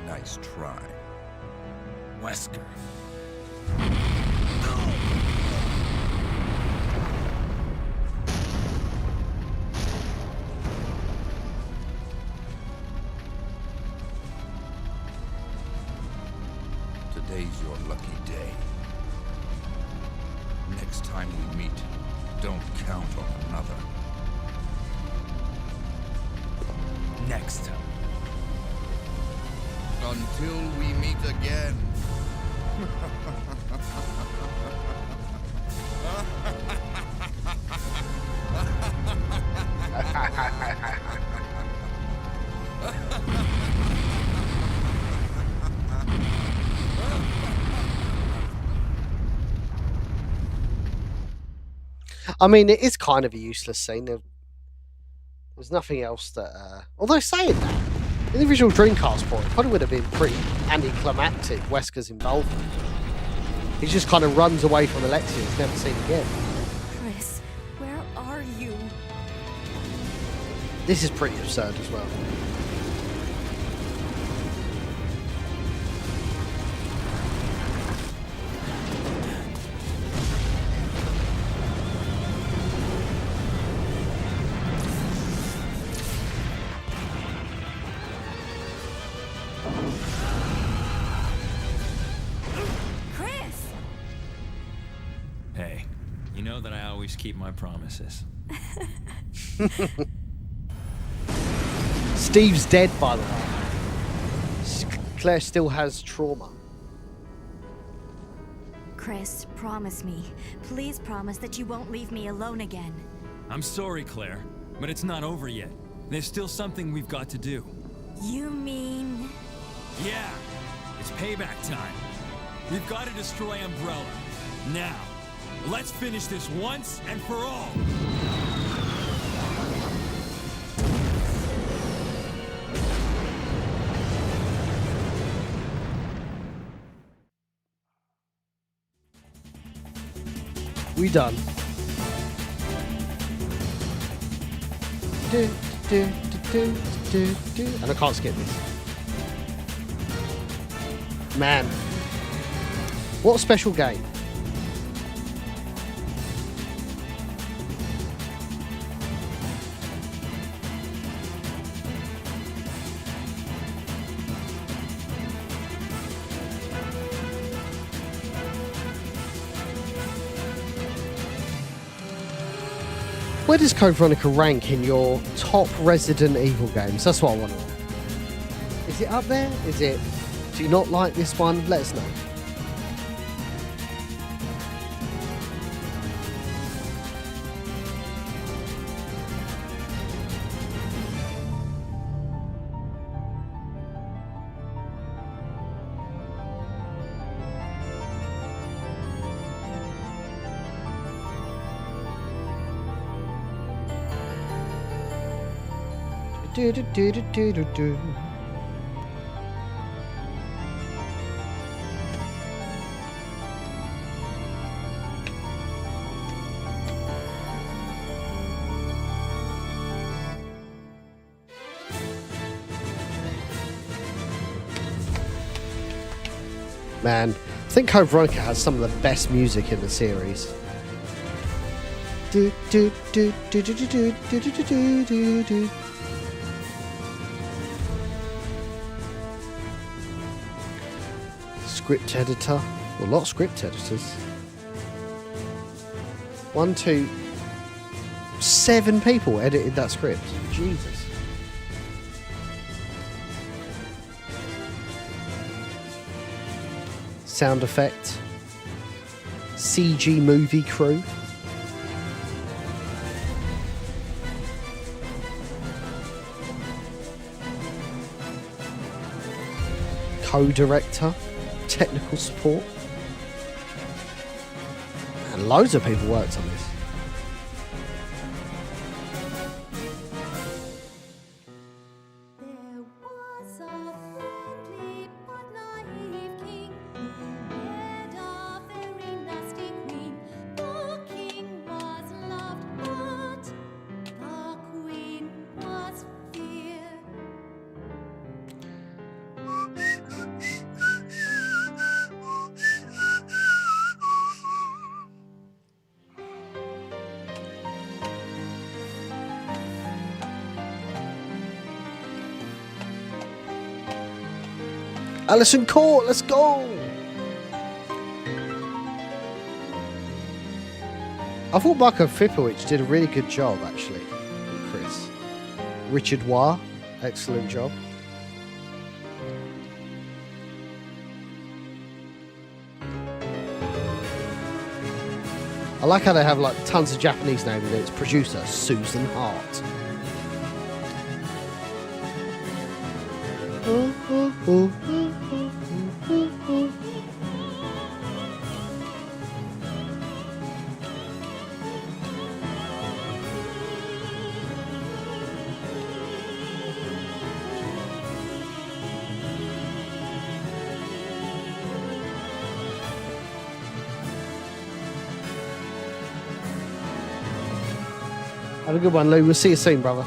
F: Nice try.
B: Wesker.
F: Today's your lucky day. Next time we meet, don't count on another.
B: Next time.
F: Until we meet again.
A: I mean, it is kind of a useless scene. There's nothing else that... although saying that, in the original Dreamcast port, it probably would have been pretty anticlimactic, Wesker's involvement. He just kind of runs away from Alexia and is never seen again.
C: Chris, where are you?
A: This is pretty absurd as well.
C: Chris!
B: Hey, you know that I always keep my promises.
A: Steve's dead, by the way. Claire still has trauma.
C: Chris, promise me. Please promise that you won't leave me alone again.
B: I'm sorry, Claire, but it's not over yet. There's still something we've got to do.
C: You mean...
B: Yeah, it's payback time. We've got to destroy Umbrella. Now, let's finish this once and for all.
A: We done. And I can't skip this. Man. What a special game. Where does Code Veronica rank in your top Resident Evil games? That's what I want to know. Is it up there? Is it... Do you not like this one? Let us know. Do do do do do do do. Man, I think Code Veronica has some of the best music in the series. Do do do do do do do do do do do do. Script editor. Well, a lot of script editors. 1, 2, 7 people edited that script. Jesus. Sound effect. CG movie crew. Co-director. Technical support. And loads of people worked on this.
E: There was a friendly but naive king who had a very nasty queen. The king was loved, but the queen was feared.
A: Alison Court, let's go! I thought Marko Fipowicz did a really good job, actually. Chris. Richard Waugh, excellent job. I like how they have like tons of Japanese names in it. It's producer Susan Hart. Have a good one, Lou. We'll see you soon, brother.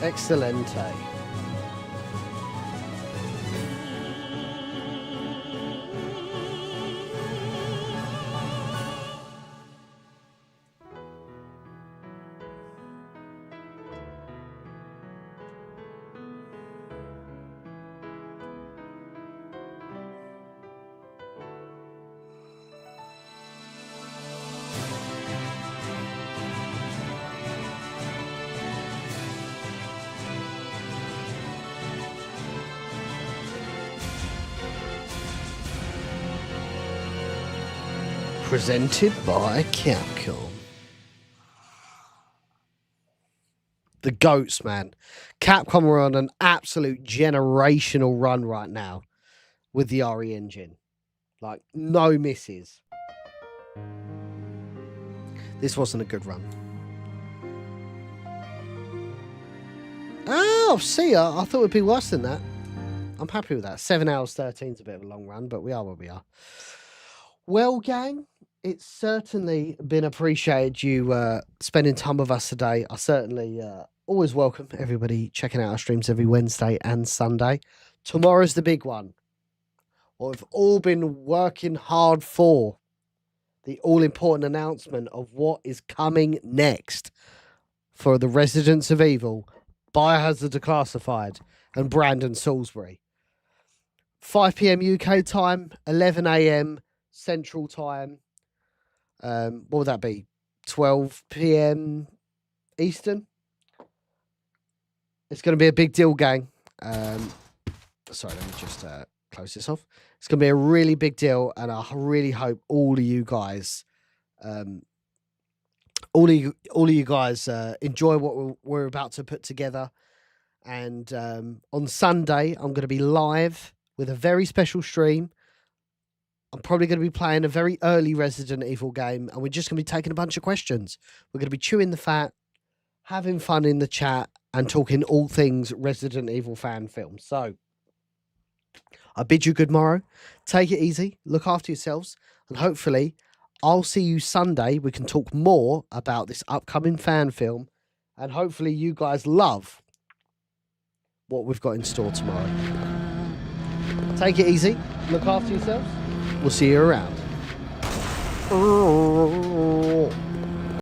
A: Excelente. Presented by Capcom. The GOATs, man. Capcom are on an absolute generational run right now with the RE engine. Like, no misses. This wasn't a good run. Oh, see ya. I thought it'd be worse than that. I'm happy with that. 7 hours 13 is a bit of a long run, but we are where we are. Well, gang, it's certainly been appreciated you spending time with us today. I certainly always welcome everybody checking out our streams every Wednesday and Sunday. Tomorrow's the big one. What we've all been working hard for. The all-important announcement of what is coming next for the Residents of Evil, Biohazard Declassified, and Brandon Salisbury. 5 p.m. UK time, 11 a.m. Central time. What would that be? 12 p.m. Eastern. It's going to be a big deal, gang. Sorry, let me just close this off. It's going to be a really big deal, and I really hope all of you guys, all of you guys enjoy what we're about to put together. And on Sunday, I'm going to be live with a very special stream. I'm probably going to be playing a very early Resident Evil game, and we're just going to be taking a bunch of questions. We're going to be chewing the fat, having fun in the chat, and talking all things Resident Evil fan films. So, I bid you good morrow. Take it easy, look after yourselves, and hopefully I'll see you Sunday. We can talk more about this upcoming fan film, and hopefully you guys love what we've got in store tomorrow. Take it easy, look after yourselves. We'll see you around.